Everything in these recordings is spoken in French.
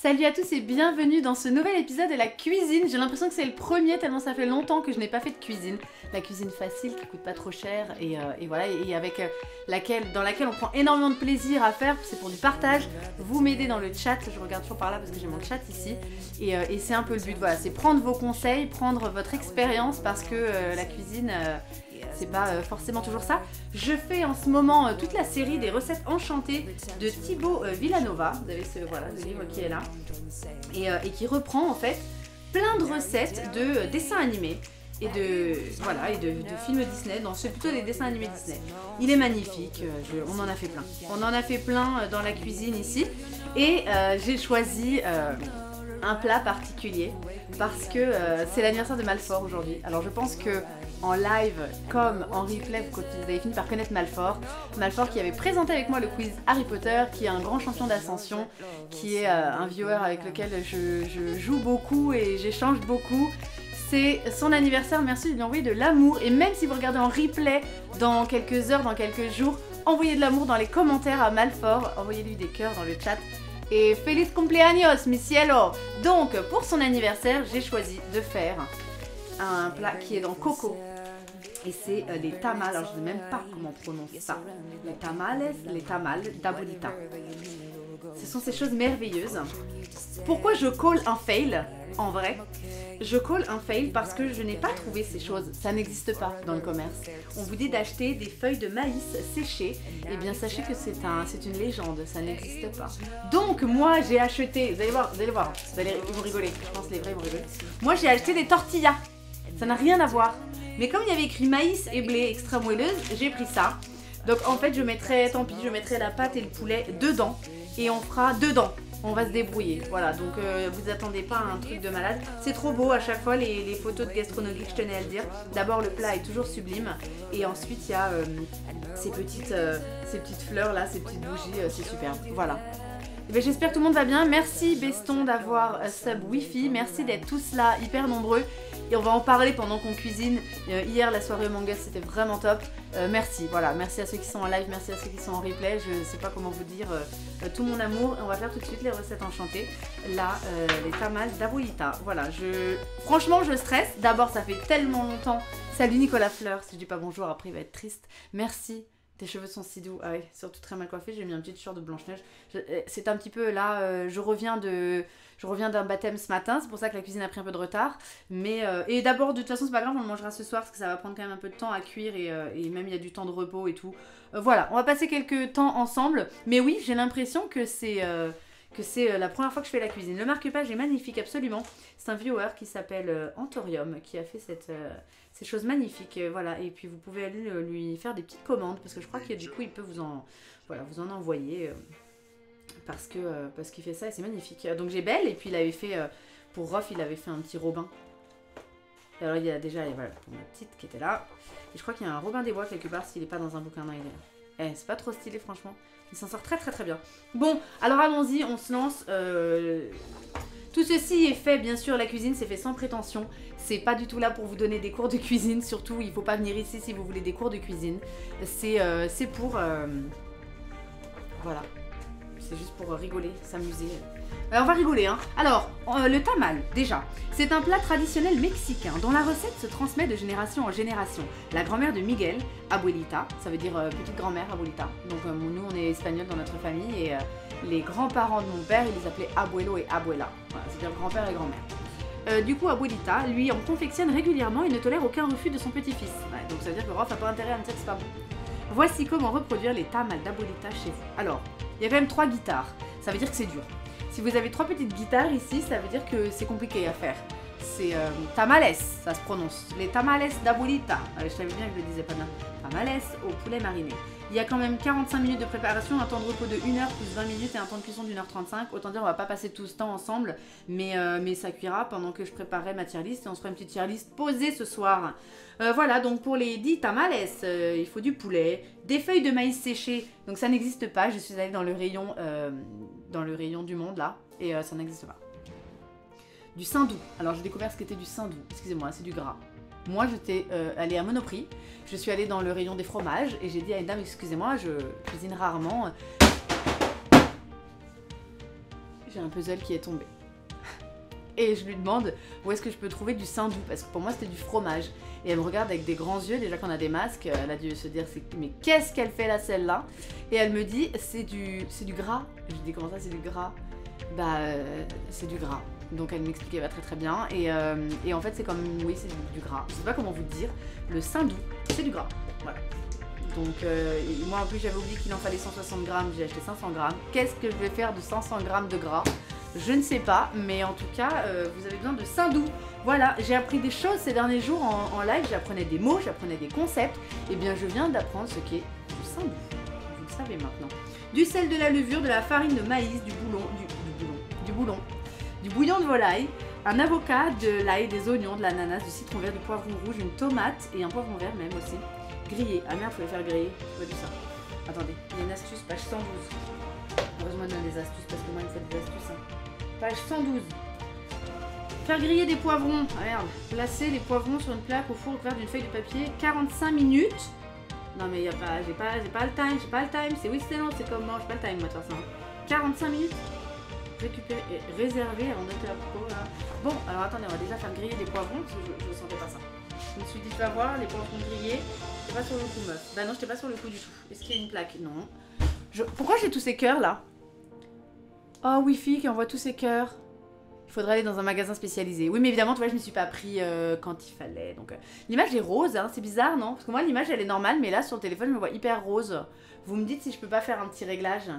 Salut à tous et bienvenue dans ce nouvel épisode de la cuisine. J'ai l'impression que c'est le premier tellement ça fait longtemps que je n'ai pas fait de cuisine. La cuisine facile qui coûte pas trop cher et voilà, et avec dans laquelle on prend énormément de plaisir à faire, c'est pour du partage. Vous m'aidez dans le chat, je regarde toujours par là parce que j'ai mon chat ici et c'est un peu le but, voilà, c'est prendre vos conseils, prendre votre expérience parce que la cuisine... c'est pas forcément toujours ça. Je fais en ce moment toute la série des recettes enchantées de Thibaut Villanova. Vous avez le livre qui est là. Et qui reprend en fait plein de recettes de dessins animés et de films Disney. Non, c'est plutôt des dessins animés Disney. Il est magnifique, on en a fait plein. On en a fait plein dans la cuisine ici. Et j'ai choisi un plat particulier parce que c'est l'anniversaire de Malfort aujourd'hui. Alors je pense que en live comme en replay, vous avez fini par connaître Malfort. Malfort qui avait présenté avec moi le quiz Harry Potter, qui est un grand champion d'ascension, qui est un viewer avec lequel je joue beaucoup et j'échange beaucoup. C'est son anniversaire, merci de lui envoyer de l'amour. Et même si vous regardez en replay dans quelques heures, dans quelques jours, envoyez de l'amour dans les commentaires à Malfort, envoyez-lui des cœurs dans le chat. Et feliz cumpleaños, mi cielo! Donc, pour son anniversaire, j'ai choisi de faire un plat qui est dans coco. Et c'est les tamales, alors je ne sais même pas comment on prononce ça. Les tamales d'abuelita. Ce sont ces choses merveilleuses. Pourquoi je call un fail, en vrai? Je call un fail parce que je n'ai pas trouvé ces choses. Ça n'existe pas dans le commerce. On vous dit d'acheter des feuilles de maïs séchées. Eh bien, sachez que c'est une légende. Ça n'existe pas. Donc, moi, j'ai acheté... Vous allez voir. Ils vont rigoler. Je pense que les vrais vont rigoler. Moi, j'ai acheté des tortillas. Ça n'a rien à voir. Mais comme il y avait écrit maïs et blé extra moelleuse, j'ai pris ça. Donc, en fait, je mettrai la pâte et le poulet dedans. Et on fera dedans. On va se débrouiller, voilà, donc vous attendez pas à un truc de malade. C'est trop beau à chaque fois les photos de gastronomie, je tenais à le dire. D'abord le plat est toujours sublime et ensuite il y a ces petites fleurs là, ces petites bougies, c'est superbe, voilà. J'espère que tout le monde va bien, merci Beston d'avoir sub wifi, merci d'être tous là, hyper nombreux. Et on va en parler pendant qu'on cuisine. Hier, la soirée Among Us, c'était vraiment top. Merci, voilà. Merci à ceux qui sont en live, merci à ceux qui sont en replay. Je sais pas comment vous dire tout mon amour. On va faire tout de suite les recettes enchantées. Là, les tamales d'abuelita. Voilà, franchement, je stresse. D'abord, ça fait tellement longtemps. Salut Nicolas Fleur. Si je dis pas bonjour, après, il va être triste. Merci. Tes cheveux sont si doux. Ah oui, surtout très mal coiffés. J'ai mis un petit t-shirt de Blanche-Neige. C'est un petit peu là, je reviens d'un baptême ce matin. C'est pour ça que la cuisine a pris un peu de retard. Mais et d'abord, de toute façon, c'est pas grave, on le mangera ce soir parce que ça va prendre quand même un peu de temps à cuire et même il y a du temps de repos et tout. Voilà, on va passer quelques temps ensemble. Mais oui, j'ai l'impression que c'est la première fois que je fais la cuisine. Le marque-page est magnifique, absolument. C'est un viewer qui s'appelle Anthorium qui a fait ces choses magnifiques. Voilà, et puis vous pouvez aller lui faire des petites commandes parce que je crois que du coup il peut vous en envoyer parce qu'il fait ça et c'est magnifique. Donc j'ai Belle et puis il avait fait pour Rof, il avait fait un petit Robin. Et alors il y a déjà voilà, pour ma petite qui était là. Et je crois qu'il y a un Robin des Bois quelque part s'il n'est pas dans un bouquin. Non, il est là. C'est pas trop stylé franchement. Il s'en sort très très très bien. Bon, alors allons-y, on se lance. Tout ceci est fait, bien sûr, la cuisine c'est fait sans prétention. C'est pas du tout là pour vous donner des cours de cuisine. Surtout, il faut pas venir ici si vous voulez des cours de cuisine. C'est pour... voilà. C'est juste pour rigoler, s'amuser. On va rigoler, hein. Alors, le tamal, déjà. C'est un plat traditionnel mexicain dont la recette se transmet de génération en génération. La grand-mère de Miguel, abuelita, ça veut dire petite grand-mère, abuelita. Donc nous, on est espagnol dans notre famille et les grands-parents de mon père, ils les appelaient abuelo et abuela. Voilà, c'est-à-dire grand-père et grand-mère. Du coup, abuelita, lui, en confectionne régulièrement et ne tolère aucun refus de son petit-fils. Ouais, donc ça veut dire que Rof n'a pas intérêt à me dire que c'est pas bon. Voici comment reproduire les tamales d'abuelita chez vous. Alors, il y a quand même 3 guitares, ça veut dire que c'est dur. Si vous avez 3 petites guitares ici, ça veut dire que c'est compliqué à faire. C'est tamales, ça se prononce. Les tamales d'abuelita. Je savais bien que je le disais pas bien. Tamales au poulet mariné. Il y a quand même 45 minutes de préparation, un temps de repos de 1 heure plus 20 minutes et un temps de cuisson d'1h35. Autant dire, on va pas passer tout ce temps ensemble, mais ça cuira pendant que je préparerai ma tier list et on se fera une petite tier list posée ce soir. Voilà, donc pour les 10 tamales, il faut du poulet, des feuilles de maïs séchées, donc ça n'existe pas. Je suis allée dans le rayon du monde là, et ça n'existe pas. Du saindoux. Alors j'ai découvert ce qu'était du saindoux. Excusez-moi, c'est du gras. Moi j'étais allée à Monoprix, je suis allée dans le rayon des fromages et j'ai dit à une dame, excusez-moi, je cuisine rarement. J'ai un puzzle qui est tombé. Et je lui demande où est-ce que je peux trouver du saindoux, parce que pour moi c'était du fromage. Et elle me regarde avec des grands yeux, déjà qu'on a des masques, elle a dû se dire mais qu'est-ce qu'elle fait là celle-là? Et elle me dit c'est du gras. Je lui dis comment ça c'est du gras? Bah c'est du gras. Donc elle m'expliquait pas très bien. Et en fait c'est comme, oui c'est du gras. Je sais pas comment vous dire, le saindoux c'est du gras. Voilà. Donc moi en plus j'avais oublié qu'il en fallait 160 grammes, j'ai acheté 500 grammes. Qu'est-ce que je vais faire de 500 grammes de gras? Je ne sais pas, mais en tout cas, vous avez besoin de saindoux. Voilà, j'ai appris des choses ces derniers jours en live, j'apprenais des mots, j'apprenais des concepts. Et bien, je viens d'apprendre ce qu'est du saindoux. Vous le savez maintenant. Du sel, de la levure, de la farine de maïs, du bouillon de volaille, un avocat, de l'ail, des oignons, de l'ananas, du citron vert, du poivron rouge, une tomate et un poivron vert même aussi. Grillé. Ah merde, faut les faire griller. J'ai pas vu ça. Attendez, il y a une astuce, page 112. Heureusement, il donne des astuces parce que moi, il me faut des astuces. Hein. Page 112. Faire griller des poivrons. Ah merde. Placer les poivrons sur une plaque au four recouvert d'une feuille de papier. 45 minutes. Non mais y a pas, j'ai pas le time, C'est oui, c'est long, c'est comme moi, j'ai pas le time moi de toute façon. 45 minutes. Récupérer et réserver avant d'être à la là. Bon, alors attendez, on va déjà faire griller des poivrons parce que je sentais pas ça. Je me suis dit, tu vas voir, les poivrons grillés. J'étais pas sur le coup, meuf. Bah non, j'étais pas sur le coup du tout. Est-ce qu'il y a une plaque? Non. Pourquoi j'ai tous ces cœurs là? Oh, Wi-Fi qui envoie tous ces cœurs. Il faudrait aller dans un magasin spécialisé. Oui, mais évidemment, tu vois, je me suis pas pris quand il fallait. Donc, l'image est rose, hein, c'est bizarre, non? Parce que moi, l'image, elle est normale, mais là, sur le téléphone, je me vois hyper rose. Vous me dites si je peux pas faire un petit réglage?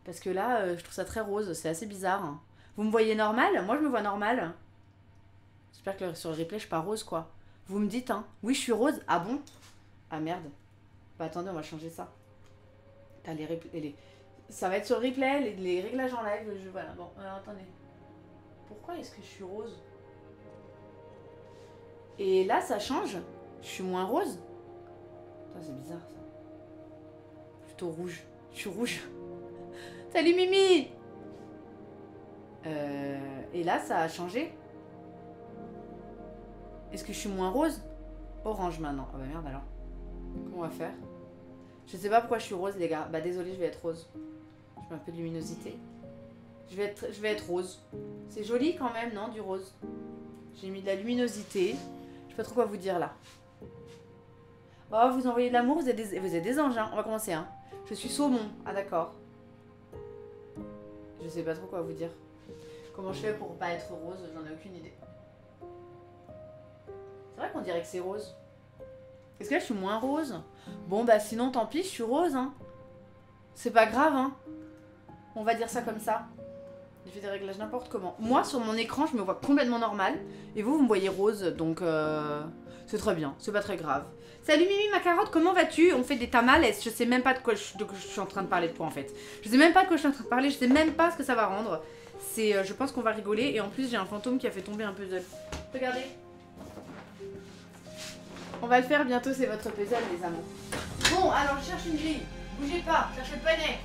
Parce que là, je trouve ça très rose, c'est assez bizarre. Vous me voyez normal? Moi, je me vois normal. J'espère que sur le replay, je suis pas rose, quoi. Vous me dites, hein? Oui, je suis rose. Ah bon? Ah merde. Bah attendez, on va changer ça. T'as ça va être sur le replay, les réglages en live. Voilà, bon, alors attendez. Pourquoi est-ce que je suis rose? Et là, ça change. Je suis moins rose. Putain, c'est bizarre, ça. Plutôt rouge. Je suis rouge. Salut, Mimi! Et là, ça a changé. Est-ce que je suis moins rose? Orange, maintenant. Ah bah merde, alors. Comment on va faire? Je sais pas pourquoi je suis rose, les gars. Bah désolé, je vais être rose. Je mets un peu de luminosité. Je vais être rose. C'est joli quand même, non, du rose. J'ai mis de la luminosité. Je sais pas trop quoi vous dire là. Oh, vous envoyez de l'amour, vous êtes des anges, hein. On va commencer, hein. Je suis saumon. Ah d'accord. Je sais pas trop quoi vous dire. Comment je fais pour pas être rose, j'en ai aucune idée. C'est vrai qu'on dirait que c'est rose. Est-ce que là je suis moins rose? Bon bah sinon tant pis, je suis rose, hein. C'est pas grave, hein. On va dire ça comme ça. Je fais des réglages n'importe comment. Moi sur mon écran je me vois complètement normal. Et vous me voyez rose, donc c'est très bien, c'est pas très grave. Salut Mimi ma carotte, comment vas-tu? On fait des tamales, je sais même pas de quoi je suis en train de parler de quoi en fait. Je sais même pas de quoi je suis en train de parler, je sais même pas ce que ça va rendre. Je pense qu'on va rigoler et en plus j'ai un fantôme qui a fait tomber un puzzle. Regardez. On va le faire bientôt, c'est votre puzzle les amours. Bon, alors je cherche une grille. Bougez pas, cherchez le poney.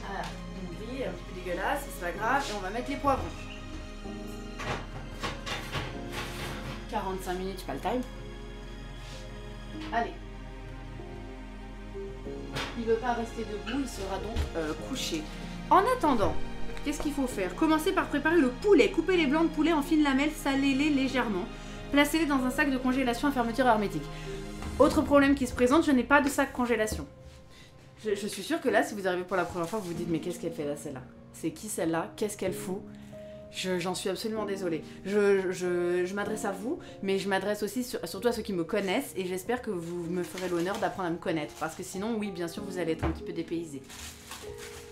Voilà, une grille un petit peu dégueulasse, c'est pas grave. Et on va mettre les poivrons. 45 minutes, pas le time. Allez. Il veut pas rester debout, il sera donc couché. En attendant, qu'est-ce qu'il faut faire? Commencez par préparer le poulet. Coupez les blancs de poulet en fines lamelles, salez-les légèrement. Placez-les dans un sac de congélation à fermeture hermétique. Autre problème qui se présente, je n'ai pas de sac congélation. Je suis sûre que là, si vous arrivez pour la première fois, vous vous dites mais qu'est-ce qu'elle fait là celle-là? C'est qui celle-là? Qu'est-ce qu'elle fout? J'en suis absolument désolée. Je m'adresse à vous, mais je m'adresse aussi surtout à ceux qui me connaissent et j'espère que vous me ferez l'honneur d'apprendre à me connaître parce que sinon, oui, bien sûr, vous allez être un petit peu dépaysé.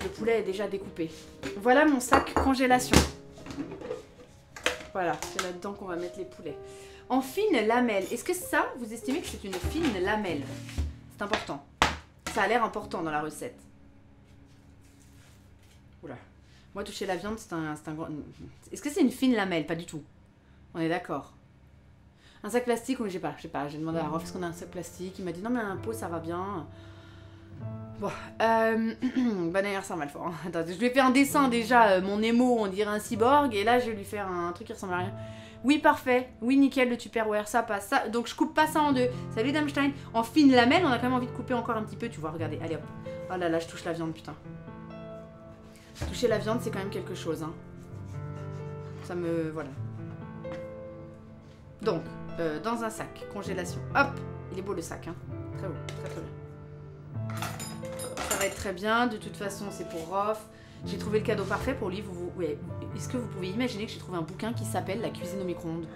Le poulet est déjà découpé. Voilà mon sac congélation. Voilà, c'est là-dedans qu'on va mettre les poulets. En fine lamelle. Est-ce que ça, vous estimez que c'est une fine lamelle? C'est important. Ça a l'air important dans la recette. Oula. Moi, toucher la viande, c'est un grand... Est-ce que c'est une fine lamelle? Pas du tout. On est d'accord. Un sac plastique, oui, j'ai pas. J'ai demandé à Rof, est-ce qu'on a un sac plastique? Il m'a dit non, mais un pot, ça va bien. Bon, bon anniversaire Malfort. Hein. Attends, je lui ai fait un dessin déjà, mon émo, on dirait un cyborg, et là je vais lui faire un truc qui ressemble à rien. Oui, parfait. Oui, nickel, le Tupperware, ça passe. Ça... Donc je coupe pas ça en deux. Salut Damstein. En fine lamelle, on a quand même envie de couper encore un petit peu, tu vois, regardez. Allez hop. Oh là là, je touche la viande, putain. Toucher la viande, c'est quand même quelque chose. Hein. Ça me... Voilà. Donc, dans un sac, congélation. Hop, il est beau le sac. Hein. Très beau, très très bien. Ça va être très bien. De toute façon, c'est pour Rof. J'ai trouvé le cadeau parfait pour lui. Ouais. Est-ce que vous pouvez imaginer que j'ai trouvé un bouquin qui s'appelle La cuisine au micro-ondes?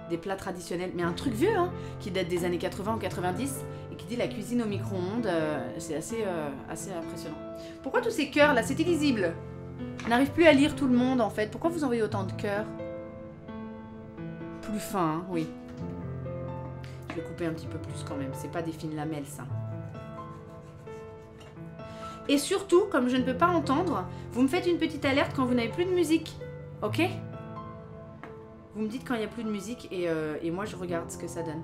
Des plats traditionnels, mais un truc vieux, hein, qui date des années 80 ou 90, et qui dit la cuisine au micro-ondes. C'est assez impressionnant. Pourquoi tous ces cœurs là? C'est illisible. On n'arrive plus à lire tout le monde en fait. Pourquoi vous envoyez autant de cœurs? Plus fin, hein, oui. Je vais couper un petit peu plus quand même. C'est pas des fines lamelles, ça. Et surtout, comme je ne peux pas entendre, vous me faites une petite alerte quand vous n'avez plus de musique. Ok? Vous me dites quand il n'y a plus de musique et moi je regarde ce que ça donne.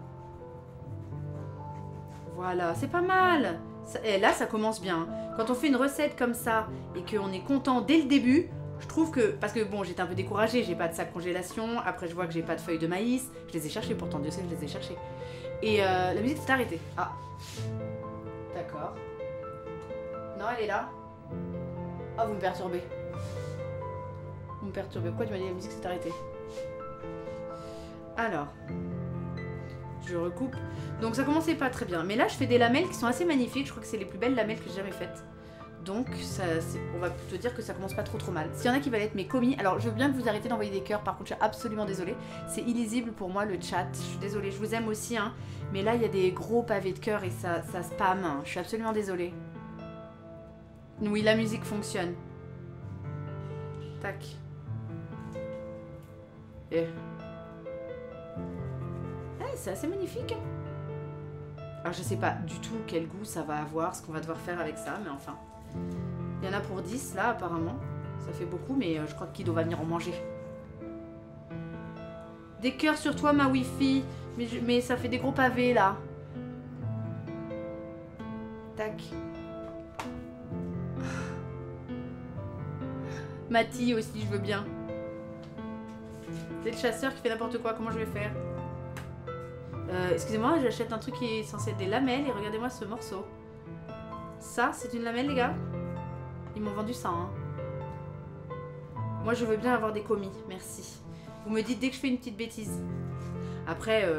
Voilà, c'est pas mal. Et là, ça commence bien. Quand on fait une recette comme ça et qu'on est content dès le début, je trouve que... Parce que bon, j'étais un peu découragée, j'ai pas de sac congélation. Après, je vois que j'ai pas de feuilles de maïs. Je les ai cherchées, pourtant Dieu sait que je les ai cherchées. Et la musique s'est arrêtée. Ah. D'accord. Non, elle est là. Ah, vous me perturbez. Vous me perturbez. Pourquoi tu m'as dit la musique s'est arrêtée? Alors, je recoupe. Donc ça commençait pas très bien. Mais là, je fais des lamelles qui sont assez magnifiques. Je crois que c'est les plus belles lamelles que j'ai jamais faites. Donc, on va plutôt dire que ça commence pas trop mal. S'il y en a qui veulent être mes commis, alors je veux bien que vous arrêtez d'envoyer des cœurs. Par contre, je suis absolument désolée. C'est illisible pour moi le chat. Je suis désolée. Je vous aime aussi, hein. Mais là, il y a des gros pavés de cœurs et ça spam. Hein. Je suis absolument désolée. Oui, la musique fonctionne. Tac. Et... c'est assez magnifique. Alors je sais pas du tout quel goût ça va avoir, ce qu'on va devoir faire avec ça, mais enfin. Il y en a pour 10 là apparemment. Ça fait beaucoup, mais je crois que Kido va venir en manger. Des cœurs sur toi ma wifi. Mais ça fait des gros pavés là. Tac. Mati aussi, je veux bien. C'est le chasseur qui fait n'importe quoi, comment je vais faire? Excusez-moi, j'achète un truc qui est censé être des lamelles et regardez-moi ce morceau. Ça, c'est une lamelle, les gars? Ils m'ont vendu ça, hein. Moi, je veux bien avoir des commis, merci. Vous me dites dès que je fais une petite bêtise. Après,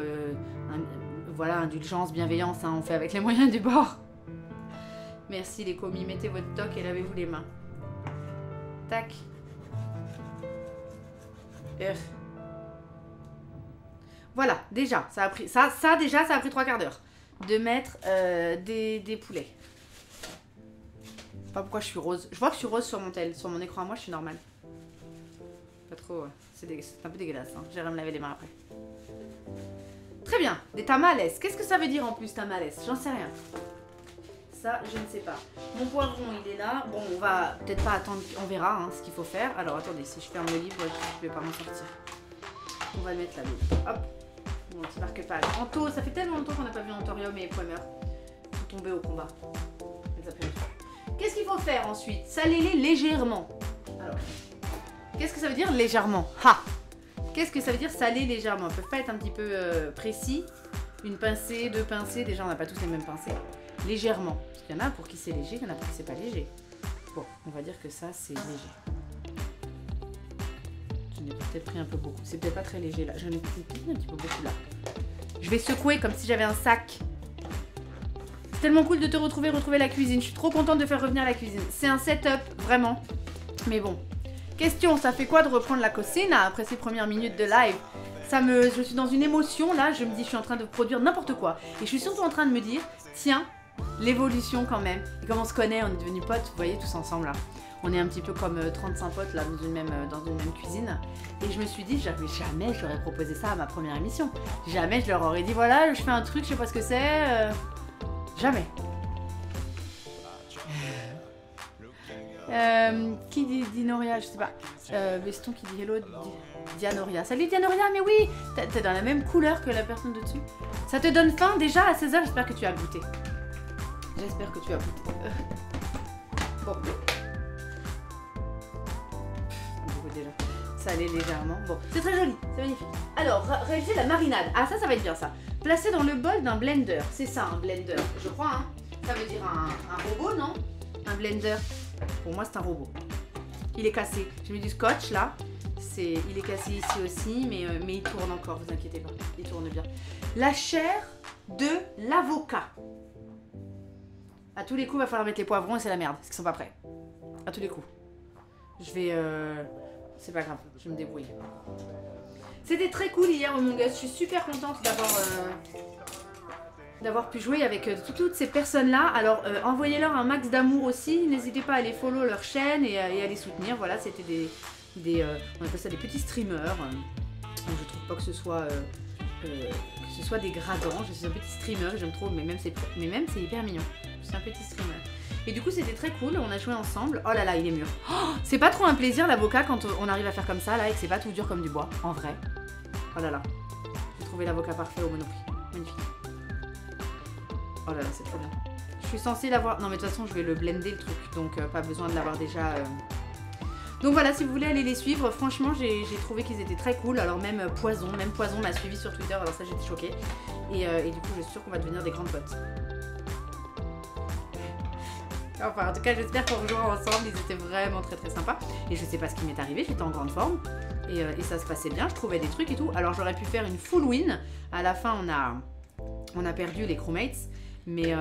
voilà, indulgence, bienveillance, hein, on fait avec les moyens du bord. Merci les commis, mettez votre toc et lavez-vous les mains. Tac. Voilà, déjà, ça a pris déjà, ça a pris 3 quarts d'heure de mettre des poulets. Je sais pas pourquoi je suis rose. Je vois que je suis rose sur mon écran à moi, je suis normale. Pas trop, c'est un peu dégueulasse, hein. J'irai me laver les mains après. Très bien, des tamales. Qu'est-ce que ça veut dire en plus tamales? J'en sais rien. Ça, je ne sais pas. Mon poivron, il est là. Bon, on va peut-être pas attendre, on verra hein, ce qu'il faut faire. Alors attendez, si je ferme le livre, je vais pas m'en sortir. On va le mettre là. Hop. Mon petit marque-page. Anto, ça fait tellement longtemps qu'on n'a pas vu Antorium et Poimer. Ils sont tombés au combat. Qu'est-ce qu'il faut faire ensuite? Saler-les légèrement. Alors, qu'est-ce que ça veut dire légèrement? Ha! Qu'est-ce que ça veut dire saler légèrement? Ils peuvent pas être un petit peu précis. Une pincée, 2 pincées. Déjà, on n'a pas tous les mêmes pincées. Légèrement. Parce qu'il y en a pour qui c'est léger, il y en a pour qui c'est pas léger. Bon, on va dire que ça, c'est léger. J'en ai peut-être pris un peu beaucoup. C'est peut-être pas très léger là. J'en ai pris un petit peu beaucoup là. Je vais secouer comme si j'avais un sac. C'est tellement cool de te retrouver la cuisine. Je suis trop contente de faire revenir la cuisine. C'est un setup, vraiment. Mais bon. Question, ça fait quoi de reprendre la cuisine après ces premières minutes de live? Je suis dans une émotion là, je me dis je suis en train de produire n'importe quoi. Et je suis surtout en train de me dire, tiens, l'évolution quand même. Et comme on se connaît, on est devenus potes, vous voyez, tous ensemble là. On est un petit peu comme 35 potes là dans une même cuisine. Et je me suis dit, jamais j'aurais proposé ça à ma première émission. Jamais je leur aurais dit, voilà, je fais un truc, je sais pas ce que c'est. Jamais. Qui dit Dinoria? Je sais pas. Beston qui dit hello, Dianoria. Salut Dianoria, mais oui, t'es dans la même couleur que la personne de dessus. Ça te donne faim déjà à 16h, j'espère que tu as goûté. J'espère que tu as goûté. Bon. Déjà. Salé légèrement. Bon, c'est très joli, c'est magnifique. Alors, réaliser la marinade. Ah, ça va être bien ça. Placer dans le bol d'un blender. C'est ça, un blender, je crois, hein. Ça veut dire un robot, non? Un blender. Pour moi, c'est un robot. Il est cassé. J'ai mis du scotch là. Il est cassé ici aussi, mais il tourne encore, vous inquiétez pas. Il tourne bien. La chair de l'avocat. À tous les coups, il va falloir mettre les poivrons et c'est la merde, parce qu'ils sont pas prêts. À tous les coups. Je vais... C'est pas grave, je vais me débrouiller. C'était très cool hier au Among Us. Je suis super contente d'avoir pu jouer avec toutes ces personnes-là. Alors, envoyez-leur un max d'amour aussi. N'hésitez pas à aller follow leur chaîne et à les soutenir. Voilà, c'était on appelle ça des petits streamers. Je trouve pas que ce soit dégradant. Je suis un petit streamer et j'aime trop, mais même c'est hyper mignon. Je suis un petit streamer. Et du coup c'était très cool, on a joué ensemble. Oh là là, il est mûr. Oh, c'est pas trop un plaisir l'avocat quand on arrive à faire comme ça là et que c'est pas tout dur comme du bois, en vrai. Oh là là, j'ai trouvé l'avocat parfait au Monoprix. Magnifique. Oh là là, c'est trop bien. Je suis censée l'avoir... Non mais de toute façon je vais le blender le truc, donc pas besoin de l'avoir déjà... Donc voilà, si vous voulez aller les suivre, franchement j'ai trouvé qu'ils étaient très cool. Alors même Poison m'a suivi sur Twitter, alors ça j'étais choquée. Et du coup je suis sûre qu'on va devenir des grandes potes. Enfin en tout cas j'espère qu'on rejouera ensemble, ils étaient vraiment très très sympas. Et je sais pas ce qui m'est arrivé, j'étais en grande forme. Et ça se passait bien, je trouvais des trucs et tout. Alors j'aurais pu faire une full win. À la fin on a perdu les crewmates. Mais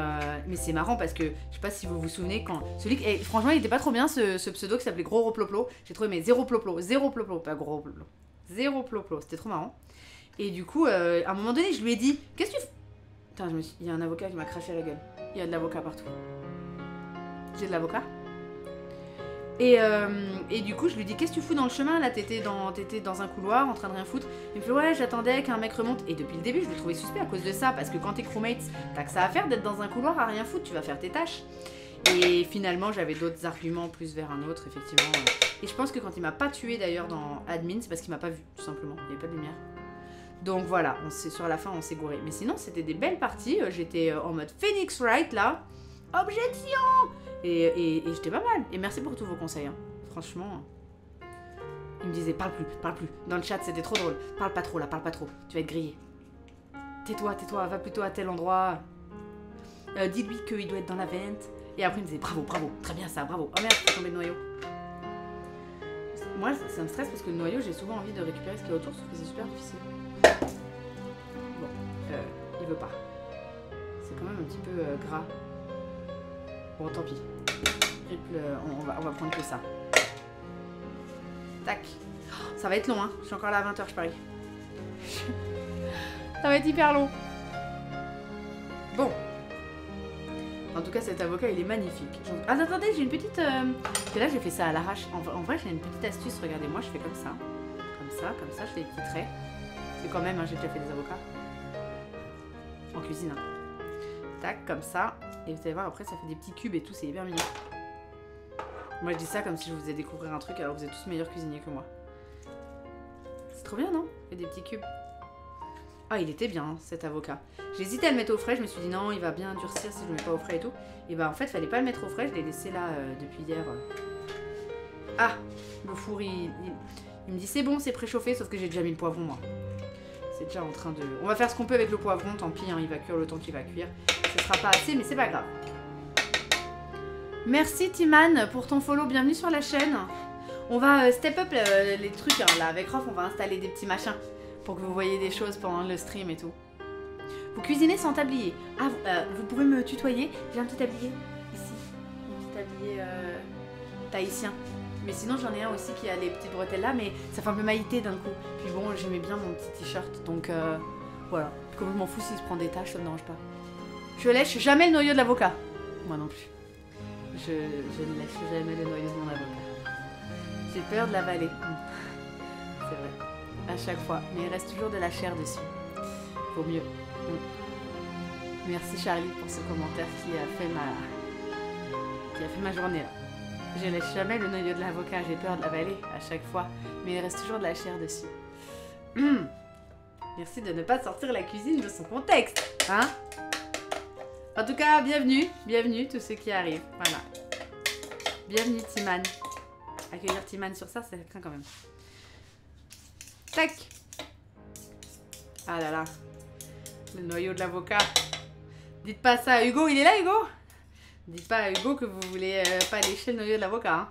c'est marrant parce que je sais pas si vous vous souvenez quand franchement il était pas trop bien ce pseudo qui s'appelait Gros Roploplo. J'ai trouvé mais zéro ploplo, pas Gros Roploplo. Zéro ploplo, c'était trop marrant. Et du coup à un moment donné je lui ai dit qu'est-ce que tu fais? Putain, il y a un avocat qui m'a craché à la gueule. Il y a de l'avocat partout. J'ai de l'avocat. Et du coup je lui dis qu'est-ce que tu fous dans le chemin là, t'étais dans un couloir en train de rien foutre. Il me fait ouais j'attendais qu'un mec remonte. Et depuis le début je l'ai trouvé suspect à cause de ça. Parce que quand t'es crewmate t'as que ça à faire d'être dans un couloir à rien foutre, tu vas faire tes tâches. Et finalement j'avais d'autres arguments plus vers un autre effectivement. Et je pense que quand il m'a pas tué d'ailleurs dans admin c'est parce qu'il m'a pas vu tout simplement, il n'y avait pas de lumière. Donc voilà, sur la fin on s'est gouré. Mais sinon c'était des belles parties, j'étais en mode Phoenix Wright là. Objection. Et j'étais pas mal. Et merci pour tous vos conseils. Hein. Franchement. Il me disait parle plus. Dans le chat, c'était trop drôle. Parle pas trop là, parle pas trop. Tu vas être grillé. Tais-toi, va plutôt à tel endroit. Dis-lui qu'il doit être dans la vente. Et après, il me disait bravo. Très bien ça, bravo. Oh merde, je suis tombé de noyau. Moi, ça me stresse parce que le noyau, j'ai souvent envie de récupérer ce qu'il y a autour, sauf que c'est super difficile. Bon, il veut pas. C'est quand même un petit peu gras. Bon, tant pis. On va prendre que ça. Tac. Oh, ça va être long, hein. Je suis encore là à 20h, je parie. Ça va être hyper long. Bon. En tout cas, cet avocat, il est magnifique. Ah, attendez, j'ai une petite... Parce que là, j'ai fait ça à l'arrache. En vrai, j'ai une petite astuce. Regardez-moi, je fais comme ça. Comme ça, je fais des petits traits. C'est quand même, hein, j'ai déjà fait des avocats. En cuisine, hein. Tac, comme ça. Et vous allez voir, après, ça fait des petits cubes et tout, c'est hyper mignon. Moi, je dis ça comme si je vous faisais découvrir un truc, alors vous êtes tous meilleurs cuisiniers que moi. C'est trop bien, non? Et des petits cubes. Ah, il était bien, hein, cet avocat. J'hésitais à le mettre au frais, je me suis dit non, il va bien durcir si je le mets pas au frais et tout. Et bah, en fait, fallait pas le mettre au frais, je l'ai laissé là depuis hier. Ah, le four, il me dit c'est bon, c'est préchauffé, sauf que j'ai déjà mis le poivron, moi. C'est déjà en train de... On va faire ce qu'on peut avec le poivron, tant pis, hein, il va cuire le temps qu'il va cuire. Ce sera pas assez, mais c'est pas grave. Merci Timan pour ton follow, bienvenue sur la chaîne. On va step up les trucs, hein, là, avec Rof, on va installer des petits machins pour que vous voyez des choses pendant le stream et tout. Vous cuisinez sans tablier. Ah, vous pouvez me tutoyer, j'ai un petit tablier ici. Un petit tablier tahitien. Mais sinon j'en ai un aussi qui a les petites bretelles là, mais ça fait un peu maïté d'un coup. Puis bon, j'aimais bien mon petit t-shirt, donc voilà. Comme je m'en fous s'il se prend des taches, ça me dérange pas. Je lèche jamais le noyau de l'avocat. Moi non plus. Je ne lèche jamais le noyau de mon avocat. J'ai peur de l'avaler. C'est vrai. À chaque fois. Mais il reste toujours de la chair dessus. Vaut mieux. Merci Charlie pour ce commentaire qui a fait ma journée là. Je lèche jamais le noyau de l'avocat, j'ai peur de l'avaler à chaque fois, mais il reste toujours de la chair dessus. Merci de ne pas sortir la cuisine de son contexte, hein? En tout cas, bienvenue tous ceux qui arrivent, voilà. Bienvenue Timan. Accueillir Timan sur ça, c'est craint quand même. Tac. Ah là là, le noyau de l'avocat. Dites pas ça à Hugo, il est là Hugo? Dites pas à Hugo que vous voulez pas lécher le noyau de l'avocat. Hein.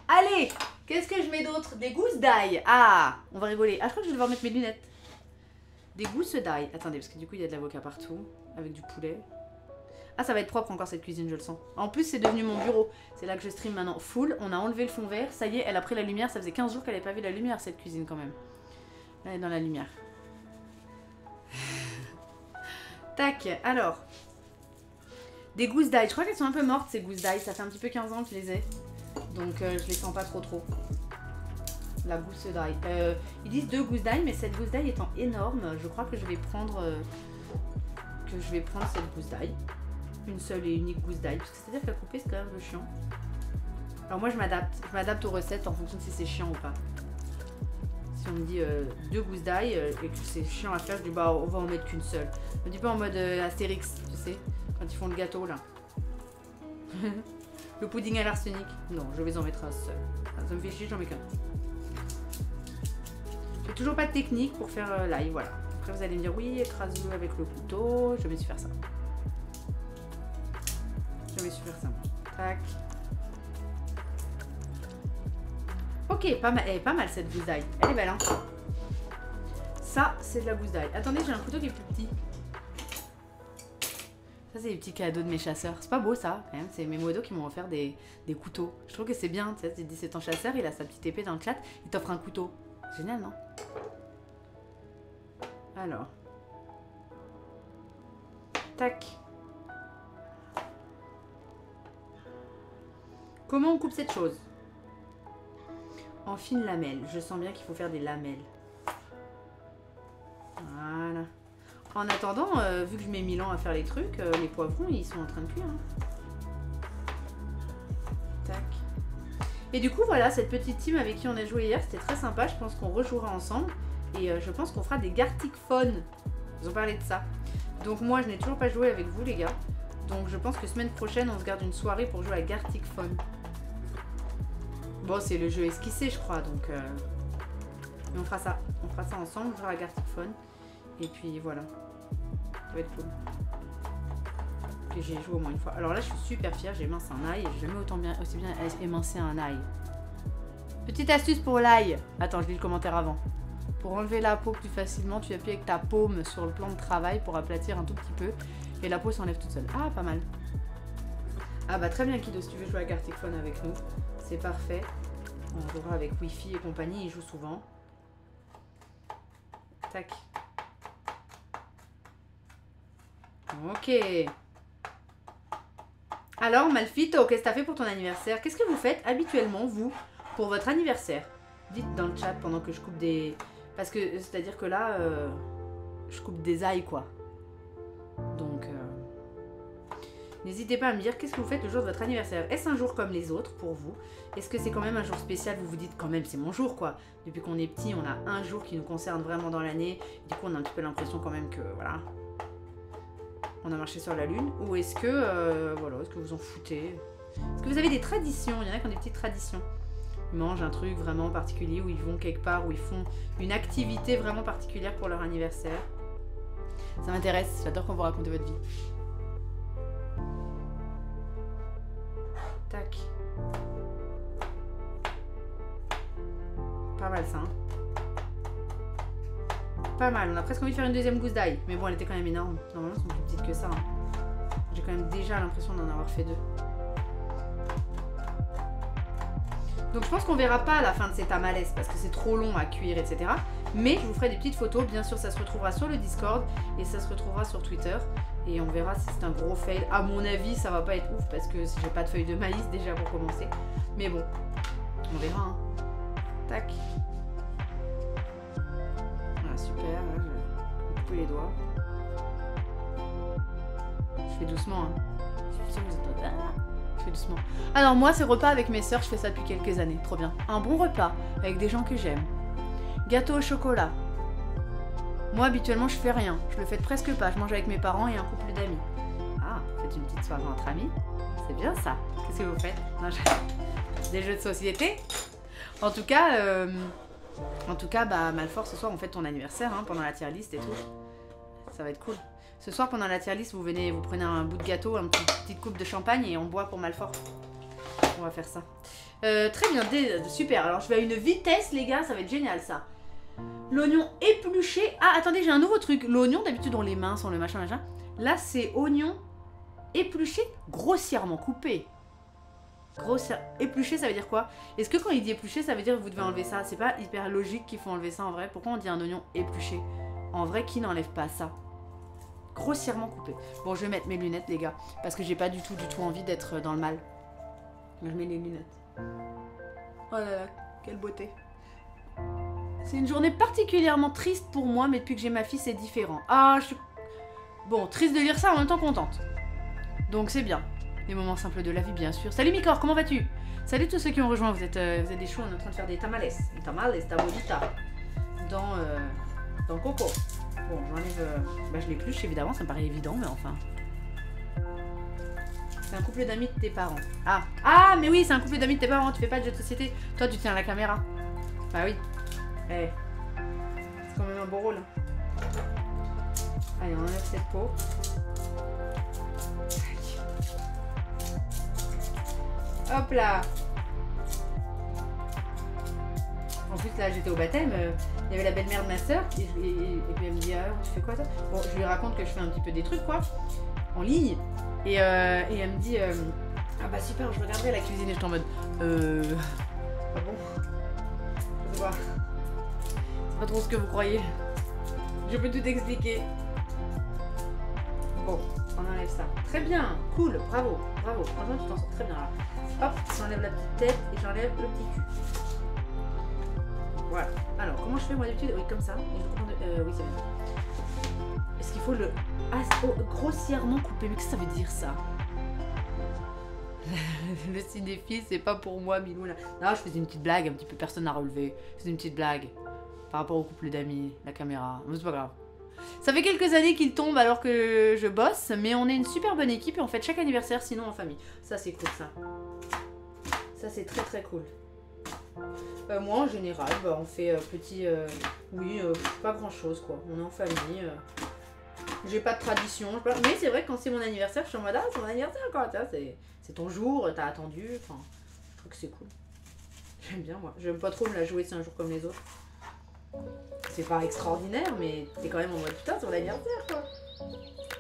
Allez, qu'est-ce que je mets d'autre? Des gousses d'ail. Ah, on va rigoler. Ah, je crois que je vais devoir mettre mes lunettes. Des gousses d'ail. Attendez, parce que du coup, il y a de l'avocat partout. Avec du poulet. Ah, ça va être propre encore cette cuisine, je le sens. En plus, c'est devenu mon bureau. C'est là que je stream maintenant. Full, on a enlevé le fond vert. Ça y est, elle a pris la lumière. Ça faisait 15 jours qu'elle n'avait pas vu la lumière, cette cuisine, quand même. Là, elle est dans la lumière. Tac, alors. Des gousses d'ail. Je crois qu'elles sont un peu mortes, ces gousses d'ail. Ça fait un petit peu 15 ans que je les ai. Donc, je les sens pas trop. La gousse d'ail. Ils disent 2 gousses d'ail, mais cette gousse d'ail étant énorme, je crois que je vais prendre... cette gousse d'ail. Une seule et unique gousse d'ail. Parce que c'est-à-dire qu'à couper, c'est quand même un peu chiant. Alors moi, je m'adapte. Je m'adapte aux recettes en fonction de si c'est chiant ou pas. Si on me dit 2 gousses d'ail et que c'est chiant à faire, je dis bah on va en mettre qu'une seule. Un petit peu en mode Astérix, tu sais, quand ils font le gâteau là. Le pudding à l'arsenic. Non, je vais en mettre un seul. Ça me fait chier, j'en mets qu'un. J'ai toujours pas de technique pour faire l'ail, voilà. Après vous allez me dire oui, écrase-le avec le couteau. Je vais su faire ça. Tac. Ok, pas mal. Elle est pas mal cette gousse d'ail. Elle est belle, hein. Ça, c'est de la gousse d'ail. Attendez, j'ai un couteau qui est plus petit. Ça, c'est les petits cadeaux de mes chasseurs. C'est pas beau, ça, quand même. C'est mes modos qui m'ont offert des couteaux. Je trouve que c'est bien. Tu sais, c'est ton chasseur, il a sa petite épée dans le chat. Il t'offre un couteau. Génial, non? Alors. Tac. Comment on coupe cette chose? En fines lamelles. Je sens bien qu'il faut faire des lamelles. Voilà. En attendant, vu que je mets 1000 ans à faire les trucs, les poivrons, ils sont en train de cuire. Hein. Tac. Et du coup, voilà, cette petite team avec qui on a joué hier, c'était très sympa. Je pense qu'on rejouera ensemble. Et je pense qu'on fera des Gartic Phone. Ils ont parlé de ça. Donc moi, je n'ai toujours pas joué avec vous, les gars. Donc je pense que semaine prochaine, on se garde une soirée pour jouer à Gartic Phone. Bon, c'est le jeu esquissé, je crois, donc... Mais on fera ça. On fera ça ensemble, on jouera à Gartic Phone. Et puis, voilà. Ça va être cool. Et j'ai joué au moins une fois. Alors là, je suis super fière, j'ai émincé un ail. J'ai jamais aussi bien émincé un ail. Petite astuce pour l'ail. Attends, je lis le commentaire avant. Pour enlever la peau plus facilement, tu appuies avec ta paume sur le plan de travail pour aplatir un tout petit peu. Et la peau s'enlève toute seule. Ah, pas mal. Ah bah très bien, Kido, si tu veux jouer à Gartic Phone avec nous. C'est parfait. On jouera avec Wi-Fi et compagnie, il joue souvent. Tac. Ok. Alors, Malfito, qu'est-ce que t'as fait pour ton anniversaire? Qu'est-ce que vous faites habituellement, vous, pour votre anniversaire? Dites dans le chat pendant que je coupe des... Parce que, c'est-à-dire que là, je coupe des ailes, quoi. Donc, n'hésitez pas à me dire qu'est-ce que vous faites le jour de votre anniversaire. Est-ce un jour comme les autres pour vous? Est-ce que c'est quand même un jour spécial? Vous vous dites quand même c'est mon jour, quoi. Depuis qu'on est petit, on a un jour qui nous concerne vraiment dans l'année. Du coup, on a un petit peu l'impression quand même que, voilà, on a marché sur la lune. Ou est-ce que, voilà, est-ce que vous en foutez? Est-ce que vous avez des traditions? Il y en a qui ont des petites traditions. Ils mangent un truc vraiment particulier, ou ils vont quelque part, où ils font une activité vraiment particulière pour leur anniversaire. Ça m'intéresse, j'adore quand vous racontez votre vie. Tac. Pas mal ça. Hein. Pas mal, on a presque envie de faire une deuxième gousse d'ail. Mais bon, elle était quand même énorme. Normalement, elles sont plus petites que ça. Hein. J'ai quand même déjà l'impression d'en avoir fait 2. Donc je pense qu'on verra pas à la fin de ces tamales parce que c'est trop long à cuire, etc. Mais je vous ferai des petites photos. Bien sûr, ça se retrouvera sur le Discord et ça se retrouvera sur Twitter. Et on verra si c'est un gros fail. À mon avis, ça va pas être ouf parce que j'ai pas de feuilles de maïs déjà pour commencer. Mais bon, on verra. Hein. Tac. Voilà, super. Là, je coupe les doigts. Je fais doucement. Hein. Je suis sûre que vous êtes... Je fais doucement. Alors moi, c'est repas avec mes sœurs, je fais ça depuis quelques années. Trop bien. Un bon repas avec des gens que j'aime. Gâteau au chocolat. Moi, habituellement, je fais rien. Je le fais presque pas. Je mange avec mes parents et un couple d'amis. Ah, vous faites une petite soirée entre amis. C'est bien ça. Qu'est-ce que vous faites? Non, des jeux de société. En tout cas, bah, Malfort, ce soir, on fête ton anniversaire hein, pendant la tier list et tout. Ça va être cool. Ce soir, pendant la tier list, vous prenez un bout de gâteau, une petite coupe de champagne et on boit pour Malfort. On va faire ça. Très bien, super. Alors, je vais à une vitesse, les gars, ça va être génial, ça. L'oignon épluché. Ah, attendez, j'ai un nouveau truc. L'oignon, d'habitude, on les mains sont le machin. Là, c'est oignon épluché, grossièrement coupé. Épluché, ça veut dire quoi? Est-ce que quand il dit épluché, ça veut dire que vous devez enlever ça? C'est pas hyper logique qu'il faut enlever ça en vrai. Pourquoi on dit un oignon épluché? En vrai, qui n'enlève pas ça? Grossièrement coupé. Bon, je vais mettre mes lunettes, les gars, parce que j'ai pas du tout envie d'être dans le mal. Je mets les lunettes. Oh là là, quelle beauté. C'est une journée particulièrement triste pour moi, mais depuis que j'ai ma fille, c'est différent. Ah, je suis... Bon, triste de lire ça, en même temps contente. Donc c'est bien. Les moments simples de la vie, bien sûr. Salut Micor, comment vas-tu? Salut tous ceux qui ont rejoint, vous êtes des choux, on est en train de faire des tamales. Des tamales, tabolita. Dans Coco. Bon, j'enlève... Bah, je l'épluche, évidemment, ça me paraît évident, mais enfin... C'est un couple d'amis de tes parents. Ah, mais oui, c'est un couple d'amis de tes parents, tu fais pas de jeu de société. Toi, tu tiens la caméra. Bah oui. Eh, c'est quand même un beau rôle. Allez, on enlève cette peau. Hop là. En plus, là, j'étais au baptême. Il y avait la belle-mère de ma soeur. Et puis, elle me dit, tu fais quoi, toi? Bon, je lui raconte que je fais un petit peu des trucs, quoi. En ligne. Et elle me dit, ah bah super, je regarderai la cuisine. Et j'étais en mode, ah bon? Je sais pas. C'est pas trop ce que vous croyez. Je peux tout expliquer. Bon, on enlève ça. Très bien, cool, bravo, bravo. Franchement, tu t'en sors très bien là. Hop, j'enlève la petite tête et j'enlève le petit cul. Voilà. Alors, comment je fais moi d'habitude? Oui, comme ça. Et je prends oui, c'est bien. Est-ce qu'il faut le grossièrement couper? Mais qu'est-ce que ça veut dire ça? Le cinéphile, c'est pas pour moi, Milou. Là. Non, je faisais une petite blague, un petit peu personne n'a relevé. Je faisais une petite blague par rapport au couple d'amis, la caméra. Mais c'est pas grave. Ça fait quelques années qu'il tombe alors que je bosse, mais on est une super bonne équipe et on fête chaque anniversaire, sinon en famille. Ça, c'est cool, ça. Ça, c'est très très cool. Moi, en général, bah, on fait pas grand chose, quoi. On est en famille. J'ai pas de tradition. Mais c'est vrai que quand c'est mon anniversaire, je suis en mode, c'est mon anniversaire, quoi. C'est ton jour, t'as attendu. Enfin, je trouve que c'est cool. J'aime bien, moi. J'aime pas trop me la jouer, c'est un jour comme les autres. C'est pas extraordinaire, mais t'es quand même en mode putain, c'est mon anniversaire, quoi.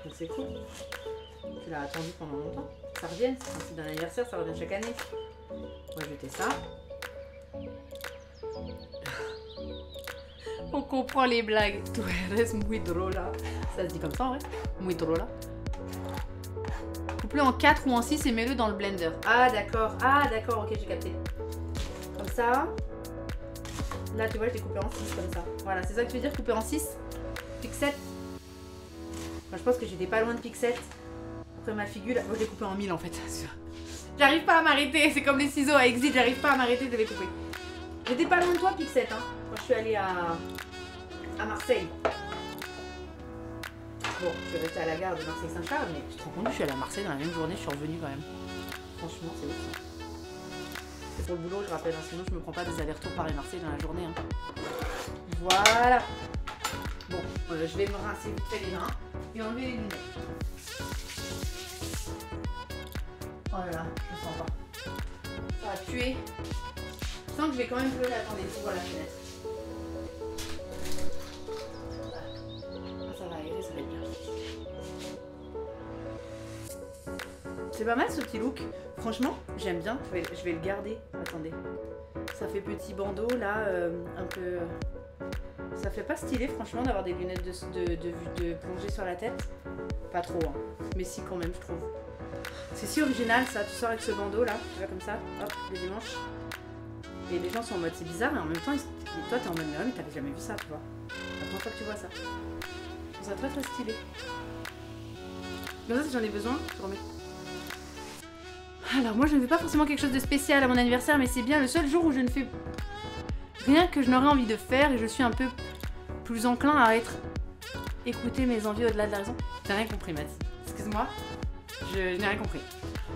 Donc c'est cool. Tu l'as attendu pendant longtemps. Ça revient, c'est d'un anniversaire, ça revient chaque année. On va jeter ça. On comprend les blagues. Tu eres muy drola. Ça se dit comme ça, en vrai. Muy drola. Coupe-le en 4 ou en 6 et mets-le dans le blender. Ah, d'accord. Ah, d'accord, ok, j'ai capté. Comme ça. Là, tu vois, je l'ai coupé en 6 comme ça. Voilà, c'est ça que tu veux dire, couper en 6? Pixette. Enfin, je pense que j'étais pas loin de Pixette. Après ma figure, moi je l'ai coupé en 1000 en fait. J'arrive pas à m'arrêter, c'est comme les ciseaux à Exit, j'arrive pas à m'arrêter de les couper. J'étais pas loin de toi, Pixette, hein, quand je suis allée à Marseille. Bon, je suis restée à la gare de Marseille-Saint-Charles, mais je te rends compte que je suis allée à Marseille dans la même journée, je suis revenue quand même. Franchement, c'est ouf ça. C'est pour le boulot, je rappelle, hein, sinon je me prends pas des allers-retours Paris-Marseille dans la journée. Hein. Voilà. Bon, je vais me rincer vite fait les mains et enlever les lunettes. Oh là là, je sens pas. Ça va tuer. Je sens que je vais quand même pleurer. Attendez, voilà la fenêtre. Ah, ça va aérer, ça va être bien. C'est pas mal ce petit look. Franchement, j'aime bien. Je vais le garder. Attendez. Ça fait petit bandeau là, un peu... Ça fait pas stylé franchement d'avoir des lunettes de plongée sur la tête. Pas trop, hein. Mais si quand même, je trouve. C'est si original ça. Tu sors avec ce bandeau là, tu vois comme ça, hop, le dimanche. Et les gens sont en mode c'est bizarre, mais en même temps, toi t'es en mode mais t'avais jamais vu ça, tu vois. La première fois que tu vois ça. Je trouve ça très très stylé. Comme ça, si j'en ai besoin, je remets. Alors moi je ne fais pas forcément quelque chose de spécial à mon anniversaire, mais c'est bien le seul jour où je ne fais rien que je n'aurais envie de faire et je suis un peu plus enclin à écouter mes envies au-delà de la raison. J'ai rien compris, Mathis. Excuse-moi, je n'ai rien compris.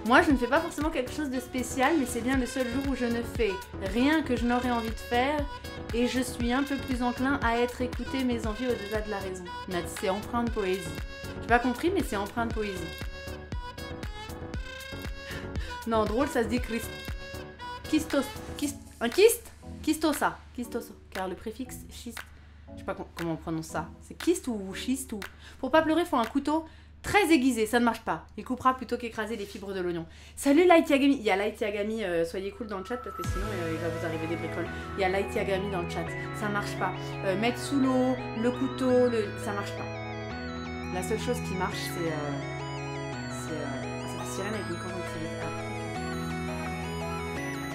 Moi, je ne fais pas forcément quelque chose de spécial, mais c'est bien le seul jour où je ne fais rien que je n'aurais envie de faire et je suis un peu plus enclin à être écouté mes envies au-delà de la raison. Nat, c'est empreint de poésie. J'ai pas compris, mais c'est empreint de poésie. Non, drôle, ça se dit Kistos. Un kyste? Kistosa. Kistoso. Car le préfixe schiste. Je sais pas comment on prononce ça. C'est kyste ou schiste ou. Pour pas pleurer, faut un couteau très aiguisé. Ça ne marche pas. Il coupera plutôt qu'écraser les fibres de l'oignon. Salut Light Yagami. Il y a Light Yagami. Soyez cool dans le chat parce que sinon il va vous arriver des bricoles. Il y a Light Yagami dans le chat. Ça marche pas. Mettre sous l'eau, le couteau, ça marche pas. La seule chose qui marche, c'est la sirène avec une conjonctivite.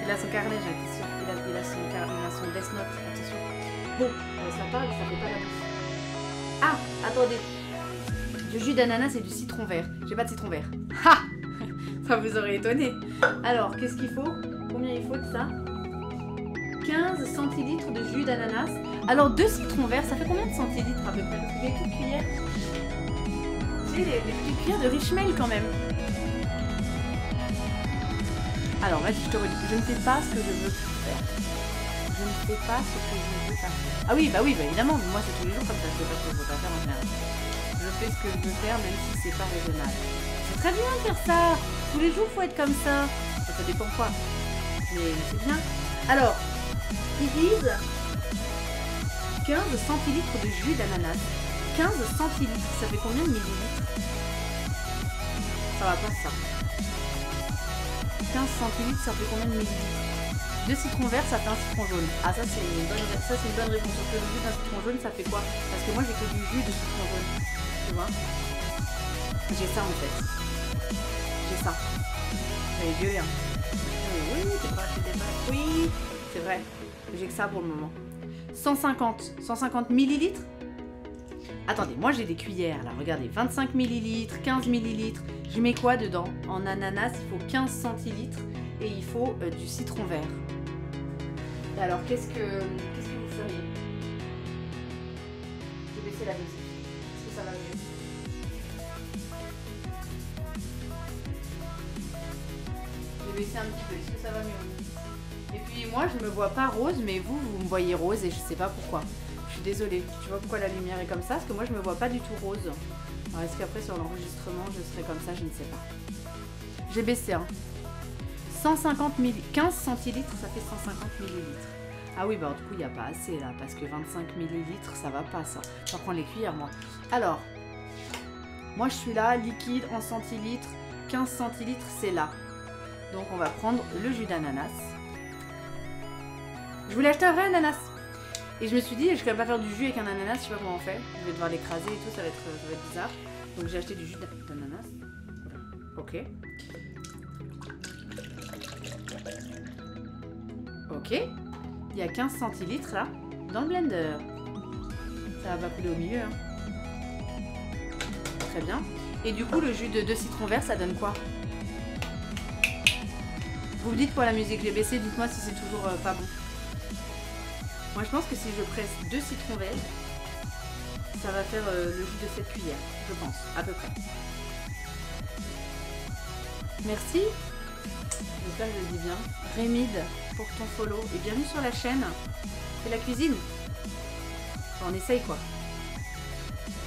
Il a son carnet, j'ai été sûre. Il a son Death Note, attention. Bon, ça parle, ça fait pas la bouche. Ah, attendez. Du jus d'ananas et du citron vert. J'ai pas de citron vert. Ha! Ça vous aurait étonné. Alors, qu'est-ce qu'il faut? Combien il faut de ça? 15 centilitres de jus d'ananas. Alors, 2 citrons verts, ça fait combien de centilitres à peu près? Vous avez des petites cuillères? J'ai les petites cuillères de Richemel quand même. Alors, vas-y, je te redis. Je ne fais pas ce que je veux faire. Je ne fais pas ce que je veux pas faire. Ah oui, bah évidemment. Moi, c'est tous les jours comme ça. Je fais pas ce que je veux pas faire en général. Je fais ce que je veux faire, même si c'est pas raisonnable. C'est très bien de faire ça. Tous les jours, faut être comme ça. Ça dépend quoi. Mais c'est bien. Alors, ils disent 15 centilitres de jus d'ananas. 15 centilitres, ça fait combien de millilitres? Ça va pas ça. 15 centilitres, ça fait combien de millilitres? 2 citrons verts, ça fait un citron jaune. Ah, ça c'est une bonne réponse. Sauf que le jus d'un citron jaune, ça fait quoi? Parce que moi j'ai que du jus de citron jaune. Tu vois? J'ai ça en fait. J'ai ça. J'avais gueulé hein. Oui, c'est pas. Oui, c'est vrai. J'ai que ça pour le moment. 150 millilitres. Attendez, moi j'ai des cuillères là, regardez, 25 millilitres, 15 millilitres. Je mets quoi dedans? En ananas, il faut 15 centilitres et il faut du citron vert. Et alors, qu'est-ce que vous feriez? Je vais baisser la musique. Est-ce que ça va mieux? Je vais baisser un petit peu. Est-ce que ça va mieux? Et puis moi, je me vois pas rose, mais vous me voyez rose et je sais pas pourquoi. Je suis désolée. Tu vois pourquoi la lumière est comme ça? Parce que moi, je me vois pas du tout rose. Alors, est-ce qu'après, sur l'enregistrement, je serai comme ça? Je ne sais pas. J'ai baissé, hein. 150 millilitres. 15 centilitres, ça fait 150 millilitres. Ah oui, bah du coup, il n'y a pas assez, là. Parce que 25 millilitres, ça va pas, ça. Je vais reprendre les cuillères, moi. Alors, moi, je suis là, liquide en centilitres. 15 centilitres, c'est là. Donc, on va prendre le jus d'ananas. Je voulais acheter un vrai ananas. Et je me suis dit, je ne vais pas faire du jus avec un ananas, je sais pas comment on fait. Je vais devoir l'écraser et tout, ça va être bizarre. Donc j'ai acheté du jus d'ananas. Ok. Ok. Il y a 15 centilitres là, dans le blender. Ça va pas couler au milieu. Hein. Très bien. Et du coup, le jus de 2 citrons verts, ça donne quoi? Vous me dites pour la musique, j'ai baissé, dites-moi si c'est toujours pas bon. Moi, je pense que si je presse 2 citrons verts, ça va faire le jus de cette cuillère, je pense, à peu près. Merci. J'espère que je le dis bien. Rémide pour ton follow et bienvenue sur la chaîne. C'est la cuisine. Enfin, on essaye quoi.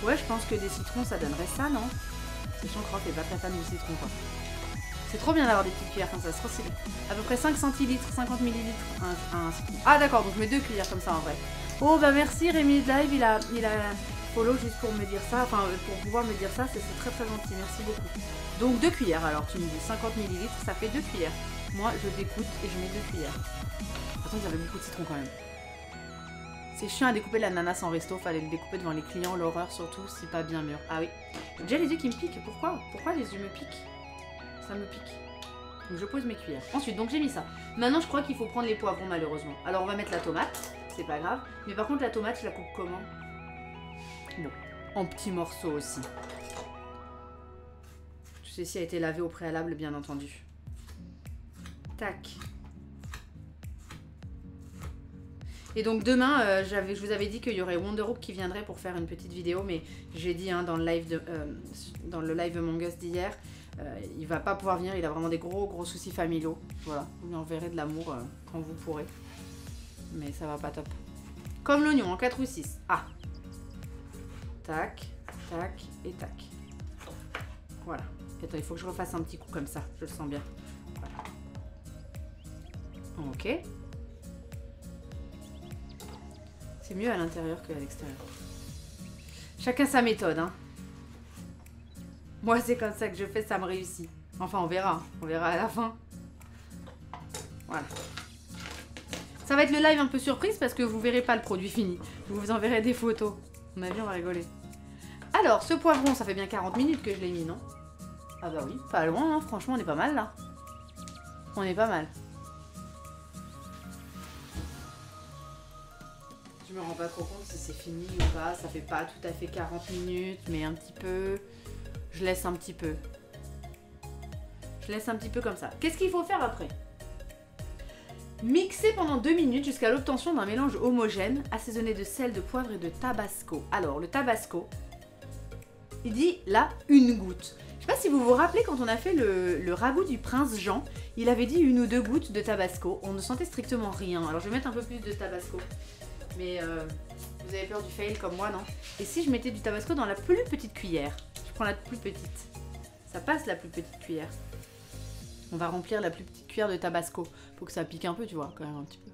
Ouais, je pense que des citrons, ça donnerait ça, non? Sachant que Rof est pas très fan du citron, quoi. C'est trop bien d'avoir des petites cuillères comme ça, c'est trop stylé. À peu près 5 centilitres, 50 millilitres, un citron. Ah d'accord, donc je mets 2 cuillères comme ça en vrai. Oh bah merci Rémi de Live, il a follow juste pour me dire ça, enfin pour pouvoir me dire ça, c'est très très gentil, merci beaucoup. Donc 2 cuillères alors, tu me dis 50 millilitres, ça fait 2 cuillères. Moi je découpe et je mets 2 cuillères. De toute façon vous avez beaucoup de citron quand même. C'est chiant à découper l'ananas en resto, fallait le découper devant les clients, l'horreur surtout, si pas bien mûr. Ah oui, j'ai déjà les yeux qui me piquent, pourquoi? Pourquoi les yeux me piquent? Ça me pique. Donc je pose mes cuillères. Ensuite, donc j'ai mis ça. Maintenant, je crois qu'il faut prendre les poivrons, malheureusement. Alors, on va mettre la tomate. C'est pas grave. Mais par contre, la tomate, je la coupe comment? Bon, en petits morceaux aussi. Tout ceci a été lavé au préalable, bien entendu. Tac. Et donc demain, je vous avais dit qu'il y aurait Wonderhoop qui viendrait pour faire une petite vidéo, mais j'ai dit hein, dans le live Among Us d'hier, Il va pas pouvoir venir, il a vraiment des gros soucis familiaux. Voilà, vous lui enverrez de l'amour quand vous pourrez. Mais ça va pas top. Comme l'oignon, en 4 ou 6. Ah. Tac, tac et tac. Voilà. Attends, il faut que je refasse un petit coup comme ça, je le sens bien. Voilà. Ok. C'est mieux à l'intérieur qu'à l'extérieur. Chacun sa méthode, hein. Moi, c'est comme ça que je fais, ça me réussit. Enfin, on verra. On verra à la fin. Voilà. Ça va être le live un peu surprise parce que vous verrez pas le produit fini. Je vous enverrai des photos. On a vu, on va rigoler. Alors, ce poivron, ça fait bien 40 minutes que je l'ai mis, non? Ah bah oui, pas loin, hein. Franchement, on est pas mal, là. On est pas mal. Je me rends pas trop compte si c'est fini ou pas. Ça fait pas tout à fait 40 minutes, mais un petit peu. Je laisse un petit peu. Je laisse un petit peu comme ça. Qu'est-ce qu'il faut faire après? Mixer pendant 2 minutes jusqu'à l'obtention d'un mélange homogène, assaisonné de sel, de poivre et de tabasco. Alors, le tabasco, il dit là, 1 goutte. Je sais pas si vous vous rappelez quand on a fait le ragoût du prince Jean, il avait dit 1 ou 2 gouttes de tabasco. On ne sentait strictement rien. Alors, je vais mettre un peu plus de tabasco. Mais vous avez peur du fail comme moi, non? Et si je mettais du tabasco dans la plus petite cuillère? Je prends la plus petite. Ça passe la plus petite cuillère. On va remplir la plus petite cuillère de tabasco. Faut que ça pique un peu, tu vois, quand même un petit peu.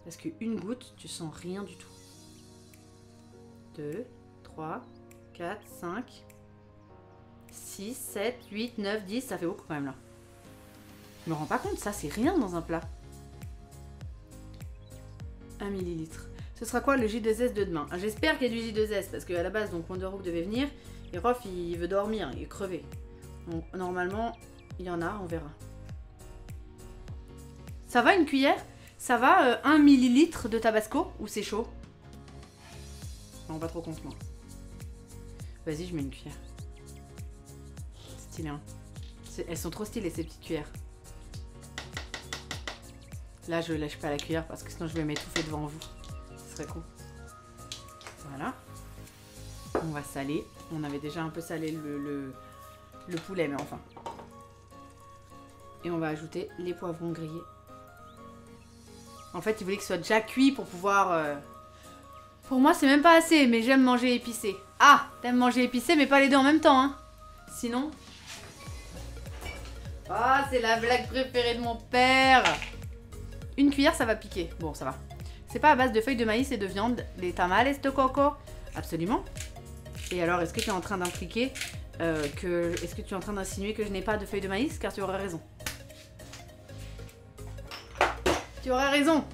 Parce que 1 goutte, tu sens rien du tout. 2, 3, 4, 5, 6, 7, 8, 9, 10. Ça fait beaucoup quand même là. Je me rends pas compte, ça c'est rien dans un plat. 1 millilitre. Ce sera quoi le J2S de demain? J'espère qu'il y a du J2S parce qu'à la base, donc Wonderhook devait venir et Rof il veut dormir, il est crevé. Donc normalement, il y en a, on verra. Ça va une cuillère? Ça va 1 millilitre de tabasco ou c'est chaud? Non, pas trop compte moi. Vas-y, je mets une cuillère. Stylé, hein. Elles sont trop stylées ces petites cuillères. Là, je lâche pas la cuillère parce que sinon je vais m'étouffer devant vous. Ce serait con. Voilà. On va saler. On avait déjà un peu salé le poulet, mais enfin. Et on va ajouter les poivrons grillés. En fait, il voulait que ce soit déjà cuit pour pouvoir... Pour moi, c'est même pas assez, mais j'aime manger épicé. Ah, t'aimes manger épicé, mais pas les deux en même temps, hein. Sinon... Ah, c'est la blague préférée de mon père. 1 cuillère, ça va piquer. Bon, ça va. C'est pas à base de feuilles de maïs et de viande, les tamales de coco? Absolument. Et alors, est-ce que tu es en train d'impliquer est-ce que tu es en train d'insinuer que je n'ai pas de feuilles de maïs? Car tu aurais raison. Tu aurais raison.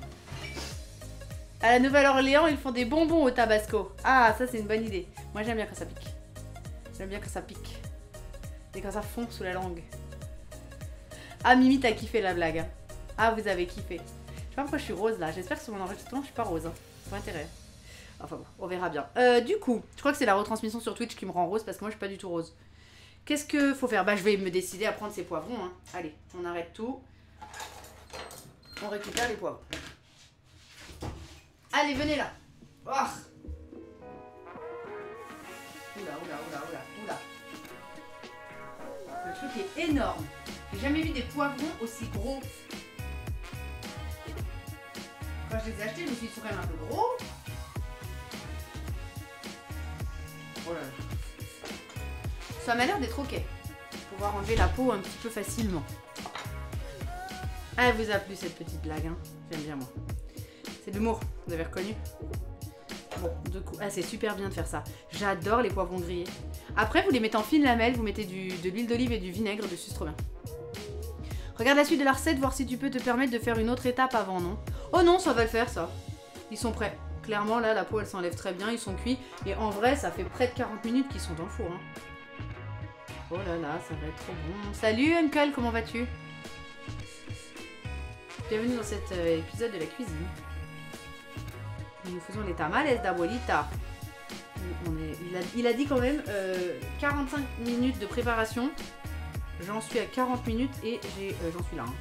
À la Nouvelle-Orléans, ils font des bonbons au tabasco. Ah, ça, c'est une bonne idée. Moi, j'aime bien quand ça pique. J'aime bien quand ça pique. Et quand ça fond sous la langue. Ah, Mimi, t'as kiffé la blague. Hein. Ah, vous avez kiffé. Je sais pas pourquoi je suis rose là. J'espère que sur mon enregistrement, je suis pas rose. Hein. Pas intérêt. Enfin bon, on verra bien. Du coup, je crois que c'est la retransmission sur Twitch qui me rend rose parce que moi, je suis pas du tout rose. Qu'est-ce qu'il faut faire? Bah, je vais me décider à prendre ces poivrons. Hein. Allez, on arrête tout. On récupère les poivrons. Allez, venez là. Oh. Oula, oula, oula, oula, oula. Le truc est énorme. J'ai jamais vu des poivrons aussi gros. Quand je les ai achetés, je me suis dit, ils sont quand même un peu gros. Oh là là. Ça m'a l'air d'être ok. Pouvoir enlever la peau un petit peu facilement. Ah, elle vous a plu cette petite blague, hein? J'aime bien moi. C'est de l'humour, vous avez reconnu? Bon, du coup, ah, c'est super bien de faire ça. J'adore les poivrons grillés. Après, vous les mettez en fines lamelles, vous mettez de l'huile d'olive et du vinaigre dessus, c'est trop bien. Regarde la suite de la recette, voir si tu peux te permettre de faire une autre étape avant, non? Oh non, ça va le faire, ça. Ils sont prêts. Clairement, là, la peau, elle s'enlève très bien, ils sont cuits. Et en vrai, ça fait près de 40 minutes qu'ils sont dans le four. Hein. Oh là là, ça va être trop bon. Salut, Uncle, comment vas-tu? Bienvenue dans cet épisode de la cuisine. Nous faisons les tamales d'abuelita. Il a dit quand même 45 minutes de préparation. J'en suis à 40 minutes et j'en suis là. Hein.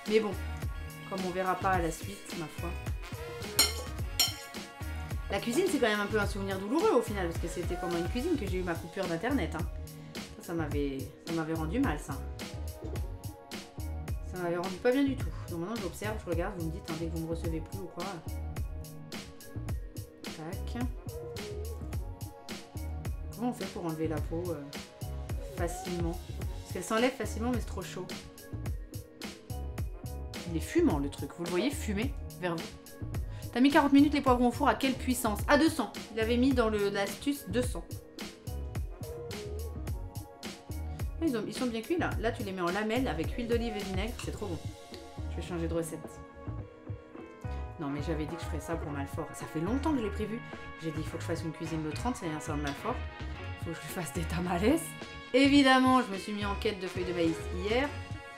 Mais bon, comme on verra pas à la suite, ma foi. La cuisine, c'est quand même un peu un souvenir douloureux au final, parce que c'était pendant une cuisine que j'ai eu ma coupure d'internet. Hein. Ça m'avait rendu mal, ça. Ça m'avait rendu pas bien du tout. Donc maintenant, j'observe, je regarde, vous me dites hein, dès que vous me recevez plus ou quoi. Tac. Comment on fait pour enlever la peau facilement? Parce qu'elle s'enlève facilement, mais c'est trop chaud. Il est fumant le truc, vous le voyez fumer vers vous. T'as mis 40 minutes les poivrons au four à quelle puissance? À 200. Il avait mis dans l'astuce 200. Ils sont bien cuits là. Là tu les mets en lamelles avec huile d'olive et vinaigre, c'est trop bon. Je vais changer de recette. Non mais j'avais dit que je ferais ça pour Malfort. Ça fait longtemps que je l'ai prévu. J'ai dit il faut que je fasse une cuisine le 30, c'est l'anniversaire de Malfort. Il faut que je fasse des tamales. Évidemment, je me suis mis en quête de feuilles de maïs hier.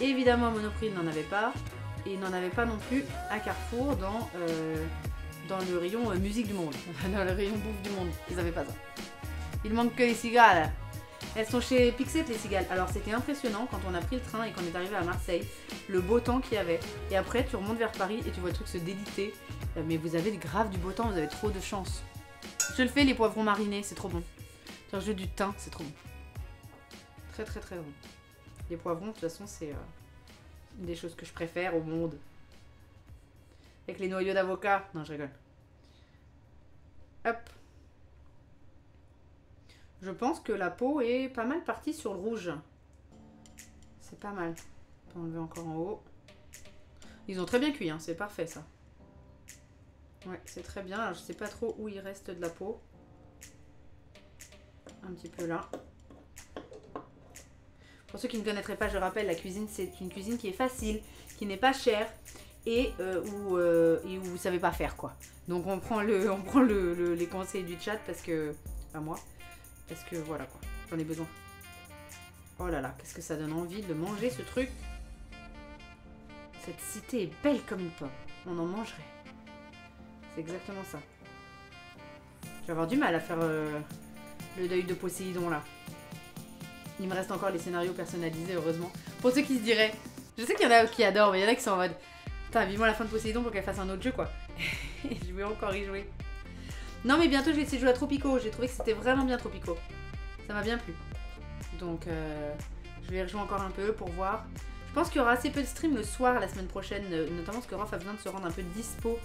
Évidemment, à Monoprix, il n'en avait pas. Et il n'en avait pas non plus à Carrefour dans le rayon musique du monde. Dans le rayon bouffe du monde. Ils n'avaient pas ça. Il manque que les cigales. Elles sont chez Pixet, les cigales. Alors, c'était impressionnant quand on a pris le train et qu'on est arrivé à Marseille. Le beau temps qu'il y avait. Et après, tu remontes vers Paris et tu vois le truc se déliter. Mais vous avez grave du beau temps, vous avez trop de chance. Je le fais, les poivrons marinés, c'est trop bon. J'ai rajouté du thym, c'est trop bon. Très, très, très bon. Les poivrons, de toute façon, c'est une des choses que je préfère au monde. Avec les noyaux d'avocat. Non, je rigole. Hop. Je pense que la peau est pas mal partie sur le rouge. C'est pas mal. On peut enlever encore en haut. Ils ont très bien cuit, hein. C'est parfait ça. Ouais, c'est très bien. Alors, je sais pas trop où il reste de la peau. Un petit peu là. Pour ceux qui ne connaîtraient pas, je rappelle, la cuisine, c'est une cuisine qui est facile, qui n'est pas chère et où vous savez pas faire quoi. Donc on prend les conseils du chat parce que... Enfin moi. Parce que voilà quoi, j'en ai besoin. Oh là là, qu'est-ce que ça donne envie de manger ce truc. Cette cité est belle comme une pomme. On en mangerait. C'est exactement ça. Je vais avoir du mal à faire le deuil de Poséidon là. Il me reste encore les scénarios personnalisés, heureusement. Pour ceux qui se diraient... Je sais qu'il y en a qui adorent, mais il y en a qui sont en mode... Putain, vivement la fin de Poséidon pour qu'elle fasse un autre jeu, quoi. Et je vais encore y jouer. Non, mais bientôt, je vais essayer de jouer à Tropico. J'ai trouvé que c'était vraiment bien, Tropico. Ça m'a bien plu. Donc, je vais y rejouer encore un peu pour voir. Je pense qu'il y aura assez peu de streams le soir, la semaine prochaine. Notamment parce que Rof a besoin de se rendre un peu dispo.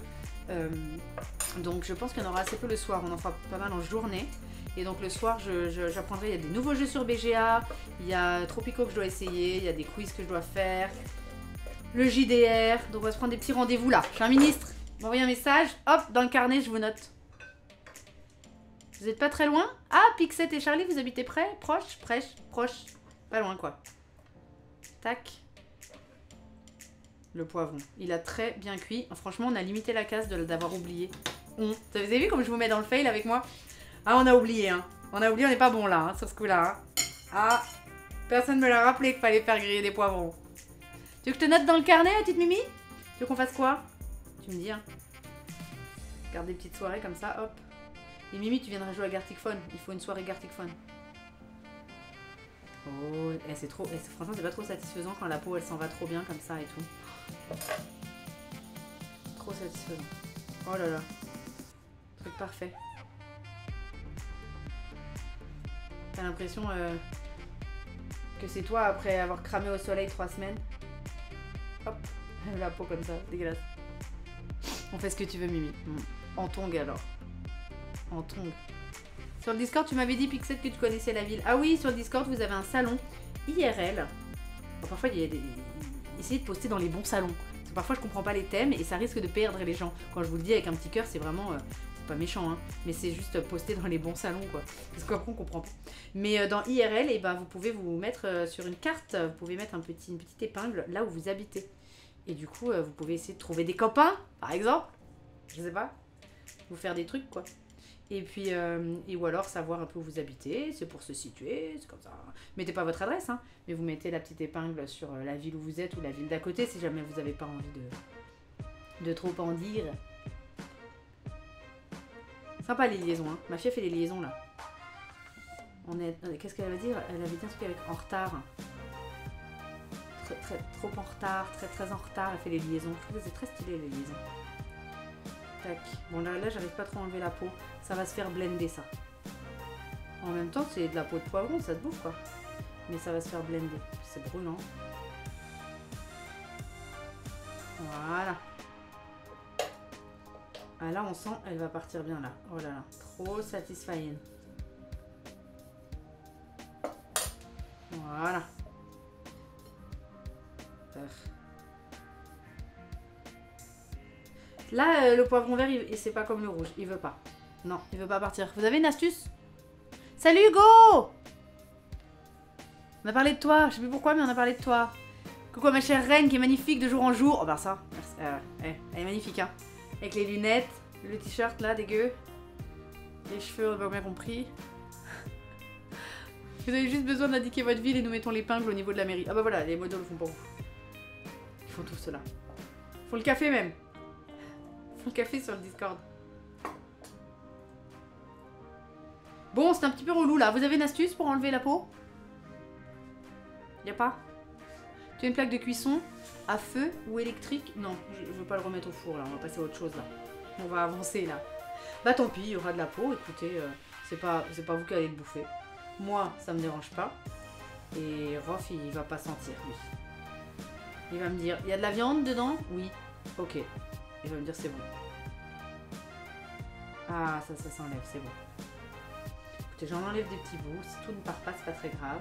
Donc, je pense qu'il y en aura assez peu le soir. On en fera pas mal en journée. Et donc le soir, j'apprendrai, il y a des nouveaux jeux sur BGA, il y a Tropico que je dois essayer, il y a des quiz que je dois faire, le JDR, donc on va se prendre des petits rendez-vous là. Je suis un ministre, m'envoyez un message, hop, dans le carnet, je vous note. Vous êtes pas très loin? Ah, Pixet et Charlie, vous habitez près? Proche? Proche? Pas loin quoi. Tac. Le poivron, il a très bien cuit. Franchement, on a limité la casse d'avoir oublié. Vous avez vu comme je vous mets dans le fail avec moi? Ah, on a oublié, hein. On a oublié, on n'est pas bon là, hein, sur ce coup-là. Hein. Ah, personne ne me l'a rappelé qu'il fallait faire griller des poivrons. Tu veux que je te note dans le carnet, petite Mimi? Tu veux qu'on fasse quoi? Tu me dis, hein. Garde des petites soirées comme ça, hop. Et Mimi, tu viendras jouer à Gartic Phone. Il faut une soirée Gartic Phone. Oh, c'est trop... franchement, c'est pas trop satisfaisant quand la peau, elle s'en va trop bien comme ça et tout. Trop satisfaisant. Oh là là. Truc parfait. T'as l'impression que c'est toi après avoir cramé au soleil 3 semaines. Hop, la peau comme ça, dégueulasse. On fait ce que tu veux, Mimi. En tongue alors. En tongue. Sur le Discord, tu m'avais dit, Pixel, que tu connaissais la ville. Ah oui, sur le Discord, vous avez un salon IRL. Bon, parfois, il y a des... Essayez de poster dans les bons salons. Parce que parfois, je comprends pas les thèmes et ça risque de perdre les gens. Quand je vous le dis avec un petit cœur, c'est vraiment... pas méchant, hein, mais c'est juste posté dans les bons salons, quoi. Parce qu'après, on comprend pas. Mais dans IRL, et ben, vous pouvez vous mettre sur une carte, vous pouvez mettre une petite épingle là où vous habitez. Et du coup, vous pouvez essayer de trouver des copains, par exemple. Je sais pas. Vous faire des trucs, quoi. Et puis, ou alors savoir un peu où vous habitez, c'est pour se situer, c'est comme ça. Mettez pas votre adresse, hein, mais vous mettez la petite épingle sur la ville où vous êtes ou la ville d'à côté, si jamais vous n'avez pas envie de trop en dire. Sympa les liaisons, hein. Ma fille a fait les liaisons là. Qu'est-ce qu'elle va dire? Elle avait dit un truc avec en retard. Trop en retard, très en retard, elle fait les liaisons. Je trouve que c'est très stylé les liaisons. Tac. Bon là j'arrive pas trop à enlever la peau. Ça va se faire blender ça. En même temps c'est de la peau de poivron, ça se bouffe quoi. Mais ça va se faire blender. C'est brûlant. Voilà. Ah là on sent, elle va partir bien là. Oh là là, trop satisfying. Voilà. Là, le poivron vert, c'est pas comme le rouge. Il veut pas. Non, il veut pas partir. Vous avez une astuce? Salut Hugo! On a parlé de toi. Je sais plus pourquoi, mais on a parlé de toi. Coucou ma chère reine qui est magnifique de jour en jour. Oh bah ça, elle est magnifique hein. Avec les lunettes, le t-shirt là, dégueu. Les cheveux, on n'a pas bien compris. Vous avez juste besoin d'indiquer votre ville et nous mettons l'épingle au niveau de la mairie. Ah bah voilà, les modos le font pour vous. Ils font tout cela. Ils font le café même. Ils font le café sur le Discord. Bon, c'est un petit peu relou là. Vous avez une astuce pour enlever la peau? Y'a pas? Tu as une plaque de cuisson à feu ou électrique? Non, je veux pas le remettre au four là. On va passer à autre chose là. On va avancer là. Bah tant pis, il y aura de la peau. Écoutez, c'est pas vous qui allez le bouffer. Moi, ça me dérange pas. Et Rof, il va pas sentir, lui. Il va me dire, il y a de la viande dedans? Oui. Ok. Il va me dire, c'est bon. Ah, ça s'enlève, c'est bon. Écoutez, j'en enlève des petits bouts. Si tout ne part pas, c'est pas très grave.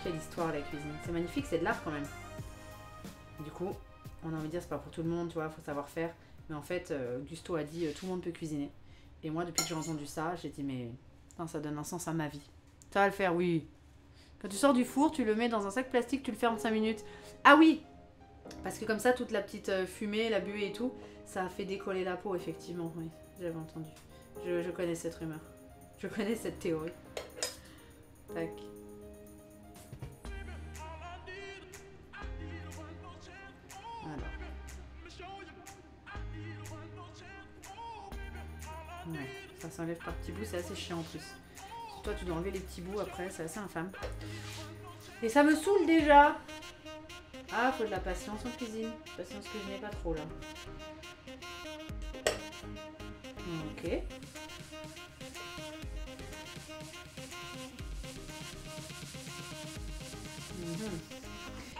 Quelle histoire, la cuisine. C'est magnifique, c'est de l'art quand même. Du coup, on a envie de dire, c'est pas pour tout le monde, tu vois, faut savoir faire. Mais en fait, Gusto a dit, tout le monde peut cuisiner. Et moi, depuis que j'ai entendu ça, j'ai dit, mais putain, ça donne un sens à ma vie. Ça va le faire, oui. Quand tu sors du four, tu le mets dans un sac plastique, tu le fermes 5 minutes. Ah oui! Parce que comme ça, toute la petite fumée, la buée et tout, ça fait décoller la peau, effectivement. Oui, j'avais entendu. Je connais cette rumeur. Je connais cette théorie. Tac. Alors. Ouais, ça s'enlève par petits bouts, c'est assez chiant en plus. Toi, tu dois enlever les petits bouts après, c'est assez infâme. Et ça me saoule déjà. Ah, faut de la patience en cuisine. Patience que je n'ai pas trop là. Ok.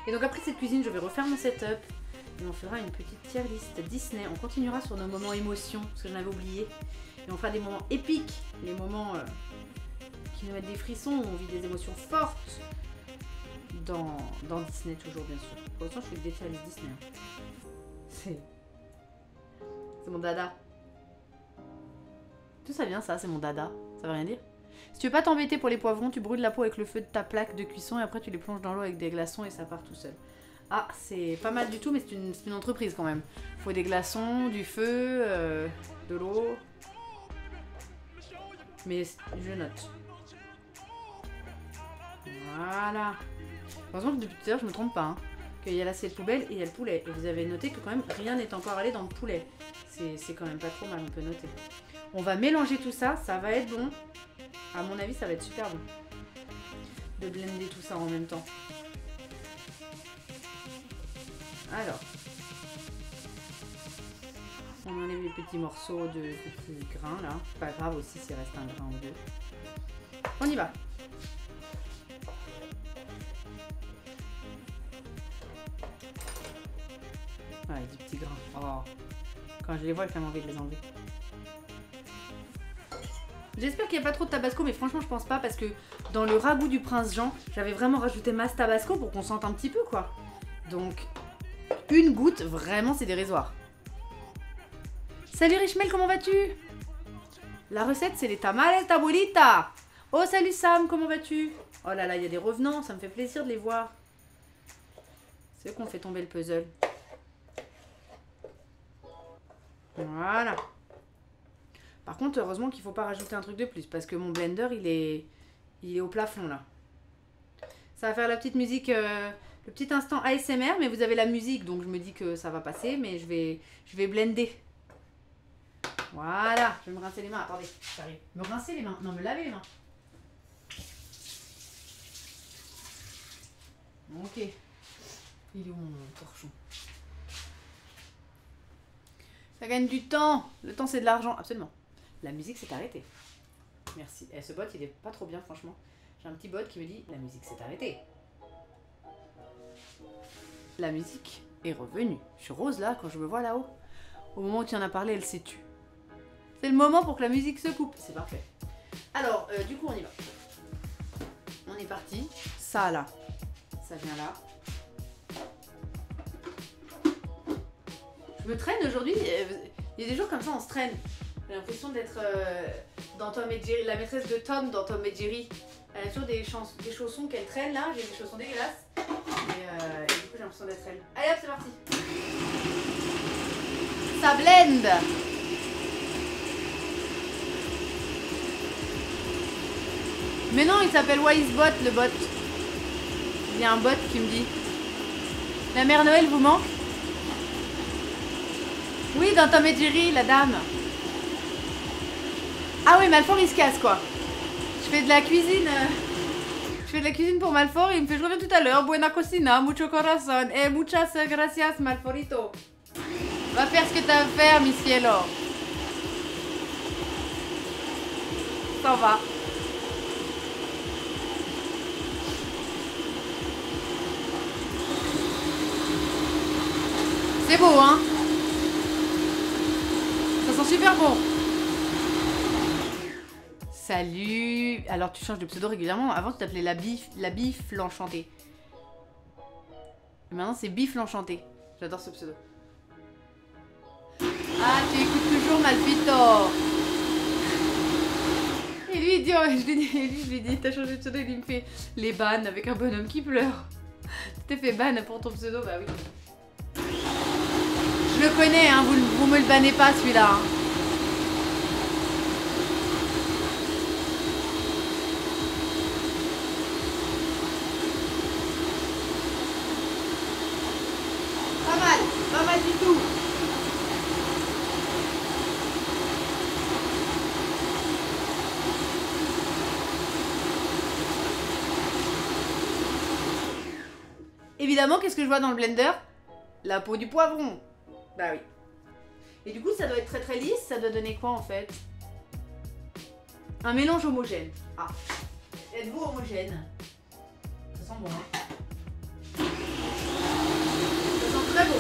Et donc après cette cuisine, je vais refaire mon setup. Et on fera une petite tier list Disney. On continuera sur nos moments émotions, parce que j'en avais oublié. Et on fera des moments épiques, les moments qui nous mettent des frissons, où on vit des émotions fortes. Dans Disney toujours, bien sûr. Pour l'instant, je fais des tier list Disney. C'est mon dada. D'où ça vient ça, c'est mon dada? Ça veut rien dire? Si tu veux pas t'embêter pour les poivrons, tu brûles la peau avec le feu de ta plaque de cuisson et après tu les plonges dans l'eau avec des glaçons et ça part tout seul. Ah, c'est pas mal du tout, mais c'est une entreprise quand même. Faut des glaçons, du feu, de l'eau. Mais je note. Voilà. Heureusement que depuis tout à l'heure, je me trompe pas. Hein, qu'il y a l'assiette poubelle et il y a le poulet. Et vous avez noté que quand même, rien n'est encore allé dans le poulet. C'est quand même pas trop mal, on peut noter. On va mélanger tout ça, ça va être bon. À mon avis, ça va être super bon. De blender tout ça en même temps. Alors. On enlève les petits morceaux de petits grains là. Pas grave aussi s'il reste un grain ou deux. On y va. Ouais, des petits grains. Oh. Quand je les vois, j'ai envie de les enlever. J'espère qu'il n'y a pas trop de tabasco, mais franchement, je pense pas parce que dans le ragoût du prince Jean, j'avais vraiment rajouté masse tabasco pour qu'on sente un petit peu, quoi. Donc, une goutte, vraiment, c'est dérisoire. Salut Richmel, comment vas-tu? La recette, c'est les tamales tabuelita. Oh, salut Sam, comment vas-tu? Oh là là, il y a des revenants, ça me fait plaisir de les voir. C'est eux qu'on fait tomber le puzzle. Voilà. Par contre, heureusement qu'il ne faut pas rajouter un truc de plus parce que mon blender, il est au plafond là. Ça va faire la petite musique, le petit instant ASMR, mais vous avez la musique, donc je me dis que ça va passer, mais je vais blender. Voilà, je vais me rincer les mains. Attendez, j'arrive. Me rincer les mains. Non, me laver les mains. Ok. Il est où mon torchon? Ça gagne du temps. Le temps, c'est de l'argent. Absolument. La musique s'est arrêtée. Merci. Et ce bot, il est pas trop bien, franchement. J'ai un petit bot qui me dit, la musique s'est arrêtée. La musique est revenue. Je suis rose là, quand je me vois là-haut. Au moment où tu en as parlé, elle s'est tue. C'est le moment pour que la musique se coupe. C'est parfait. Alors, du coup, on y va. On est parti. Ça, là. Ça vient là. Je me traîne aujourd'hui. Il y a des jours comme ça, on se traîne. J'ai l'impression d'être dans Tom et Jerry. La maîtresse de Tom dans Tom et Jerry. Elle a toujours des chaussons qu'elle traîne là. J'ai des chaussons dégueulasses. Et du coup, j'ai l'impression d'être elle. Allez hop, c'est parti. Ça blende. Mais non, il s'appelle Wisebot, le bot. Il y a un bot qui me dit. La mère Noël vous manque? Oui, dans Tom et Jerry, la dame. Ah oui, Malfoy il se casse quoi. Je fais de la cuisine. Je fais de la cuisine pour Malfoy. Il me fait je reviens tout à l'heure. Buena cocina, mucho corazón. Et muchas gracias, Malforito. Va faire ce que t'as à faire, mi cielo. Ça va. C'est beau, hein? Ça sent super bon. Salut. Alors tu changes de pseudo régulièrement. Avant tu t'appelais la bif l'enchantée. Maintenant c'est bif l'enchantée. J'adore ce pseudo. Ah, tu écoutes toujours Malfito. Et lui il dit, je lui dis t'as changé de pseudo. Il me fait les bannes avec un bonhomme qui pleure. Tu t'es fait ban pour ton pseudo? Bah oui. Je le connais, hein, vous me le bannez pas celui-là. Hein. Pas mal du tout. Évidemment, qu'est-ce que je vois dans le blender? La peau du poivron. Bah oui. Et du coup, ça doit être très très lisse. Ça doit donner quoi en fait? Un mélange homogène. Ah. Êtes-vous homogène? Ça sent bon, hein? Ça sent très bon.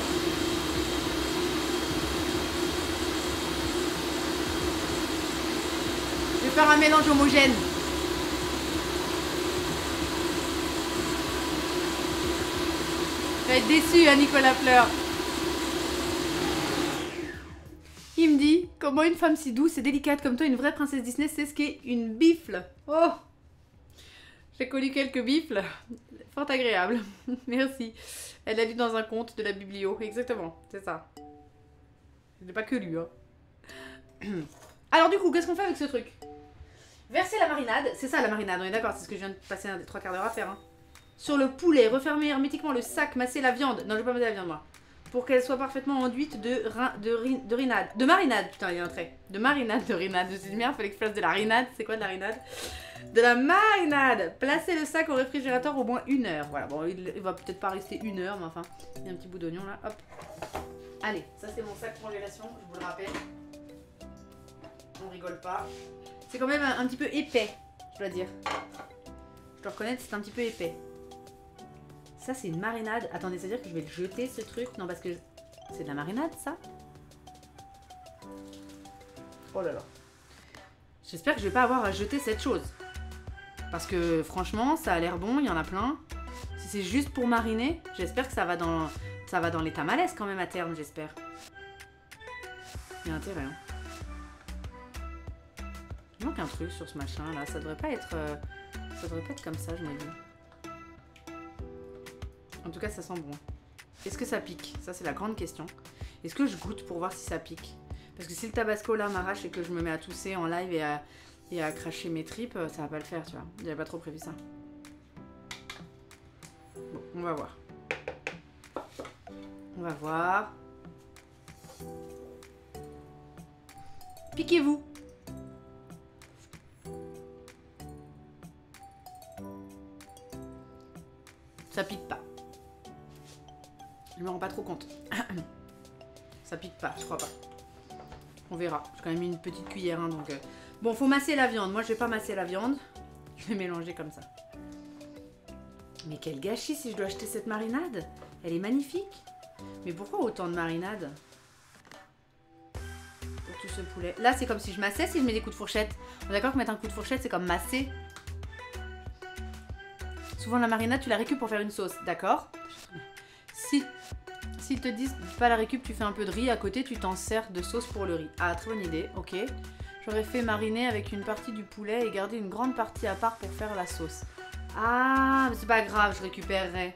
Je vais faire un mélange homogène. Je vais être déçu, hein, Nicolas Fleur. Il me dit, comment une femme si douce et délicate comme toi, une vraie princesse Disney, c'est ce qu'est une bifle. Oh, j'ai connu quelques bifles, fort agréables. Merci. Elle l'a lu dans un conte de la biblio, exactement, c'est ça. Je l'ai pas que lu, hein. Alors du coup, qu'est-ce qu'on fait avec ce truc? Verser la marinade, c'est ça la marinade, on est d'accord, c'est ce que je viens de passer 3 quarts d'heure à faire. Hein. Sur le poulet, refermer hermétiquement le sac, masser la viande. Non, je vais pas masser la viande moi. Pour qu'elle soit parfaitement enduite de marinade, putain, il y a un trait. De marinade, de rinade. Je me suis dit, merde, fallait que je fasse de la rinade. C'est quoi de la rinade? De la marinade. Placez le sac au réfrigérateur au moins 1 heure. Voilà, bon, il va peut-être pas rester 1 heure, mais enfin, il y a un petit bout d'oignon là, hop. Allez, ça c'est mon sac congélation, je vous le rappelle. On rigole pas. C'est quand même un petit peu épais, je dois dire. Je dois reconnaître, c'est un petit peu épais. Ça, c'est une marinade. Attendez, c'est-à-dire que je vais le jeter, ce truc? Non, parce que c'est de la marinade, ça? Oh là là. J'espère que je vais pas avoir à jeter cette chose. Parce que, franchement, ça a l'air bon, il y en a plein. Si c'est juste pour mariner, j'espère que ça va dans les tamales quand même à terme, j'espère. Il y a intérêt, hein. Il manque un truc sur ce machin-là. Ça devrait pas être comme ça, je me dis. En tout cas, ça sent bon. Est-ce que ça pique? Ça, c'est la grande question. Est-ce que je goûte pour voir si ça pique? Parce que si le tabasco, là, m'arrache et que je me mets à tousser en live et à cracher mes tripes, ça va pas le faire, tu vois. J'avais pas trop prévu ça. Bon, on va voir. On va voir. Piquez-vous. Ça pique pas. Je me rends pas trop compte. Ça pique pas, je crois pas. On verra. J'ai quand même mis une petite cuillère, hein, donc... Bon, faut masser la viande. Moi, je vais pas masser la viande. Je vais mélanger comme ça. Mais quel gâchis si je dois acheter cette marinade. Elle est magnifique. Mais pourquoi autant de marinade pour tout ce poulet? Là, c'est comme si je massais si je mets des coups de fourchette. On est d'accord que mettre un coup de fourchette, c'est comme masser. Souvent, la marinade, tu la récupères pour faire une sauce. D'accord? S'ils te disent pas la récup, tu fais un peu de riz à côté, tu t'en sers de sauce pour le riz. Ah, très bonne idée, ok. J'aurais fait mariner avec une partie du poulet et garder une grande partie à part pour faire la sauce. Ah, mais c'est pas grave, je récupérerai.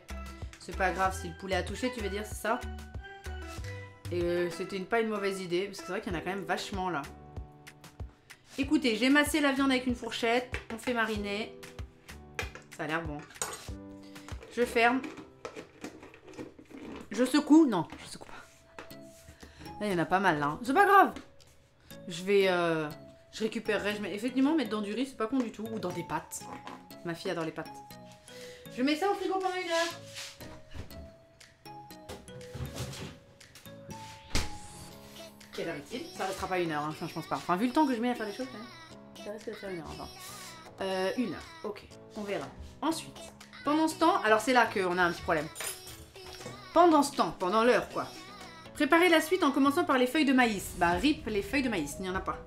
C'est pas grave si le poulet a touché, tu veux dire, c'est ça? Et c'était pas une mauvaise idée, parce que c'est vrai qu'il y en a quand même vachement là. Écoutez, j'ai massé la viande avec une fourchette, on fait mariner. Ça a l'air bon. Je ferme. Je secoue. Non, je secoue pas. Là, il y en a pas mal là. Hein. C'est pas grave. Je vais... je récupérerai. Effectivement, mettre dans du riz, c'est pas con du tout. Ou dans des pâtes. Ma fille adore les pâtes. Je mets ça au frigo pendant 1 heure. Quelle heure est-il? Ça restera pas 1 heure, hein. Enfin, je pense pas. Enfin, vu le temps que je mets à faire les choses, ça reste à faire 1 heure. Enfin. 1 heure. Ok, on verra. Ensuite, pendant ce temps... Alors, c'est là qu'on a un petit problème. Pendant ce temps, pendant l'heure, quoi. Préparez la suite en commençant par les feuilles de maïs. Bah, rip les feuilles de maïs, il n'y en a pas.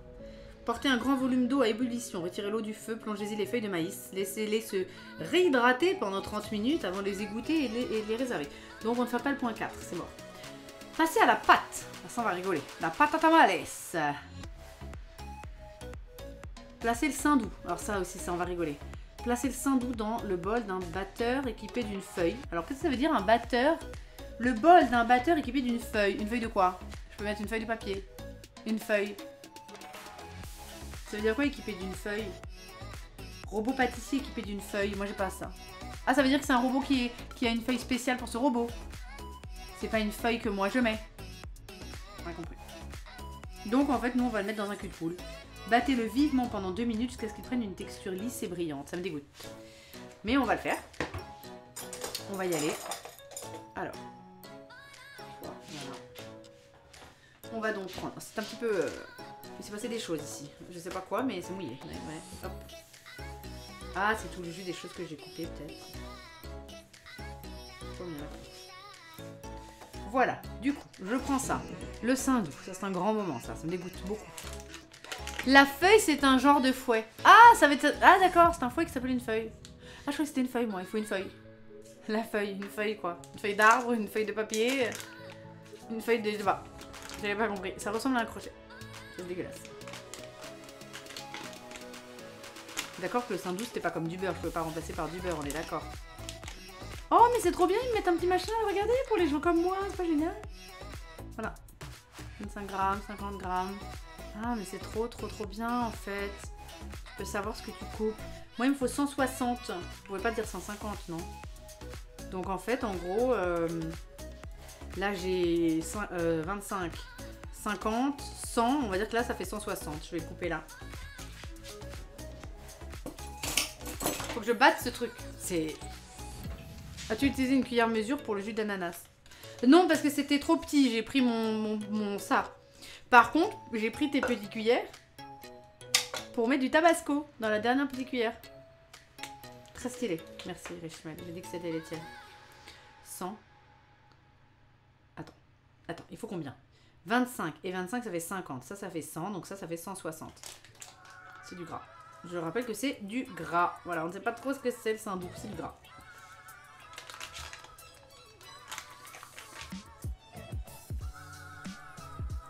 Portez un grand volume d'eau à ébullition, retirez l'eau du feu, plongez-y les feuilles de maïs, laissez-les se réhydrater pendant 30 minutes avant de les égoutter et les réserver. Donc on ne fait pas le point 4, c'est mort. Passez à la pâte. Ça, on va rigoler. La pâte à tamales. Placez le saindoux. Alors ça aussi, ça, on va rigoler. Placez le saindoux dans le bol d'un batteur équipé d'une feuille. Alors qu'est-ce que ça veut dire un batteur? Le bol d'un batteur équipé d'une feuille. Une feuille de quoi? Je peux mettre une feuille de papier. Une feuille. Ça veut dire quoi équipé d'une feuille? Robot pâtissier équipé d'une feuille. Moi j'ai pas ça. Ah, ça veut dire que c'est un robot qui a une feuille spéciale pour ce robot. C'est pas une feuille que moi je mets. On a compris. Donc en fait nous on va le mettre dans un cul de poule. Battez-le vivement pendant 2 minutes jusqu'à ce qu'il prenne une texture lisse et brillante. Ça me dégoûte. Mais on va le faire. On va y aller. Alors. Voilà. On va donc prendre... C'est un petit peu... Il s'est passé des choses ici. Je sais pas quoi, mais c'est mouillé. Ouais. Hop. Ah, c'est tout le jus des choses que j'ai coupées, peut-être. Voilà. Du coup, je prends ça. Le saindoux. Ça, c'est un grand moment, ça. Ça me dégoûte beaucoup. La feuille, c'est un genre de fouet. Ah, ça va être... Ah, d'accord. C'est un fouet qui s'appelle une feuille. Ah, je croyais que c'était une feuille, moi. Il faut une feuille. La feuille. Une feuille, quoi. Une feuille d'arbre, une feuille de papier. Une feuille de... Bah, j'avais pas compris. Ça ressemble à un crochet. C'est dégueulasse. D'accord que le saindoux c'était pas comme du beurre, je pouvais pas remplacer par du beurre, on est d'accord. Oh mais c'est trop bien, ils mettent un petit machin, regardez, pour les gens comme moi, c'est pas génial. Voilà. 25 grammes, 50 grammes. Ah mais c'est trop bien en fait. Tu peux savoir ce que tu coupes. Moi il me faut 160, je pouvais pas dire 150 non. Donc en fait en gros, là j'ai 25. 50, 100, on va dire que là ça fait 160. Je vais le couper là. Faut que je batte ce truc. C'est... As-tu utilisé une cuillère mesure pour le jus d'ananas? Non, parce que c'était trop petit. J'ai pris mon ça. Par contre, j'ai pris tes petites cuillères pour mettre du tabasco dans la dernière petite cuillère. Très stylé. Merci, Richmond. J'ai dit que c'était les tiennes. 100. Attends, il faut combien? 25 et 25 ça fait 50, ça fait 100, donc ça fait 160. C'est du gras. Je rappelle que c'est du gras. Voilà, on ne sait pas trop ce que c'est le saindoux, c'est du gras.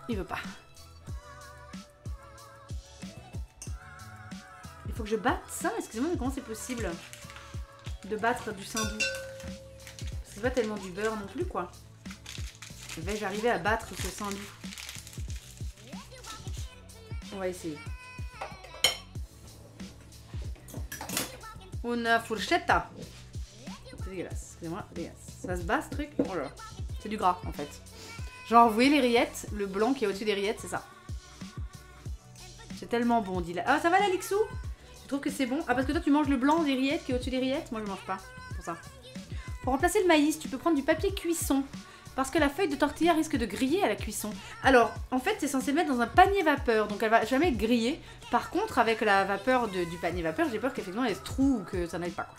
Il veut pas. Il faut que je batte ça? Excusez-moi, mais comment c'est possible de battre du saindoux? C'est pas tellement du beurre non plus, quoi. Vais-je arriver à battre ce saindoux? On va essayer. Una fourchetta. C'est dégueulasse. Excusez-moi, dégueulasse. Ça se bat ce truc? Oh là là. C'est du gras en fait. Genre, vous voyez les rillettes? Le blanc qui est au-dessus des rillettes, c'est ça. C'est tellement bon, dit là. Ah, ça va la Lixou? Tu trouves que c'est bon? Ah, parce que toi tu manges le blanc des rillettes qui est au-dessus des rillettes? Moi je mange pas. Pour ça. Pour remplacer le maïs, tu peux prendre du papier cuisson. Parce que la feuille de tortilla risque de griller à la cuisson. Alors, en fait, c'est censé mettre dans un panier vapeur, donc elle va jamais griller. Par contre, avec la vapeur du panier vapeur, j'ai peur qu'effectivement elle se trouve ou que ça n'aille pas, quoi.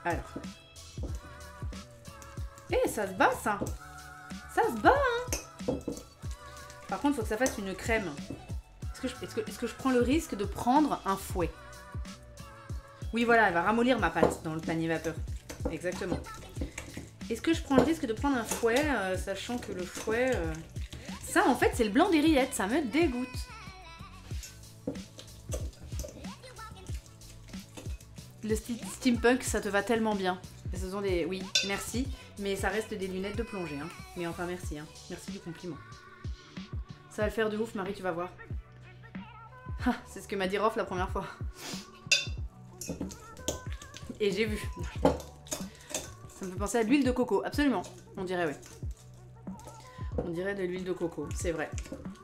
Alors. Eh, ça se bat, ça. Ça se bat, hein. Par contre, il faut que ça fasse une crème. Est-ce que je prends le risque de prendre un fouet? Oui, voilà, elle va ramollir ma pâte dans le panier vapeur. Exactement. Est-ce que je prends le risque de prendre un fouet, sachant que le fouet... Ça, en fait, c'est le blanc des rillettes. Ça me dégoûte. Le steampunk, ça te va tellement bien. Ce sont des... Oui, merci. Mais ça reste des lunettes de plongée. Hein. Mais enfin, merci. Hein. Merci du compliment. Ça va le faire de ouf, Marie, tu vas voir. Ah, c'est ce que m'a dit Rof la première fois. Et j'ai vu. Ça me fait penser à de l'huile de coco. Absolument. On dirait, oui. On dirait de l'huile de coco. C'est vrai.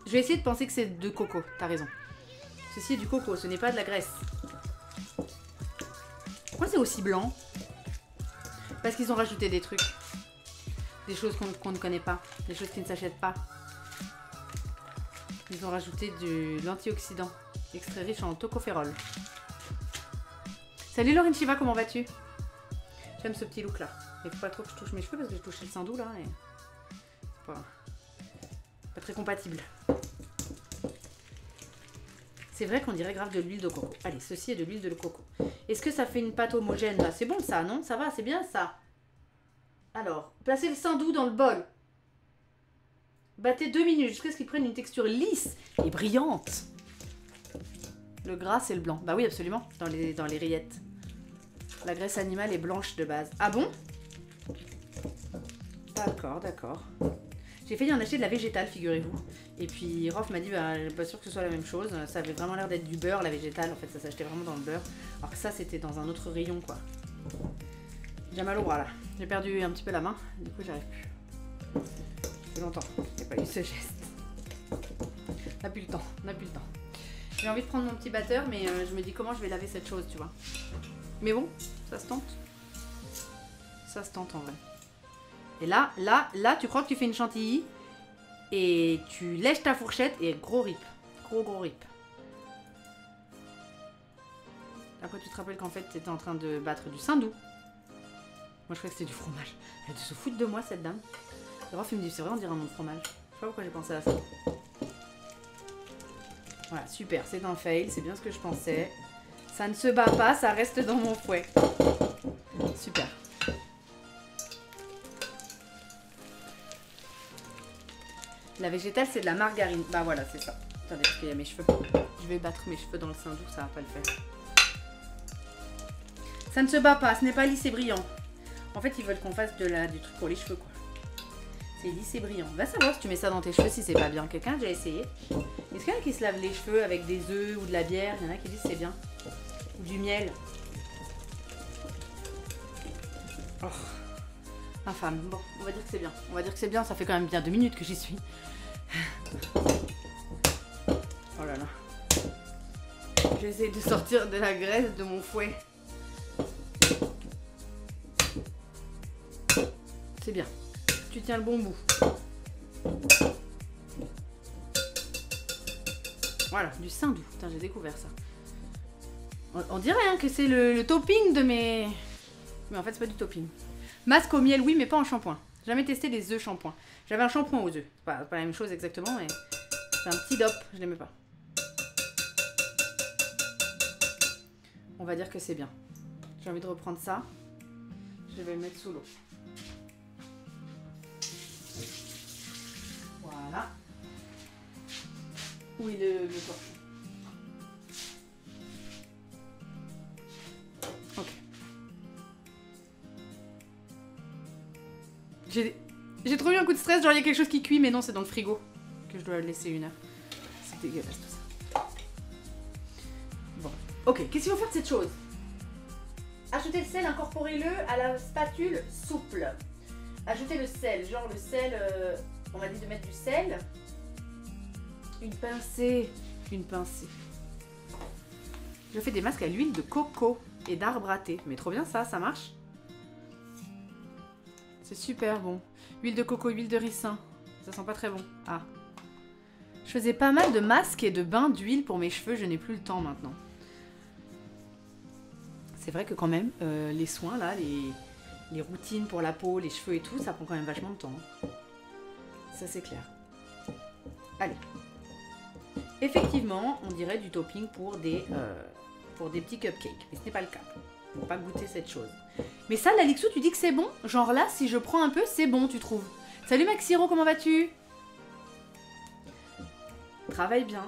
Je vais essayer de penser que c'est de coco. T'as raison. Ceci est du coco. Ce n'est pas de la graisse. Pourquoi c'est aussi blanc? Parce qu'ils ont rajouté des trucs. Des choses qu'on ne connaît pas. Des choses qui ne s'achètent pas. Ils ont rajouté de l'antioxydant. Extrait riche en tocopherol. Salut Laurine Shiva, comment vas-tu? J'aime ce petit look là. Il faut pas trop que je touche mes cheveux parce que j'ai touché le sandou là. Et... pas très compatible. C'est vrai qu'on dirait grave de l'huile de coco. Allez, ceci est de l'huile de coco. Est-ce que ça fait une pâte homogène là? C'est bon ça, non? Ça va, c'est bien ça. Alors, placez le sandou dans le bol. Battez 2 minutes jusqu'à ce qu'il prenne une texture lisse et brillante. Le gras, c'est le blanc. Bah oui, absolument, dans les rillettes. La graisse animale est blanche de base. Ah bon? D'accord, d'accord. J'ai failli en acheter de la végétale, figurez-vous. Et puis Rof m'a dit, bah, je suis pas sûre que ce soit la même chose. Ça avait vraiment l'air d'être du beurre, la végétale. En fait, ça s'achetait vraiment dans le beurre. Alors que ça, c'était dans un autre rayon, quoi. J'ai mal au bras, là. J'ai perdu un petit peu la main. Du coup, j'arrive plus. Ça fait longtemps. J'ai pas eu ce geste. On n'a plus le temps. On n'a plus le temps. J'ai envie de prendre mon petit batteur, mais je me dis comment je vais laver cette chose, tu vois. Mais bon, ça se tente. Ça se tente en vrai. Et là, tu crois que tu fais une chantilly et tu lèches ta fourchette et gros rip. Gros rip. Après, tu te rappelles qu'en fait, tu étais en train de battre du saindoux. Moi, je croyais que c'était du fromage. Elle se fout de moi, cette dame. Le Rof, il me dit, c'est vrai, on dirait un nom de fromage. Je sais pas pourquoi j'ai pensé à ça. Voilà, super, c'est un fail, c'est bien ce que je pensais. Ça ne se bat pas, ça reste dans mon fouet. Super. La végétale, c'est de la margarine. Bah voilà, c'est ça. Attendez, parce qu'il y a mes cheveux. Je vais battre mes cheveux dans le saindoux, ça va pas le faire. Ça ne se bat pas, ce n'est pas lisse et brillant. En fait, ils veulent qu'on fasse du truc pour les cheveux, quoi. C'est lisse et brillant. Va savoir si tu mets ça dans tes cheveux si c'est pas bien. Quelqu'un a déjà essayé? Est-ce qu'il y en a qui se lavent les cheveux avec des œufs ou de la bière? Il y en a qui disent c'est bien. Ou du miel. Oh. Infâme. Bon, on va dire que c'est bien. On va dire que c'est bien, ça fait quand même bien 2 minutes que j'y suis. Oh là là. J'essaie de sortir de la graisse de mon fouet. C'est bien. Tu tiens le bon bout. Voilà, du saindoux. Putain, j'ai découvert ça. On dirait hein, que c'est le topping de mes... Mais en fait, c'est pas du topping. Masque au miel, oui, mais pas en shampoing. Jamais testé les œufs shampoing. J'avais un shampoing aux œufs. Pas la même chose exactement, mais c'est un petit dop. Je l'aimais pas. On va dire que c'est bien. J'ai envie de reprendre ça. Je vais le mettre sous l'eau. Voilà. Où est le torchon? Ok. J'ai trop eu un coup de stress, genre il y a quelque chose qui cuit, mais non, c'est dans le frigo que je dois le laisser 1 heure. C'est dégueulasse tout ça. Bon. Ok, qu'est-ce qu'il faut faire de cette chose? Ajoutez le sel, incorporez-le à la spatule souple. Ajoutez le sel, genre le sel, on m'a dit de mettre du sel. Une pincée. Je fais des masques à l'huile de coco et d'arbre à thé. Mais trop bien ça, ça marche? C'est super bon. Huile de coco, huile de ricin. Ça sent pas très bon. Ah. Je faisais pas mal de masques et de bains d'huile pour mes cheveux. Je n'ai plus le temps maintenant. C'est vrai que quand même, les soins là, les routines pour la peau, les cheveux et tout, ça prend quand même vachement de temps. Ça c'est clair. Allez. Effectivement, on dirait du topping pour des petits cupcakes. Mais ce n'est pas le cas. Il ne faut pas goûter cette chose. Mais ça, l'Alixou, tu dis que c'est bon? Genre là, si je prends un peu, c'est bon, tu trouves? Salut Maxiro, comment vas-tu? Travaille bien.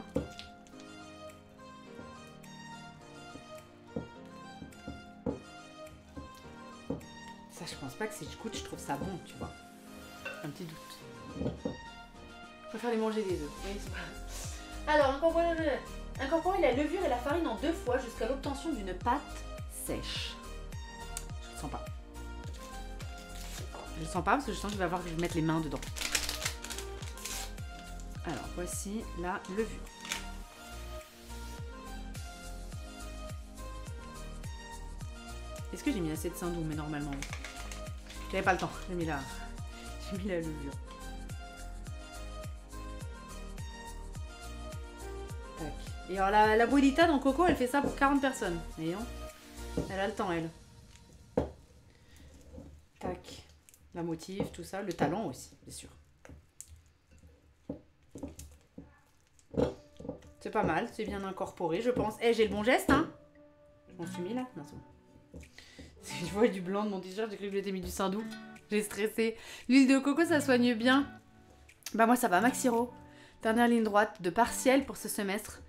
Ça, je pense pas que si je goûte, je trouve ça bon, tu vois. Un petit doute. Je préfère les manger les œufs. Oui, c'est pas... Alors, incorporer la levure et la farine en 2 fois jusqu'à l'obtention d'une pâte sèche. Je le sens pas. Je le sens pas parce que je sens qu'il va falloir que je mette les mains dedans. Alors, voici la levure. Est-ce que j'ai mis assez de saindoux? Mais normalement, oui. J'avais pas le temps. J'ai mis la levure. Tac. Et alors, la abuelita dans Coco, elle fait ça pour 40 personnes. Voyons. Elle a le temps, elle. Tac. La motive, tout ça. Le talent aussi, bien sûr. C'est pas mal, c'est bien incorporé, je pense. Eh, j'ai le bon geste, hein? Je m'en suis mis là? Non, c'est bon. Si je vois du blanc de mon t-shirt, j'ai cru que je m'étais mis du saindoux. J'ai stressé. L'huile de coco, ça soigne bien. Bah moi, ça va, Maxiro. Dernière ligne droite de partiel pour ce semestre.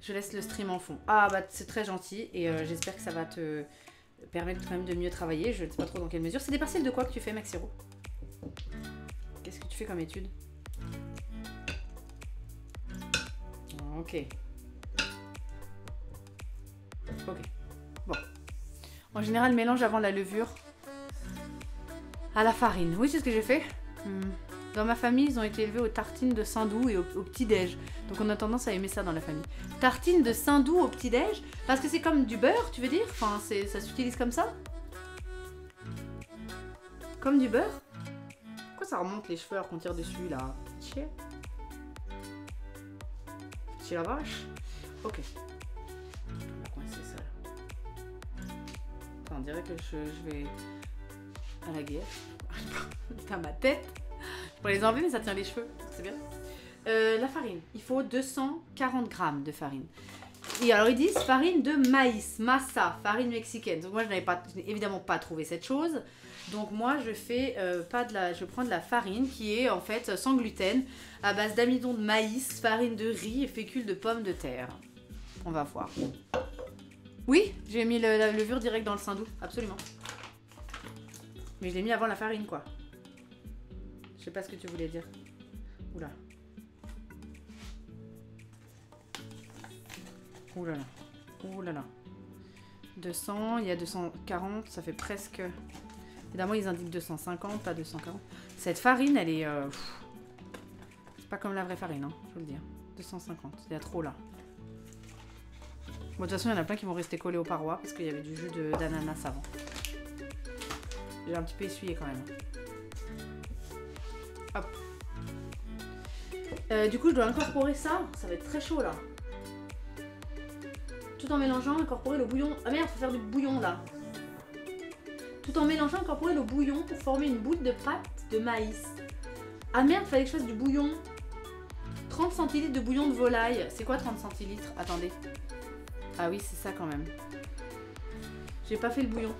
Je laisse le stream en fond. Ah bah, c'est très gentil et j'espère que ça va te permettre quand même de mieux travailler. Je ne sais pas trop dans quelle mesure. C'est des partiels de quoi que tu fais, Maxiro? Qu'est-ce que tu fais comme étude? Ok. Ok. Bon. En général, mélange avant la levure à la farine. Oui, c'est ce que j'ai fait. Dans ma famille, ils ont été élevés aux tartines de saindoux et au petit-déj. Donc on a tendance à aimer ça dans la famille. Tartines de saindoux au petit-déj? Parce que c'est comme du beurre, tu veux dire? Enfin, ça s'utilise comme ça? Comme du beurre? Pourquoi ça remonte les cheveux alors qu'on tire dessus, là? Chier. Chier la vache. Ok. On va coincer ça là. Attends, on dirait que je vais à la guerre. Putain, ma tête. Je pourrais les enlever, mais ça tient les cheveux. C'est bien. La farine. Il faut 240 grammes de farine. Et alors, ils disent farine de maïs, masa, farine mexicaine. Donc, moi, je n'ai évidemment pas trouvé cette chose. Donc, moi, je fais je prends de la farine qui est en fait sans gluten, à base d'amidon de maïs, farine de riz et fécule de pommes de terre. On va voir. Oui, j'ai mis la levure direct dans le saindoux, absolument. Mais je l'ai mis avant la farine, quoi. Je sais pas ce que tu voulais dire. Oula. Oulala. Oulala. 200, il y a 240, ça fait presque... Évidemment, ils indiquent 250, pas 240. Cette farine, elle est... C'est pas comme la vraie farine, hein, je veux le dire. 250, il y a trop là. Bon, de toute façon, il y en a plein qui vont rester collés aux parois parce qu'il y avait du jus d'ananas avant. J'ai un petit peu essuyé quand même. Hop. Du coup, je dois incorporer ça. Ça va être très chaud là. Tout en mélangeant, incorporer le bouillon. Ah merde, faut faire du bouillon là. Tout en mélangeant, incorporer le bouillon pour former une boule de pâte de maïs. Ah merde, fallait que je fasse du bouillon. 30 centilitres de bouillon de volaille. C'est quoi 30 centilitres? Attendez. Ah oui, c'est ça quand même. J'ai pas fait le bouillon.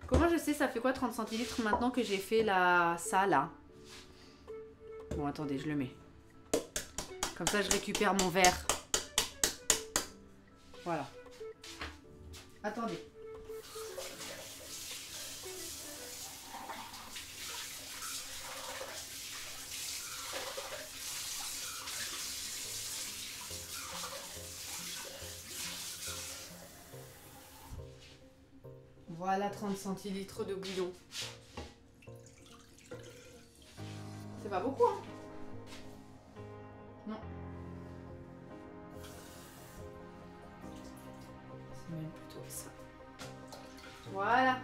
Comment je sais ça fait quoi 30 centilitres maintenant que j'ai fait ça là? Bon, attendez, je le mets. Comme ça, je récupère mon verre. Voilà. Attendez. Voilà 30 centilitres de bouillon. C'est pas beaucoup, hein? Non. C'est même plutôt ça. Voilà.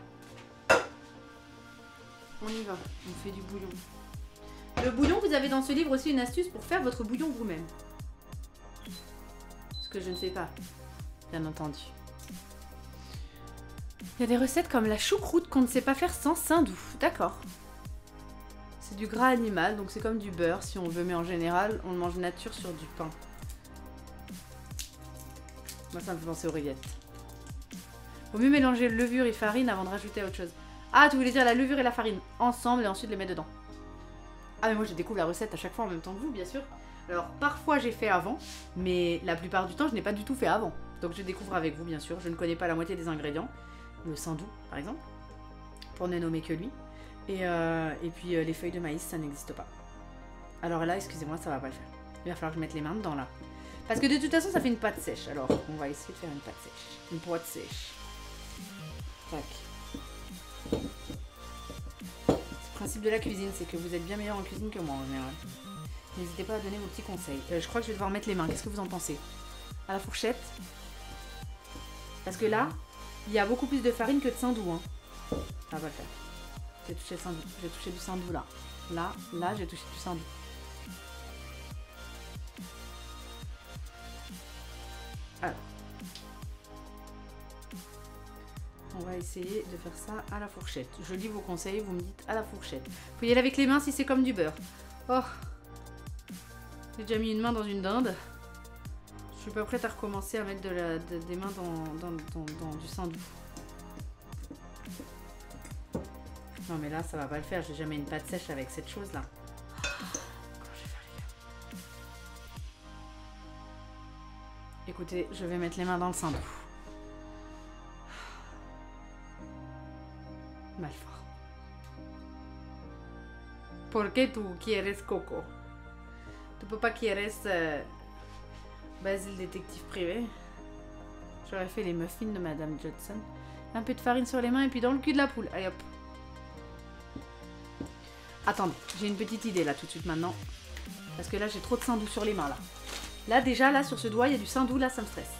On y va, on fait du bouillon. Le bouillon, vous avez dans ce livre aussi une astuce pour faire votre bouillon vous-même. Ce que je ne fais pas, bien entendu. Il y a des recettes comme la choucroute qu'on ne sait pas faire sans saindoux. D'accord. C'est du gras animal, donc c'est comme du beurre si on veut, mais en général, on le mange nature sur du pain. Moi, ça me fait penser aux rillettes. Vaut mieux mélanger levure et farine avant de rajouter autre chose. Ah, tu voulais dire la levure et la farine ensemble et ensuite les mettre dedans. Ah, mais moi, je découvre la recette à chaque fois en même temps que vous, bien sûr. Alors, parfois, j'ai fait avant, mais la plupart du temps, je n'ai pas du tout fait avant. Donc, je découvre avec vous, bien sûr. Je ne connais pas la moitié des ingrédients. Le saindoux, par exemple, pour ne nommer que lui. Et puis les feuilles de maïs, ça n'existe pas. Alors là, excusez-moi, ça va pas le faire. Il va falloir que je mette les mains dedans là. Parce que de toute façon, ça fait une pâte sèche. Alors, on va essayer de faire une pâte sèche. Une pâte sèche. Tac. Le principe de la cuisine, c'est que vous êtes bien meilleur en cuisine que moi en général. N'hésitez pas à donner vos petits conseils. Je crois que je vais devoir mettre les mains. Qu'est-ce que vous en pensez? À la fourchette. Parce que là, il y a beaucoup plus de farine que de saindoux. Hein. Ça va le faire. J'ai touché le saindoux. J'ai touché du saindoux là. Là, j'ai touché du saindoux. Alors. On va essayer de faire ça à la fourchette. Je lis vos conseils, vous me dites à la fourchette. Faut y aller avec les mains si c'est comme du beurre. Oh. J'ai déjà mis une main dans une dinde. Je suis pas prête à recommencer à mettre des mains dans du saindoux. Non mais là ça va pas le faire, j'ai jamais une pâte sèche avec cette chose là. Écoutez, je vais mettre les mains dans le saindoux. Mal fort. Pourquoi tu quieres Coco? Tu peux pas quieres Basile détective privé? J'aurais fait les muffins de Madame Johnson. Un peu de farine sur les mains et puis dans le cul de la poule. Allez hop. Attendez, j'ai une petite idée là tout de suite maintenant. Parce que là j'ai trop de saindoux sur les mains là. Là déjà là sur ce doigt il y a du saindoux, là ça me stresse.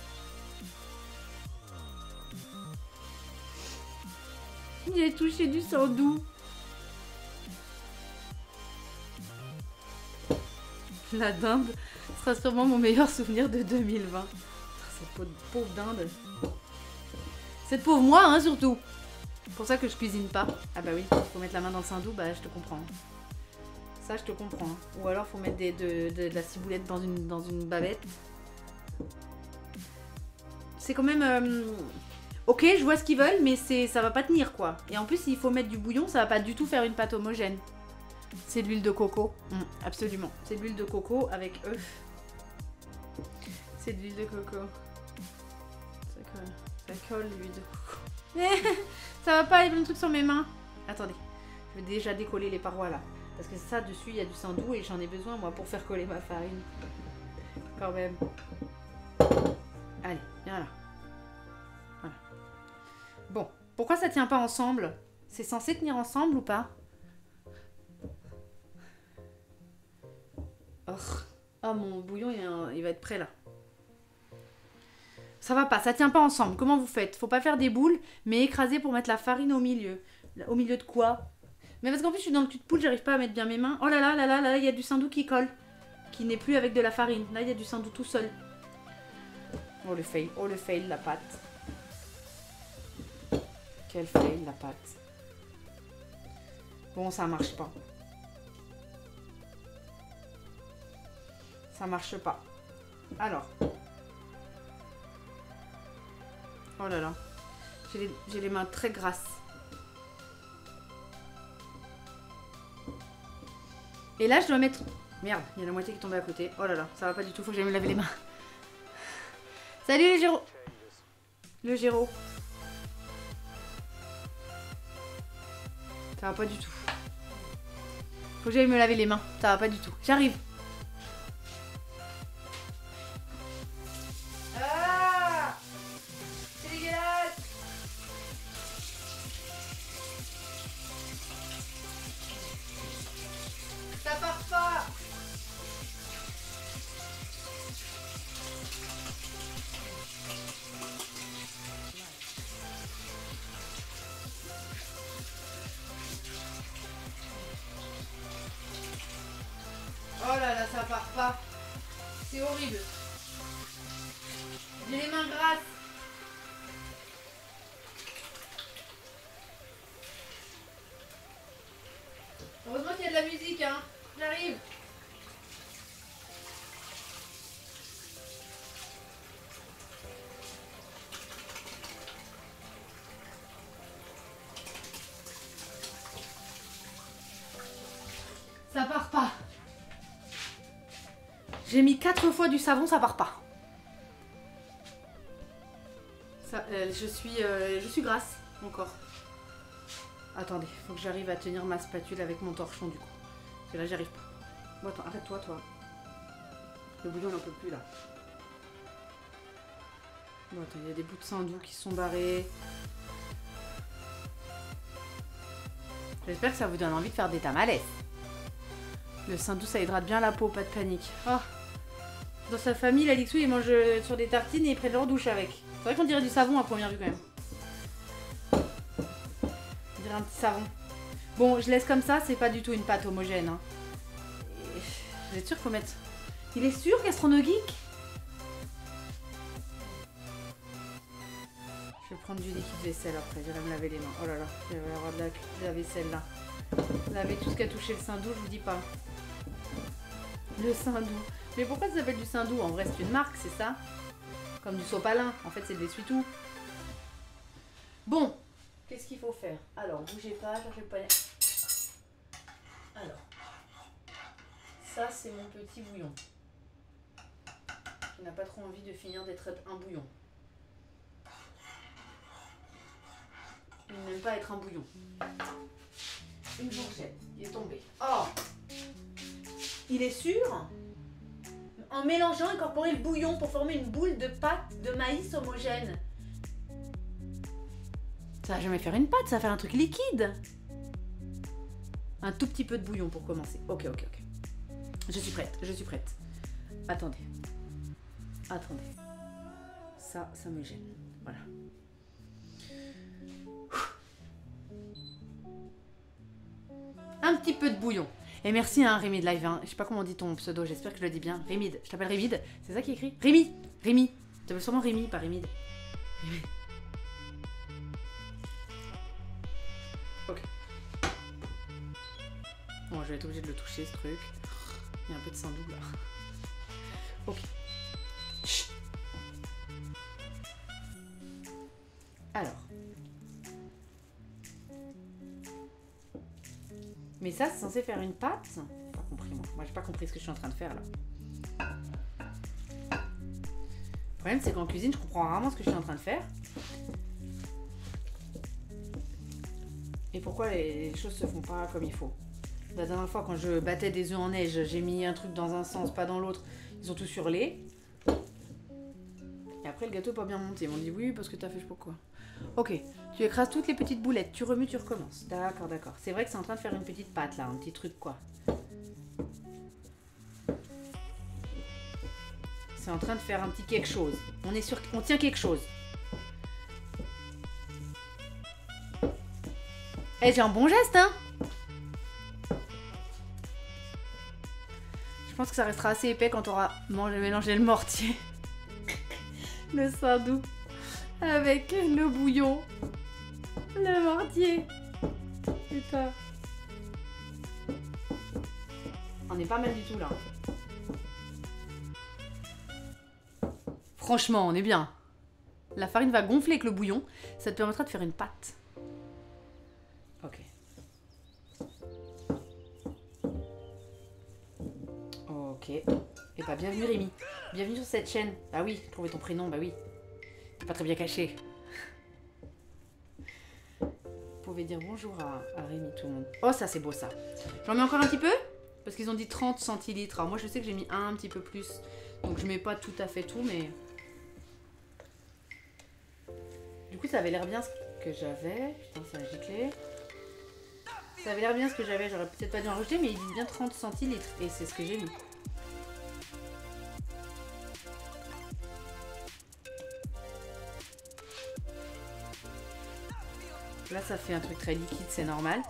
J'ai touché du saindoux. La dinde sera sûrement mon meilleur souvenir de 2020. Cette pauvre dinde. Cette pauvre moi hein surtout. C'est pour ça que je cuisine pas. Ah bah oui, faut mettre la main dans le saindoux, bah je te comprends. Ça je te comprends. Ou alors faut mettre de la ciboulette dans une bavette. C'est quand même... Ok, je vois ce qu'ils veulent, mais ça va pas tenir quoi. Et en plus, s'il faut mettre du bouillon, ça va pas du tout faire une pâte homogène. C'est de l'huile de coco. Absolument. C'est de l'huile de coco avec œuf. C'est de l'huile de coco. Ça colle. Ça colle l'huile de coco. Ça va pas, il y a plein de trucs sur mes mains. Attendez. Je vais déjà décoller les parois là. Parce que ça, dessus, il y a du saindoux et j'en ai besoin moi pour faire coller ma farine. Quand même. Allez, viens là. Voilà. Bon. Pourquoi ça tient pas ensemble? C'est censé tenir ensemble ou pas? Oh, mon bouillon, il va être prêt là. Ça va pas, ça tient pas ensemble. Comment vous faites? Faut pas faire des boules, mais écraser pour mettre la farine au milieu. Au milieu de quoi? Mais parce qu'en plus, je suis dans le cul de poule, j'arrive pas à mettre bien mes mains. Oh là là, là là, là, il y a du saindoux qui colle. Qui n'est plus avec de la farine. Là, il y a du saindoux tout seul. Oh le fail, la pâte. Quel fail, la pâte. Bon, ça marche pas. Ça marche pas. Alors. Oh là là. J'ai les mains très grasses. Et là, je dois mettre... Merde, il y a la moitié qui est tombée à côté. Oh là là, ça va pas du tout, faut que j'aille me laver les mains. Salut le Géraud. Le Géraud. Ça va pas du tout. Faut que j'aille me laver les mains. Ça va pas du tout. J'arrive. Ah! C'est dégueulasse! Ça part pas! J'ai mis 4 fois du savon, ça part pas. Ça, je suis grasse encore. Attendez, faut que j'arrive à tenir ma spatule avec mon torchon du coup. Parce que là j'y arrive pas. Bon attends, arrête-toi toi. Le bouillon n'en peut plus là. Bon attends, il y a des bouts de sang doux qui sont barrés. J'espère que ça vous donne envie de faire des tamales. Le sein doux ça hydrate bien la peau, pas de panique. Oh. Dans sa famille, la Lixou, ils mangent sur des tartines et ils prennent leur douche avec. C'est vrai qu'on dirait du savon à première vue quand même. On dirait un petit savon. Bon, je laisse comme ça, c'est pas du tout une pâte homogène. Hein. Vous êtes sûr qu'il faut mettre... Il est sûr, Gastronogeek? Je vais prendre du liquide vaisselle après, j'irai me laver les mains. Oh là là, il va y avoir de la vaisselle là. Laver tout ce qui a touché le sein doux, je vous dis pas. Le sein doux. Mais pourquoi ça s'appelle du sein doux? En vrai, c'est une marque, c'est ça? Comme du sopalin. En fait, c'est de l'essuie-tout. Bon, qu'est-ce qu'il faut faire? Alors, bougez pas, cherchez le poignet. Alors, ça, c'est mon petit bouillon. Qui n'a pas trop envie de finir d'être un bouillon. Il n'aime pas être un bouillon. Une fourchette qui est tombée. Oh! Il est sûr? En mélangeant, incorporer le bouillon pour former une boule de pâte de maïs homogène. Ça va jamais faire une pâte, ça va faire un truc liquide. Un tout petit peu de bouillon pour commencer. Ok. Je suis prête. Attendez. Ça me gêne. Voilà. Un petit peu de bouillon. Et merci à Rémi de Live. Hein. Je sais pas comment on dit ton pseudo, j'espère que je le dis bien. Rémide. Je t'appelle Rémide. C'est ça qui est écrit? Rémi. Tu t'appelles sûrement Rémi, pas Rémide. Ok. Bon, je vais être obligée de le toucher ce truc. Il y a un peu de sang doux là. Ok. Chut. Alors. Mais ça, c'est censé faire une pâte? Pas compris, moi. Moi, j'ai pas compris ce que je suis en train de faire, là. Le problème, c'est qu'en cuisine, je comprends rarement ce que je suis en train de faire. Et pourquoi les choses se font pas comme il faut. La dernière fois, quand je battais des œufs en neige, j'ai mis un truc dans un sens, pas dans l'autre. Ils ont tout surlé. Et après, le gâteau n'est pas bien monté. Ils m'ont dit oui, parce que t'as fait je sais pas quoi. Ok, tu écrases toutes les petites boulettes, tu remues, tu recommences. D'accord. C'est vrai que c'est en train de faire une petite pâte là, un petit truc quoi. C'est en train de faire un petit quelque chose. On est sûr qu'on tient quelque chose. Eh, j'ai un bon geste, hein? Je pense que ça restera assez épais quand on aura mélangé le mortier. Le sein doux. Avec le bouillon. Le mortier. Putain. On est pas mal du tout là. Franchement, on est bien. La farine va gonfler avec le bouillon. Ça te permettra de faire une pâte. Ok. Ok. Et bah bienvenue Rémi. Bienvenue sur cette chaîne. Bah oui, trouver ton prénom, bah oui. T'es pas très bien caché. Vous pouvez dire bonjour à Rémi tout le monde. Oh ça c'est beau ça. J'en mets encore un petit peu? Parce qu'ils ont dit 30 centilitres. Alors moi je sais que j'ai mis un petit peu plus. Donc je mets pas tout à fait tout mais... Du coup ça avait l'air bien ce que j'avais. Putain ça a giclé. Ça avait l'air bien ce que j'avais. J'aurais peut-être pas dû en rajouter mais ils disent bien 30 centilitres. Et c'est ce que j'ai mis. Là, ça fait un truc très liquide, c'est normal.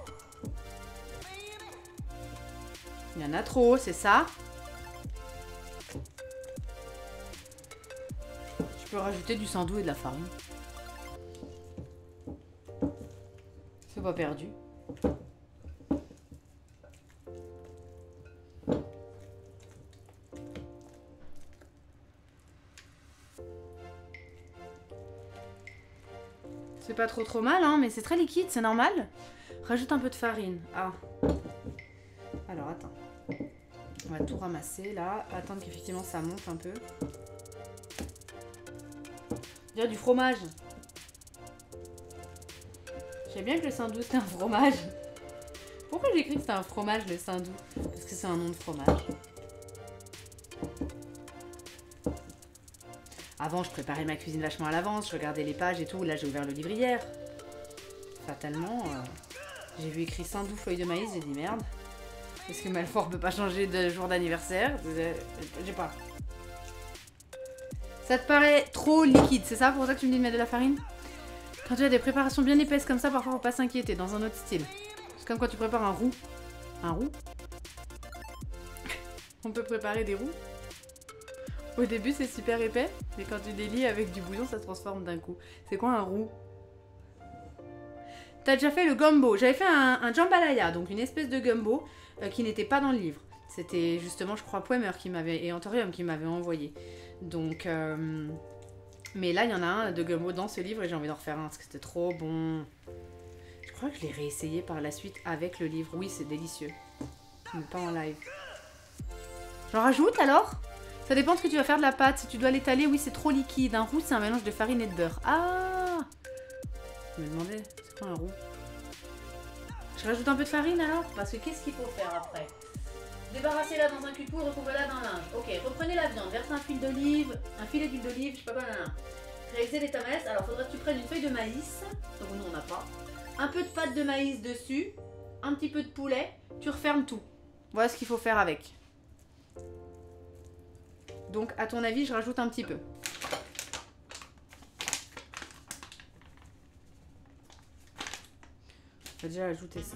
Il y en a trop, c'est ça. Je peux rajouter du sang doux et de la farine. C'est pas perdu. C'est pas trop mal, hein, mais c'est très liquide, c'est normal. Rajoute un peu de farine. Ah. Alors, attends. On va tout ramasser là, attendre qu'effectivement ça monte un peu. Il y a du fromage. Je savais bien que le saindoux c'était un fromage. Pourquoi j'ai écrit que c'était un fromage le saindoux? Parce que c'est un nom de fromage. Avant je préparais ma cuisine vachement à l'avance, je regardais les pages et tout. Là j'ai ouvert le livre hier. Fatalement, j'ai vu écrit saindoux feuille de maïs, j'ai dit merde. Est-ce que Malfort peut pas changer de jour d'anniversaire? J'ai pas. Ça te paraît trop liquide, c'est ça pour ça que tu me dis de mettre de la farine? Quand tu as des préparations bien épaisses comme ça, parfois faut pas s'inquiéter, dans un autre style. C'est comme quand tu prépares un roux. Un roux? On peut préparer des roux? Au début c'est super épais, mais quand tu délies avec du bouillon, ça se transforme d'un coup. C'est quoi un roux? T'as déjà fait le gumbo? J'avais fait un jambalaya, donc une espèce de gumbo qui n'était pas dans le livre. C'était justement, je crois, Poemer qui m'avait et Anthorium qui m'avait envoyé. Donc, mais là, il y en a un de gumbo dans ce livre et j'ai envie d'en refaire un parce que c'était trop bon. Je crois que je l'ai réessayé par la suite avec le livre. Oui, c'est délicieux. Mais pas en live. J'en rajoute alors? Ça dépend de ce que tu vas faire de la pâte. Si tu dois l'étaler, oui, c'est trop liquide. Un roux, c'est un mélange de farine et de beurre. Ah! Je me demandais, c'est quoi un roux? Je rajoute un peu de farine alors? Parce que qu'est-ce qu'il faut faire après? Débarrassez-la dans un cul de poudre, recouvrez-la d'un linge. Ok, reprenez la viande, versez un filet d'huile d'olive, je sais pas quoi, nanana. Réalisez les tamales. Alors, faudrait que tu prennes une feuille de maïs. Donc, nous, on n'a pas. Un peu de pâte de maïs dessus. Un petit peu de poulet. Tu refermes tout. Voilà ce qu'il faut faire avec. Donc, à ton avis, je rajoute un petit peu. Je vais déjà ajouter ça.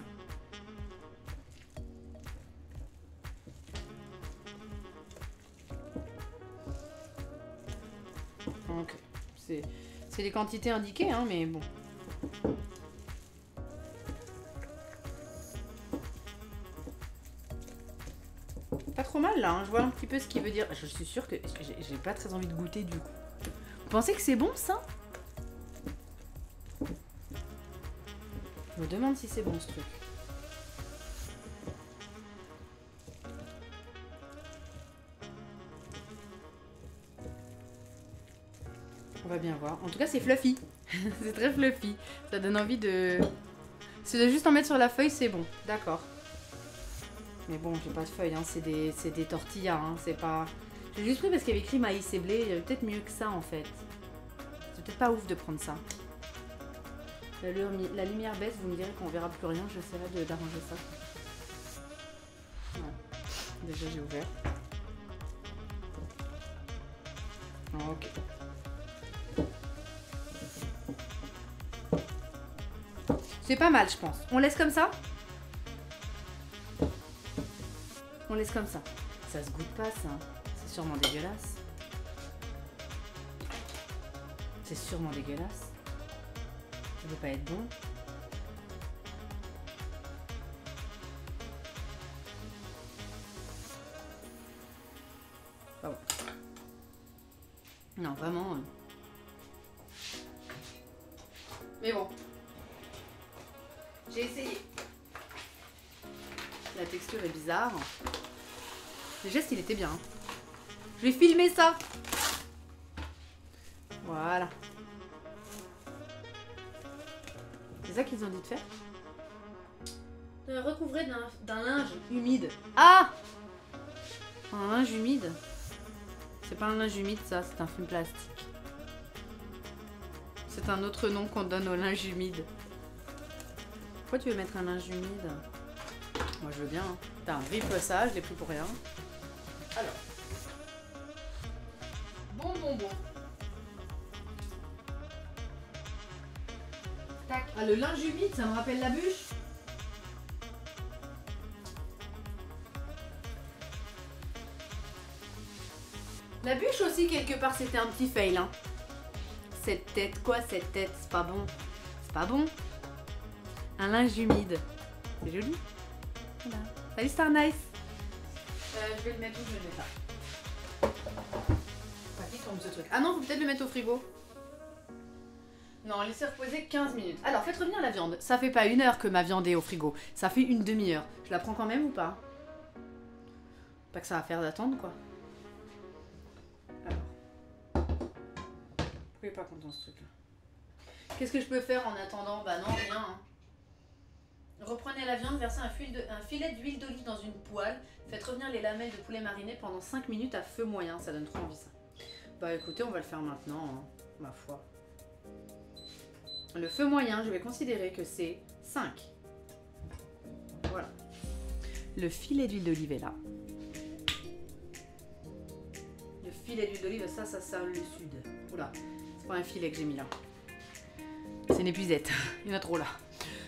Donc, c'est les quantités indiquées, hein, mais bon. Pas trop mal là, hein. Je vois un petit peu ce qu'il veut dire. Je suis sûre que j'ai pas très envie de goûter du coup. Vous pensez que c'est bon ça? Je me demande si c'est bon ce truc. On va bien voir. En tout cas, c'est fluffy. C'est très fluffy. Ça donne envie de... Si de juste en mettre sur la feuille, c'est bon. D'accord. Mais bon, j'ai pas de feuille, hein. C'est des tortillas, hein. C'est pas... J'ai juste pris parce qu'il y avait écrit maïs et blé. Il y avait peut-être mieux que ça, en fait. C'est peut-être pas ouf de prendre ça. La lumière baisse, vous me direz qu'on verra plus rien. J'essaierai d'arranger ça. Ouais. Déjà, j'ai ouvert. Ok. C'est pas mal, je pense. On laisse comme ça? On laisse comme ça. Ça se goûte pas, ça. C'est sûrement dégueulasse. C'est sûrement dégueulasse. Ça peut pas être bon. Pas bon. Non, vraiment. Mais bon. J'ai essayé. La texture est bizarre. Le geste, il était bien. Je vais filmer ça. Voilà. C'est ça qu'ils ont dit de faire? Recouvrer d'un linge humide. Ah! Un linge humide? C'est pas un linge humide, ça. C'est un film plastique. C'est un autre nom qu'on donne au linge humide. Pourquoi tu veux mettre un linge humide? Moi je veux bien. Hein. T'as un ripe ça, je l'ai pris pour rien. Alors. Bon. Tac. Ah, le linge humide, ça me rappelle la bûche. La bûche aussi, quelque part, c'était un petit fail. Hein. Cette tête, quoi cette tête? C'est pas bon. C'est pas bon. Un linge humide. C'est joli. Voilà. Salut Star Nice. Je vais le mettre où je vais le mettre là. Pas qui tombe ce truc. Ah non, faut peut-être le mettre au frigo. Non, laissez reposer 15 minutes. Alors, faites revenir la viande. Ça fait pas 1 heure que ma viande est au frigo. Ça fait une demi-heure. Je la prends quand même ou pas? Pas que ça va faire d'attendre quoi. Alors. Pourquoi il est pas content ce truc là? Qu'est-ce que je peux faire en attendant? Bah non, rien. Hein. Reprenez la viande, versez un filet d'huile d'olive dans une poêle. Faites revenir les lamelles de poulet mariné pendant 5 minutes à feu moyen. Ça donne trop envie ça. Bah écoutez, on va le faire maintenant, hein, ma foi. Le feu moyen, je vais considérer que c'est 5. Voilà. Le filet d'huile d'olive est là. Le filet d'huile d'olive, ça sert le sud. Oula, c'est pas un filet que j'ai mis là. C'est une épuisette. Il y en a trop là.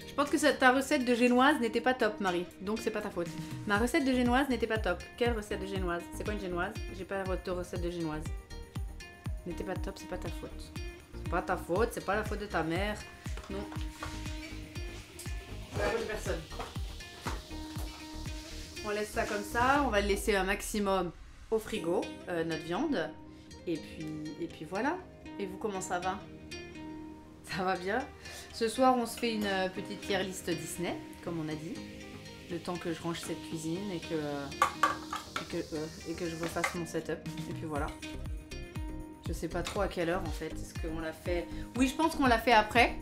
Je pense que ta recette de génoise n'était pas top, Marie. Donc c'est pas ta faute. Ma recette de génoise n'était pas top. Quelle recette de génoise? C'est quoi une génoise? J'ai pas de recette de génoise. N'était pas top, c'est pas ta faute. C'est pas ta faute, c'est pas la faute de ta mère. Non. C'est la faute de personne. On laisse ça comme ça. On va le laisser un maximum au frigo, notre viande. Et puis voilà. Et vous, comment ça va? Ça va bien. Ce soir, on se fait une petite tier list Disney, comme on a dit. Le temps que je range cette cuisine et que je refasse mon setup. Et puis voilà. Je sais pas trop à quelle heure en fait. Est-ce qu'on l'a fait? Oui, je pense qu'on l'a fait après.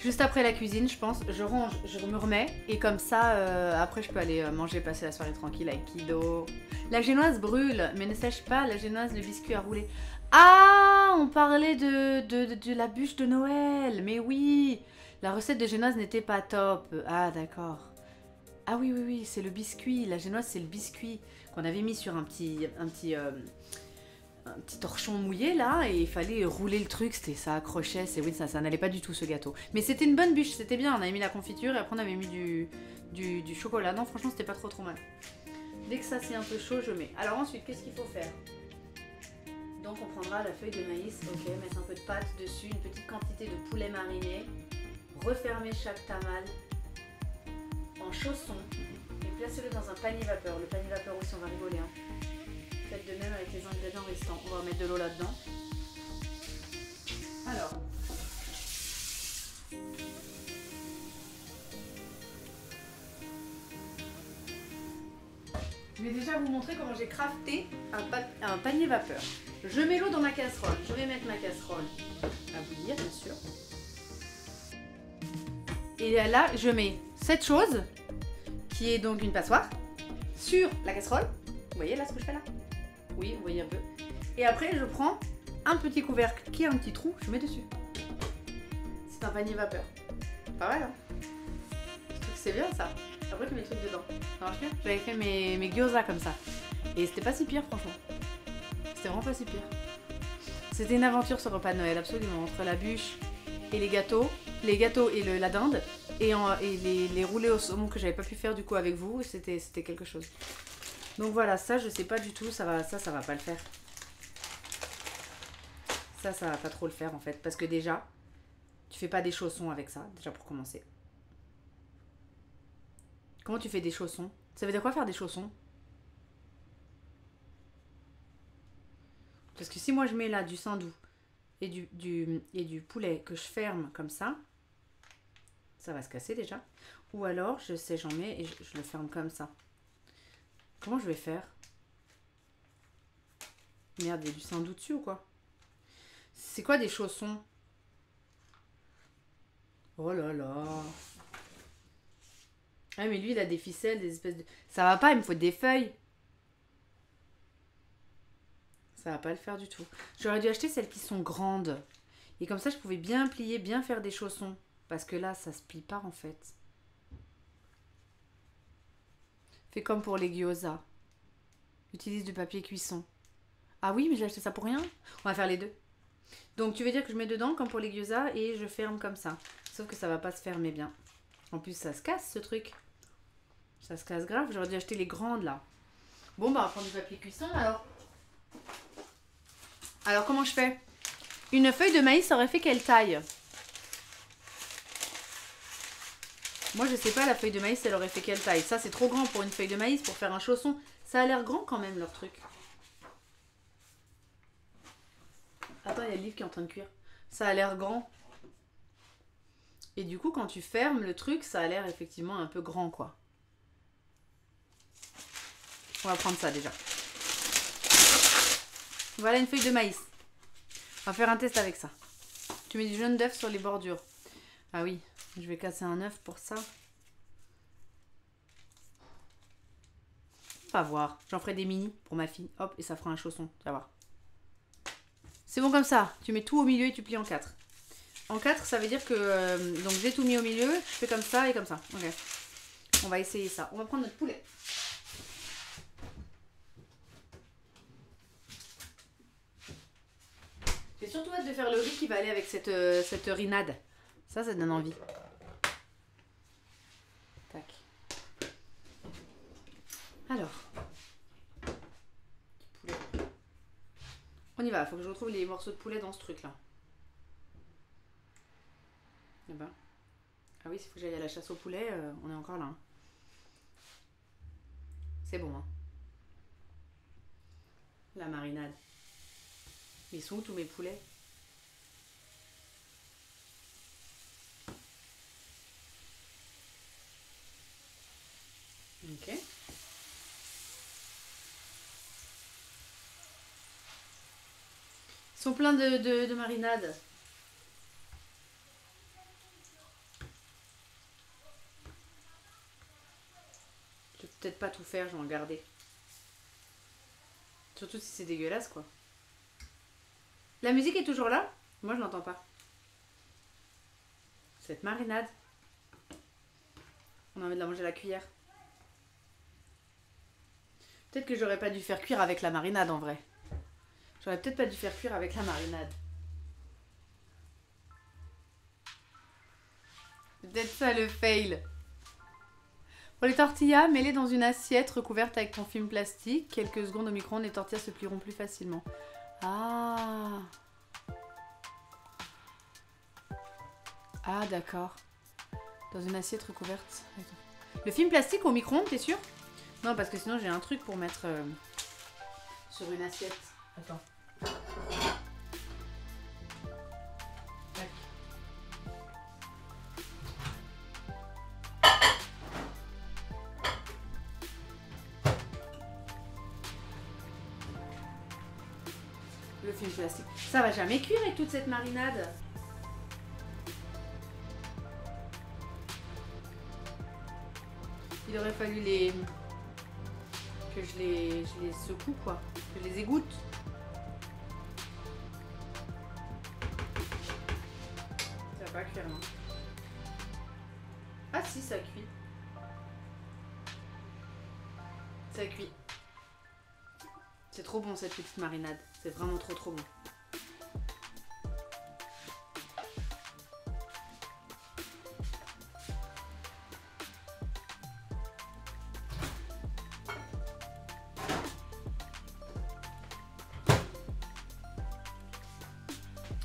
Juste après la cuisine, je pense. Je range, je me remets. Et comme ça, après, je peux aller manger, passer la soirée tranquille avec Kido. La génoise brûle, mais ne sèche pas. La génoise, le biscuit à rouler. Ah, on parlait de la bûche de Noël. Mais oui, la recette de génoise n'était pas top. Ah, d'accord. Ah oui, c'est le biscuit. La génoise, c'est le biscuit qu'on avait mis sur un petit torchon mouillé là, et il fallait rouler le truc, ça accrochait, oui, ça n'allait pas du tout ce gâteau. Mais c'était une bonne bûche, c'était bien, on avait mis la confiture et après on avait mis du chocolat. Non, franchement, c'était pas trop mal. Dès que ça c'est un peu chaud, je mets. Alors ensuite, qu'est-ce qu'il faut faire? Donc on prendra la feuille de maïs, ok, mettre un peu de pâte dessus, une petite quantité de poulet mariné, refermer chaque tamal en chausson et placez-le dans un panier vapeur. Le panier vapeur aussi, on va rigoler, hein. Faites de même avec les ingrédients restants. On va mettre de l'eau là-dedans. Alors. Je vais déjà vous montrer comment j'ai crafté un panier vapeur. Je mets l'eau dans ma casserole. Je vais mettre ma casserole à bouillir, bien sûr. Et là, je mets cette chose, qui est donc une passoire, sur la casserole. Vous voyez là ce que je fais là? Oui, vous voyez un peu. Et après, je prends un petit couvercle qui a un petit trou, je mets dessus. C'est un panier vapeur. Pas mal, hein? Je trouve que c'est bien ça. Après, je mets mes trucs dedans. Ça marche bien? J'avais fait mes gyoza comme ça. Et c'était pas si pire, franchement. C'était vraiment pas si pire. C'était une aventure ce repas de Noël, absolument. Entre la bûche et les gâteaux et la dinde. Et les roulés au saumon que j'avais pas pu faire du coup avec vous. C'était quelque chose. Donc voilà, ça je sais pas du tout, ça va pas le faire. Ça va pas trop le faire en fait, parce que déjà, tu fais pas des chaussons avec ça, déjà pour commencer. Comment tu fais des chaussons? Ça veut dire quoi faire des chaussons? Parce que si moi je mets là du saindoux et du poulet que je ferme comme ça va se casser déjà. Ou alors, je sais, j'en mets et je le ferme comme ça. Comment je vais faire? Merde, il y a du saindoux dessus ou quoi? C'est quoi des chaussons? Oh là là. Ah mais lui il a des ficelles, des espèces de... Ça va pas, il me faut des feuilles. Ça va pas le faire du tout. J'aurais dû acheter celles qui sont grandes. Et comme ça je pouvais bien plier, bien faire des chaussons. Parce que là ça se plie pas en fait. Fais comme pour les gyoza. Utilise du papier cuisson. Ah oui, mais j'ai acheté ça pour rien. On va faire les deux. Donc tu veux dire que je mets dedans comme pour les gyoza et je ferme comme ça. Sauf que ça va pas se fermer bien. En plus ça se casse ce truc. Ça se casse grave. J'aurais dû acheter les grandes là. Bon bah on va prendre du papier cuisson alors. Alors comment je fais? Une feuille de maïs ça aurait fait quelle taille? Moi je sais pas la feuille de maïs elle aurait fait quelle taille. Ça c'est trop grand pour une feuille de maïs pour faire un chausson. Ça a l'air grand quand même leur truc. Attends, il y a le livre qui est en train de cuire. Ça a l'air grand. Et du coup, quand tu fermes le truc, ça a l'air effectivement un peu grand, quoi. On va prendre ça déjà. Voilà une feuille de maïs. On va faire un test avec ça. Tu mets du jaune d'œuf sur les bordures. Ah oui, je vais casser un œuf pour ça. On va voir. J'en ferai des mini pour ma fille. Hop, et ça fera un chausson. Tu vas voir. C'est bon comme ça. Tu mets tout au milieu et tu plies en 4. En 4, ça veut dire que... donc j'ai tout mis au milieu. Je fais comme ça et comme ça. Ok. On va essayer ça. On va prendre notre poulet. J'ai surtout hâte de faire le riz qui va aller avec cette rinade. Ça donne envie. Tac. Alors. Poulet. On y va. Faut que je retrouve les morceaux de poulet dans ce truc là. Eh ben. Ah oui, il faut que j'aille à la chasse au poulet. On est encore là. Hein. C'est bon. Hein. La marinade. Ils sont où tous mes poulets? Ok. Ils sont pleins de marinade. Je vais peut-être pas tout faire, je vais en garder. Surtout si c'est dégueulasse quoi. La musique est toujours là? Moi je l'entends pas. Cette marinade. On a envie de la manger à la cuillère. Peut-être que j'aurais pas dû faire cuire avec la marinade en vrai. J'aurais peut-être pas dû faire cuire avec la marinade. C'est peut-être ça le fail. Pour les tortillas, mets-les dans une assiette recouverte avec ton film plastique. Quelques secondes au micro-ondes, les tortillas se plieront plus facilement. Ah. Ah d'accord. Dans une assiette recouverte. Le film plastique au micro-ondes, t'es sûr? Non, parce que sinon j'ai un truc pour mettre sur une assiette. Attends. Tac. Le film plastique. Ça va jamais cuire avec toute cette marinade. Il aurait fallu que je les secoue quoi, que je les égoutte. Ça va pas cuire non. Ah si, ça cuit. Ça cuit. C'est trop bon cette petite marinade. C'est vraiment trop bon.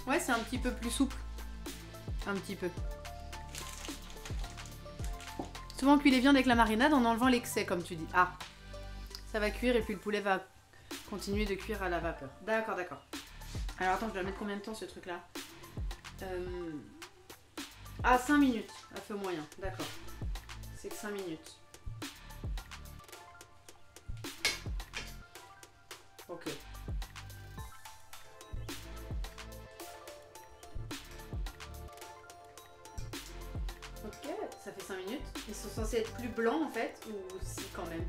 Ouais, c'est un petit peu plus souple. Un petit peu. Souvent on cuit les viandes avec la marinade en enlevant l'excès, comme tu dis. Ah, ça va cuire et puis le poulet va continuer de cuire à la vapeur. D'accord, d'accord. Alors attends, je dois mettre combien de temps ce truc-là? Ah, 5 minutes à feu moyen. D'accord. C'est que 5 minutes. Ok. Ok, ça fait 5 minutes. Ils sont censés être plus blancs en fait, ou si quand même?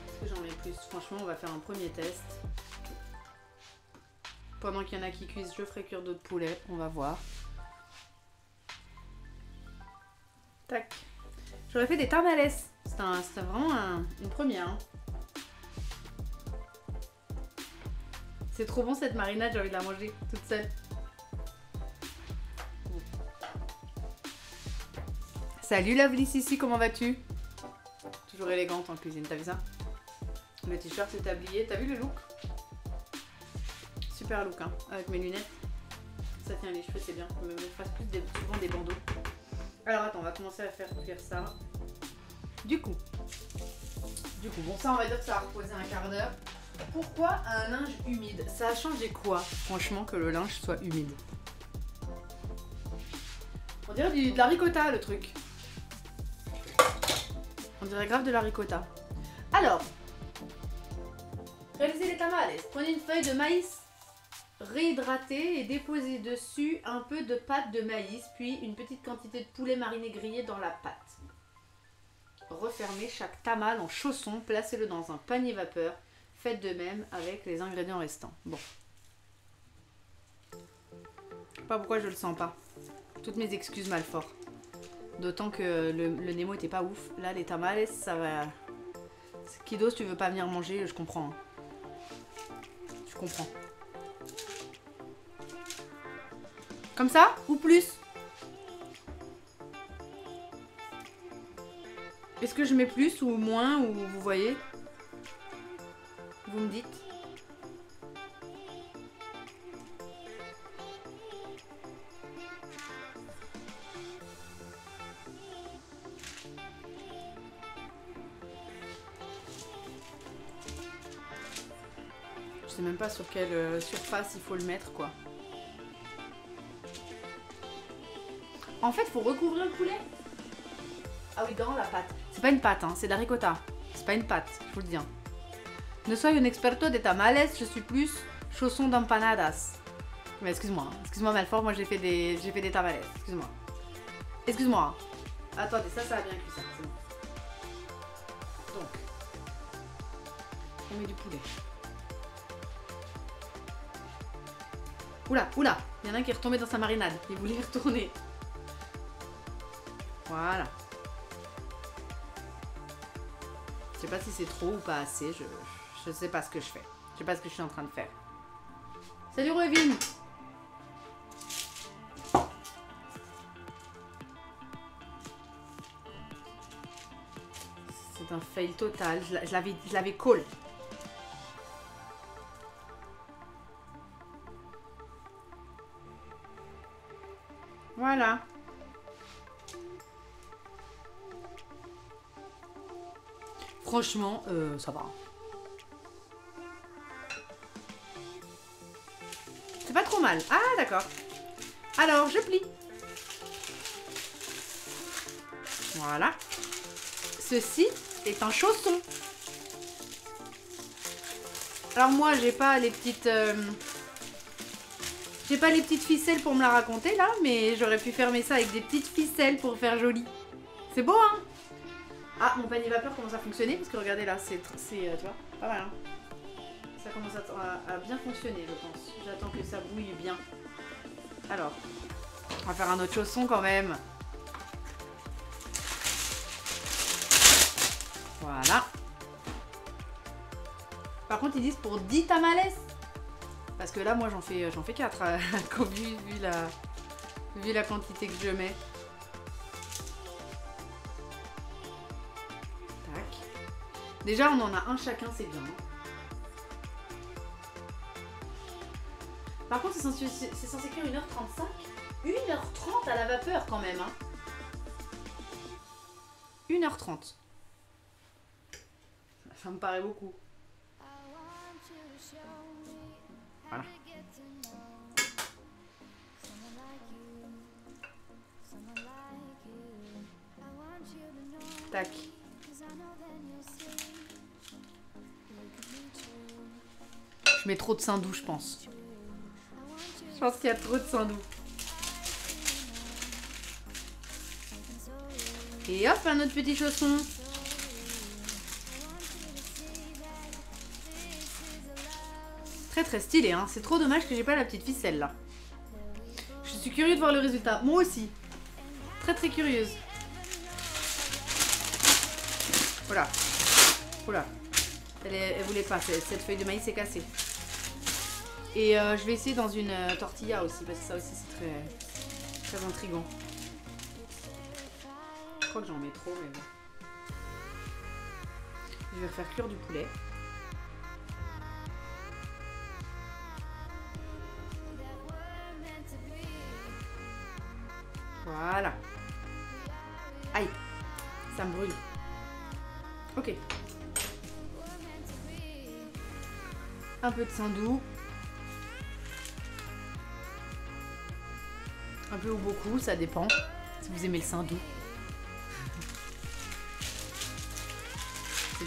Est-ce que j'en mets plus? Franchement, on va faire un premier test. Pendant qu'il y en a qui cuisent, je ferai cuire d'autres poulets. On va voir. Tac. J'aurais fait des tamales. C'était vraiment une première. Hein. C'est trop bon cette marinade, j'ai envie de la manger toute seule. Salut Lovely Sissi, comment vas-tu? Toujours élégante en cuisine, t'as vu ça? Le t-shirt, le tablier, t'as vu le look? Super look, hein, avec mes lunettes. Ça tient les cheveux, c'est bien. Je me fasse plus souvent des bandeaux. Alors attends, on va commencer à faire cuire ça. Du coup, bon ça on va dire que ça va reposer un quart d'heure. Pourquoi un linge humide? Ça a changé quoi, franchement, que le linge soit humide? On dirait de la ricotta, le truc. On dirait grave de la ricotta. Alors, réalisez les tamales. Prenez une feuille de maïs réhydratée et déposez dessus un peu de pâte de maïs, puis une petite quantité de poulet mariné grillé dans la pâte. Refermez chaque tamal en chausson, placez-le dans un panier vapeur. Faites de même avec les ingrédients restants. Bon. Je sais pas pourquoi je le sens pas. Toutes mes excuses Malfort. D'autant que le Nemo était pas ouf. Là, les tamales, ça va... Kido, si tu veux pas venir manger, je comprends. Je comprends. Comme ça ou plus? Est-ce que je mets plus ou moins, ou vous voyez? Vous me dites. Je sais même pas sur quelle surface il faut le mettre, quoi. En fait, faut recouvrir le poulet. Ah oui, dans la pâte. C'est pas une pâte, hein, c'est de la ricotta. C'est pas une pâte, je vous le dis. Hein. Ne soy un experto de tamales, je suis plus chausson d'empanadas. Mais excuse-moi, hein. Excuse-moi Malfort, moi j'ai fait des tamales. Excuse-moi. Excuse-moi. Attendez, ça a bien cuit ça, c'est bon. Donc, on met du poulet. Oula, oula, il y en a un qui est retombé dans sa marinade. Il voulait y retourner. Voilà. Je sais pas si c'est trop ou pas assez. Je sais pas ce que je fais. Je sais pas ce que je suis en train de faire. Salut Revin. C'est un fail total. Je l'avais call. Voilà. Franchement, ça va. C'est pas trop mal. Ah, d'accord. Alors, je plie. Voilà. Ceci est un chausson. Alors moi, j'ai pas les petites... J'ai pas les petites ficelles pour me la raconter, là, mais j'aurais pu fermer ça avec des petites ficelles pour faire joli. C'est beau, hein? Ah, mon panier vapeur commence à fonctionner, parce que regardez là, c'est tu vois, pas mal, hein. Ça commence à bien fonctionner, je pense. J'attends que ça bouille bien. Alors, on va faire un autre chausson quand même. Voilà. Par contre, ils disent pour 10 tamales. Parce que là, moi, j'en fais 4, vu la quantité que je mets. Déjà, on en a un chacun, c'est bien. Par contre, c'est censé cuire 1h35. 1h30 à la vapeur quand même. Hein. 1h30. Ça me paraît beaucoup. Voilà. Tac. Je mets trop de sein doux, je pense. Je pense qu'il y a trop de sein doux. Et hop, un autre petit chausson. Très très stylé, hein. C'est trop dommage que j'ai pas la petite ficelle là. Je suis curieuse de voir le résultat. Moi aussi. Très très curieuse. Voilà. Voilà. Elle voulait pas, cette feuille de maïs est cassée. Et je vais essayer dans une tortilla aussi, parce que ça aussi c'est très intriguant. Je crois que j'en mets trop, mais bon. Je vais faire cuire du poulet. Voilà. Aïe, ça me brûle. Ok. Un peu de sein doux. Un peu ou beaucoup, ça dépend. Si vous aimez le sein doux.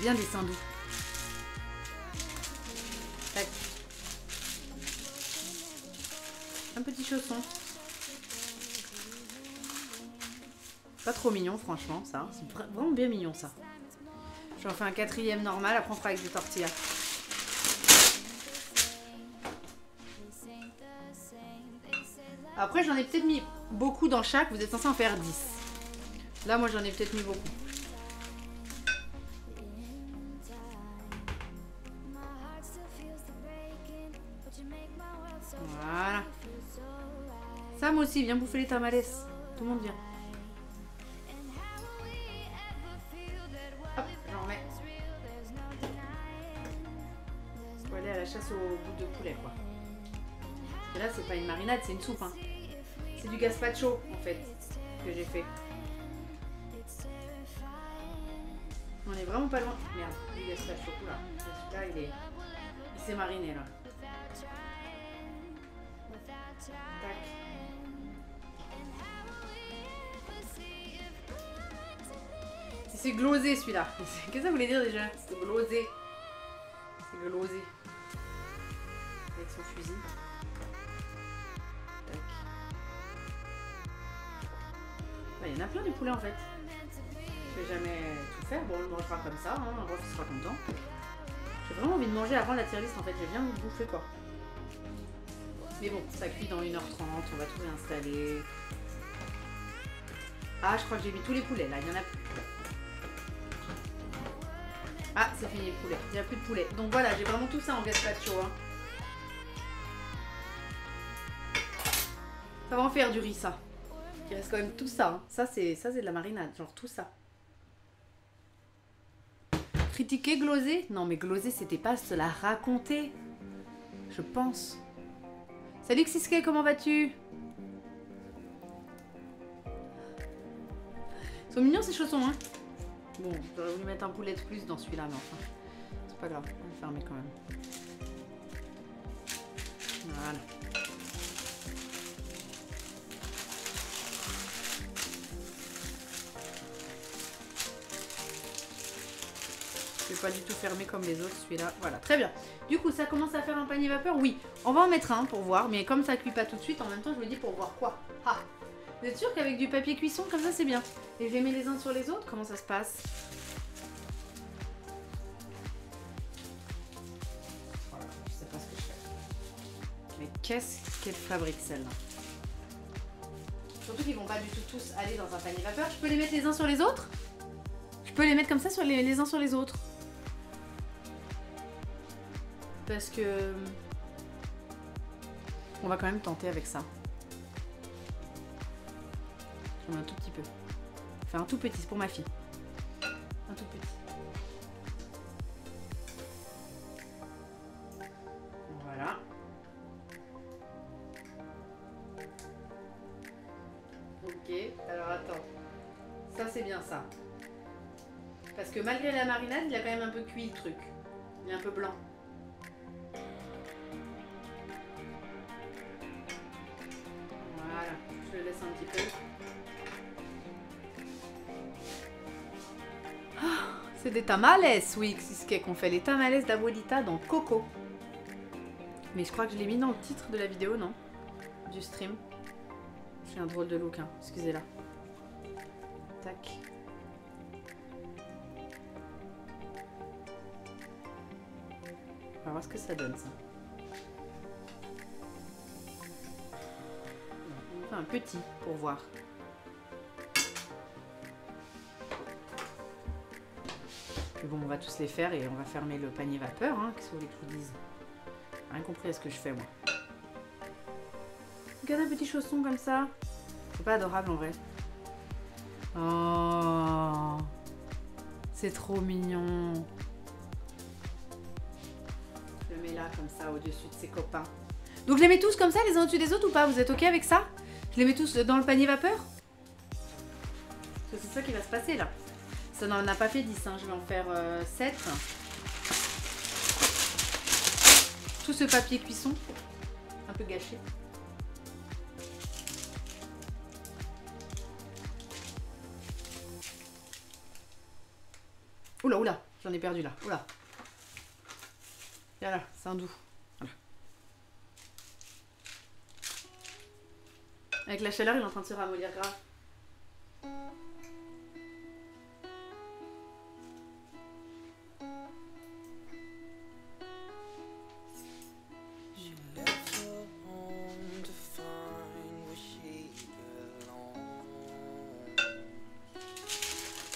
bien des seins doux. Tac. Un petit chausson. Pas trop mignon franchement ça. C'est vraiment bien mignon ça. J'en fais un 4e normal, après on fera avec des tortillas. Après j'en ai peut-être mis beaucoup dans chaque, vous êtes censé en faire 10. Là moi j'en ai peut-être mis beaucoup. Voilà. Sam aussi, viens bouffer les tamales. Tout le monde vient. Hop, j'en remets. Faut aller à la chasse au bout de poulet quoi. Et là c'est pas une marinade, c'est une soupe hein. C'est du gazpacho en fait que j'ai fait. On est vraiment pas loin. Merde, du gazpacho. Oula, celui-là il s'est mariné là. Tac. C'est glosé celui-là. Qu'est-ce que ça voulait dire déjà? C'est glosé. C'est glosé. Avec son fusil. Tac. Bah, il y en a plein des poulets en fait. Je vais jamais tout faire. Bon, on le mangera comme ça. Hein. Un ref sera content. J'ai vraiment envie de manger avant la tier list en fait. J'ai bien bouffé quoi. Mais bon, ça cuit dans 1h30. On va tout réinstaller. Ah, je crois que j'ai mis tous les poulets là. Il y en a plus. Ah, c'est fini le poulet. Il n'y a plus de poulet. Donc voilà, j'ai vraiment tout ça en gazpacho. Hein. Ça va en faire du riz, ça. Il reste quand même tout ça. Hein. Ça, c'est de la marinade. Genre tout ça. Critiquer glosé? Non, mais glosé, c'était pas se la raconter. Je pense. Salut Xiske, comment vas-tu? Ils sont mignons ces chaussons, hein. Bon, j'aurais voulu mettre un poulet de plus dans celui-là, mais enfin, c'est pas grave, on va le fermer quand même. Voilà. Je vais pas du tout fermer comme les autres, celui-là. Voilà, très bien. Du coup, ça commence à faire un panier vapeur? Oui, on va en mettre un pour voir, mais comme ça cuit pas tout de suite, en même temps, je me dis pour voir quoi. Ah, vous êtes sûr qu'avec du papier cuisson, comme ça, c'est bien? Et je les mets les uns sur les autres? Comment ça se passe? Voilà, je sais pas ce que je fais. Mais qu'est-ce qu'elle fabrique, celle-là? Surtout qu'ils vont pas du tout tous aller dans un panier vapeur. Je peux les mettre les uns sur les autres? Je peux les mettre comme ça sur les uns sur les autres. Parce que... on va quand même tenter avec ça. J'en ai un tout petit peu. Enfin un tout petit, c'est pour ma fille. Un tout petit. Voilà. Ok, alors attends. Ça c'est bien ça. Parce que malgré la marinade, il a quand même un peu cuit le truc. Il est un peu blanc. Voilà, je le laisse un petit peu. Ah, c'est des tamales, oui, c'est ce qu'on fait, les tamales d'abuelita dans Coco. Mais je crois que je l'ai mis dans le titre de la vidéo, non? Du stream. J'ai un drôle de look, hein. Excusez-la. Tac. On va voir ce que ça donne, ça. On fait un petit pour voir. Puis bon, on va tous les faire et on va fermer le panier vapeur. Hein. Qu'est-ce que vous voulez que je vous dise? Rien compris à ce que je fais, moi. Regarde un petit chausson comme ça. C'est pas adorable en vrai. Oh, c'est trop mignon. Je le mets là comme ça au-dessus de ses copains. Donc je les mets tous comme ça les uns au-dessus des autres ou pas? Vous êtes ok avec ça? Je les mets tous dans le panier vapeur? Parce que c'est ça qui va se passer là. Ça n'en a pas fait 10, hein. Je vais en faire 7. Tout ce papier cuisson, un peu gâché. Oula, oula, J'en ai perdu là. Oula. Voilà, c'est un doux. Voilà. Avec la chaleur, il est en train de se ramollir grave.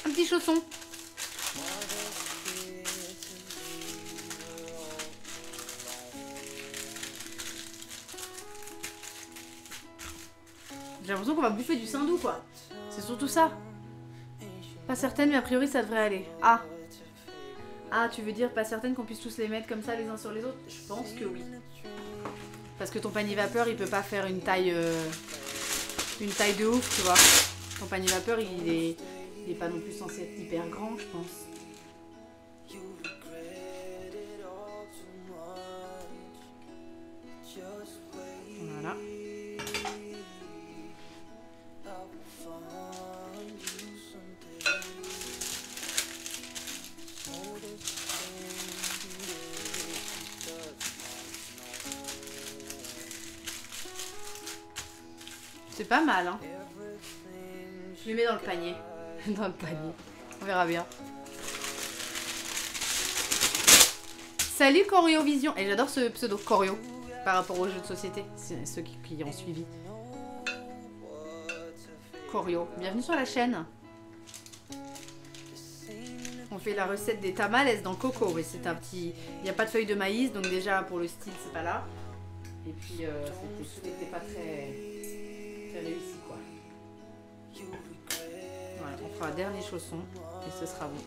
Un petit chausson. J'ai l'impression qu'on va bouffer du sindou quoi. C'est surtout ça. Pas certaine mais a priori ça devrait aller. Ah. Ah tu veux dire pas certaine qu'on puisse tous les mettre comme ça les uns sur les autres? Je pense que oui. Parce que ton panier vapeur il peut pas faire une taille de ouf tu vois. Ton panier vapeur il est pas non plus censé être hyper grand je pense. Voilà. C'est pas mal, hein. Je les mets dans le panier. Dans le panier. On verra bien. Salut Corio Vision. Et j'adore ce pseudo Corio par rapport aux jeux de société. C'est ceux qui ont suivi. Corio. Bienvenue sur la chaîne. On fait la recette des tamales dans coco. Oui, c'est un petit... Il n'y a pas de feuilles de maïs. Donc déjà pour le style c'est pas là. Et puis c'était pas très réussi quoi. Voilà, on fera un dernier chausson et ce sera bon.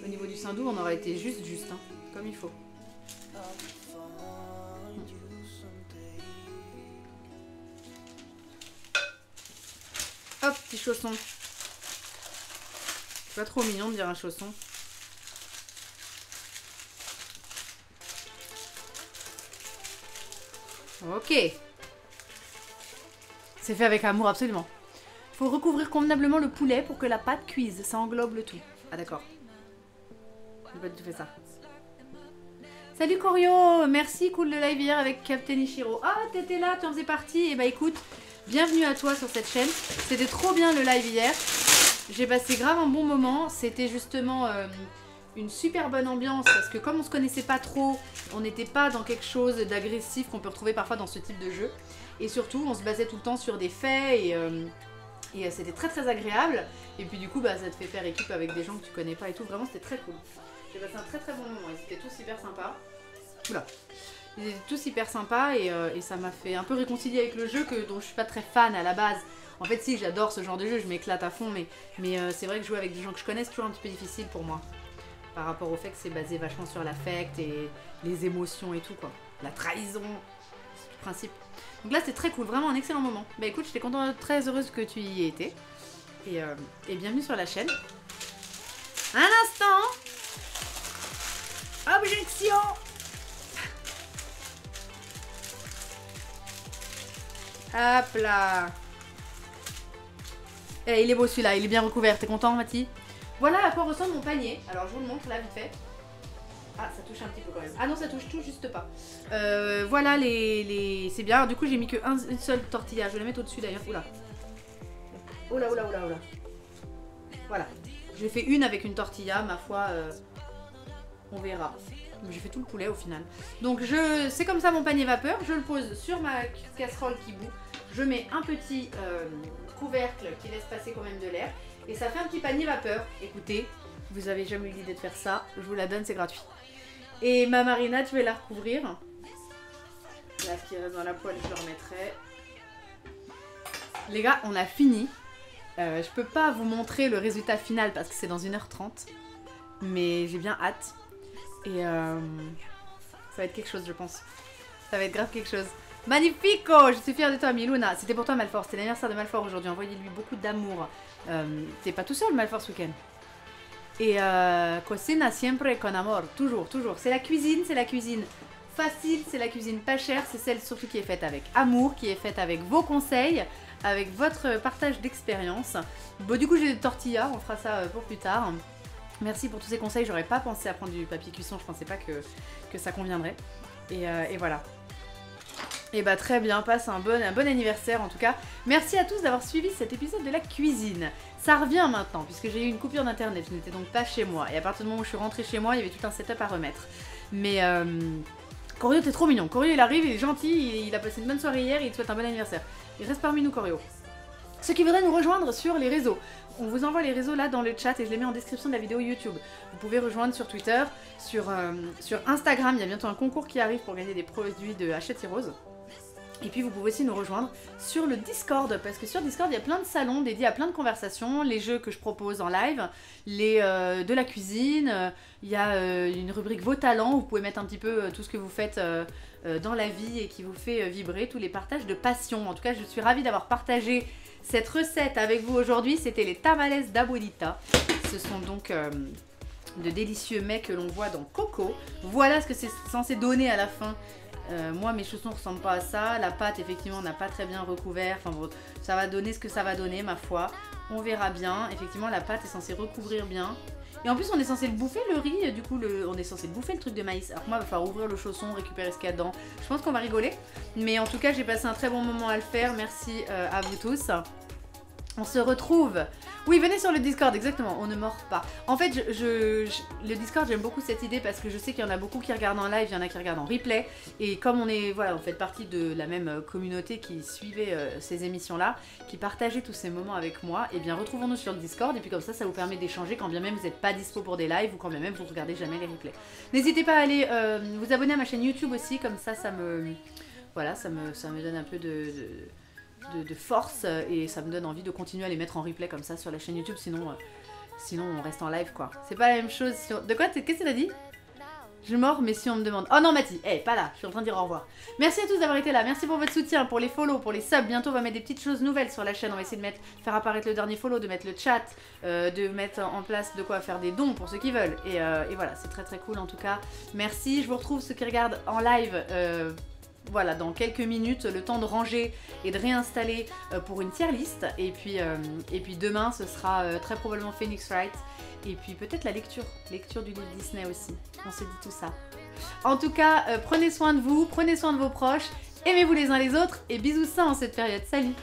Au niveau du sindou, on aurait été juste hein, comme il faut. Hop, petit chausson. C'est pas trop mignon de dire un chausson. Ok. C'est fait avec amour, absolument. Il faut recouvrir convenablement le poulet pour que la pâte cuise. Ça englobe le tout. Ah d'accord. J'ai pas du tout fait ça. Salut Corio. Merci, cool le live hier avec Captain Ichiro. Ah, t'étais là, tu en faisais partie. Et bah écoute, bienvenue à toi sur cette chaîne. C'était trop bien le live hier. J'ai passé grave un bon moment. C'était justement... une super bonne ambiance parce que comme on se connaissait pas trop, on n'était pas dans quelque chose d'agressif qu'on peut retrouver parfois dans ce type de jeu. Et surtout, on se basait tout le temps sur des faits et c'était très très agréable. Et puis du coup, bah, ça te fait faire équipe avec des gens que tu connais pas et tout. Vraiment, c'était très cool. J'ai passé un très très bon moment. Ils étaient tous hyper sympas. Oula. Ils étaient tous hyper sympas et ça m'a fait un peu réconcilier avec le jeu dont je suis pas très fan à la base. En fait, si, j'adore ce genre de jeu, je m'éclate à fond, mais c'est vrai que jouer avec des gens que je connais, c'est toujours un petit peu difficile pour moi. Par rapport au fait que c'est basé vachement sur l'affect et les émotions et tout quoi. La trahison, c'est le principe. Donc là c'était très cool, vraiment un excellent moment. Bah écoute, j'étais contente, très heureuse que tu y aies été. Et bienvenue sur la chaîne. Un instant. Objection. Hop là. Et il est beau celui-là, il est bien recouvert. T'es content Mathie? Voilà à quoi ressemble mon panier. Alors je vous le montre là vite fait. Ah ça touche un petit peu quand même. Ah non ça touche tout juste pas. Voilà les... C'est bien. Alors, du coup j'ai mis une seule tortilla. Je vais la mettre au-dessus d'ailleurs. Oula. Oula oula oula oula. Voilà. J'ai fait une avec une tortilla. Ma foi on verra. J'ai fait tout le poulet au final. Donc c'est comme ça mon panier vapeur. Je le pose sur ma casserole qui bout. Je mets un petit couvercle qui laisse passer quand même de l'air. Et ça fait un petit panier vapeur. Écoutez, vous avez jamais eu l'idée de faire ça. Je vous la donne, c'est gratuit. Et ma marinade, je vais la recouvrir. Là, ce qui reste dans la poêle, je le remettrai. Les gars, on a fini. Je peux pas vous montrer le résultat final parce que c'est dans 1h30. Mais j'ai bien hâte. Et ça va être quelque chose, je pense. Ça va être grave quelque chose. Magnifico! Je suis fière de toi, Miluna. C'était pour toi, Malfort. C'était l'anniversaire de Malfort aujourd'hui. Envoyez-lui beaucoup d'amour. T'es pas tout seul, Malfort, ce week-end. Et cocina siempre con amor. Toujours, toujours. C'est la cuisine facile, c'est la cuisine pas chère. C'est celle surtout qui est faite avec amour, qui est faite avec vos conseils, avec votre partage d'expérience. Bon, du coup, j'ai des tortillas. On fera ça pour plus tard. Merci pour tous ces conseils, j'aurais pas pensé à prendre du papier cuisson, je pensais pas que ça conviendrait. Et voilà. Et bah très bien, passe un bon anniversaire en tout cas. Merci à tous d'avoir suivi cet épisode de la cuisine. Ça revient maintenant, puisque j'ai eu une coupure d'internet, je n'étais donc pas chez moi. Et à partir du moment où je suis rentrée chez moi, il y avait tout un setup à remettre. Mais Corio, t'es trop mignon. Corio, il arrive, il est gentil, il a passé une bonne soirée hier, il te souhaite un bon anniversaire. Il reste parmi nous, Corio. Ceux qui voudraient nous rejoindre sur les réseaux, on vous envoie les réseaux là dans le chat et je les mets en description de la vidéo YouTube. Vous pouvez rejoindre sur Twitter, sur Instagram, il y a bientôt un concours qui arrive pour gagner des produits de Hachette Heroes. Et puis vous pouvez aussi nous rejoindre sur le Discord, parce que sur Discord il y a plein de salons dédiés à plein de conversations, les jeux que je propose en live, de la cuisine, il y a une rubrique vos talents, où vous pouvez mettre un petit peu tout ce que vous faites dans la vie et qui vous fait vibrer, tous les partages de passion. En tout cas je suis ravie d'avoir partagé cette recette avec vous aujourd'hui, c'était les tamales d'abuelita. Ce sont donc de délicieux mets que l'on voit dans Coco. Voilà ce que c'est censé donner à la fin. Moi mes chaussons ne ressemblent pas à ça, la pâte effectivement n'a pas très bien recouvert, enfin bon, ça va donner ce que ça va donner ma foi, on verra bien, effectivement la pâte est censée recouvrir bien, et en plus on est censé le bouffer le riz, du coup on est censé bouffer le truc de maïs, alors moi il va falloir ouvrir le chausson, récupérer ce qu'il y a dedans, je pense qu'on va rigoler, mais en tout cas j'ai passé un très bon moment à le faire, merci à vous tous. On se retrouve. Oui, venez sur le Discord, exactement, on ne mord pas. En fait, le Discord, j'aime beaucoup cette idée parce que je sais qu'il y en a beaucoup qui regardent en live, il y en a qui regardent en replay. Et comme on fait partie de la même communauté qui suivait ces émissions-là, qui partageait tous ces moments avec moi, et bien retrouvons-nous sur le Discord. Et puis comme ça vous permet d'échanger quand bien même vous n'êtes pas dispo pour des lives ou quand bien même vous regardez jamais les replays. N'hésitez pas à aller vous abonner à ma chaîne YouTube aussi, comme ça me donne un peu de force et ça me donne envie de continuer à les mettre en replay comme ça sur la chaîne YouTube, sinon on reste en live quoi. C'est pas la même chose. De quoi? Qu'est-ce que t'as dit? Je mords, mais si on me demande. Oh non, Mathie, pas là, je suis en train de dire au revoir. Merci à tous d'avoir été là, merci pour votre soutien, pour les follow, pour les subs. Bientôt on va mettre des petites choses nouvelles sur la chaîne, on va essayer de faire apparaître le dernier follow, de mettre le chat, de mettre en place de quoi faire des dons pour ceux qui veulent. Et voilà, c'est très très cool en tout cas. Merci, je vous retrouve ceux qui regardent en live. Voilà, dans quelques minutes, le temps de ranger et de réinstaller pour une tier list. Et puis demain, ce sera très probablement Phoenix Wright. Et puis peut-être la lecture du livre Disney aussi. On se dit tout ça. En tout cas, prenez soin de vous, prenez soin de vos proches, aimez-vous les uns les autres et bisous sains en cette période. Salut!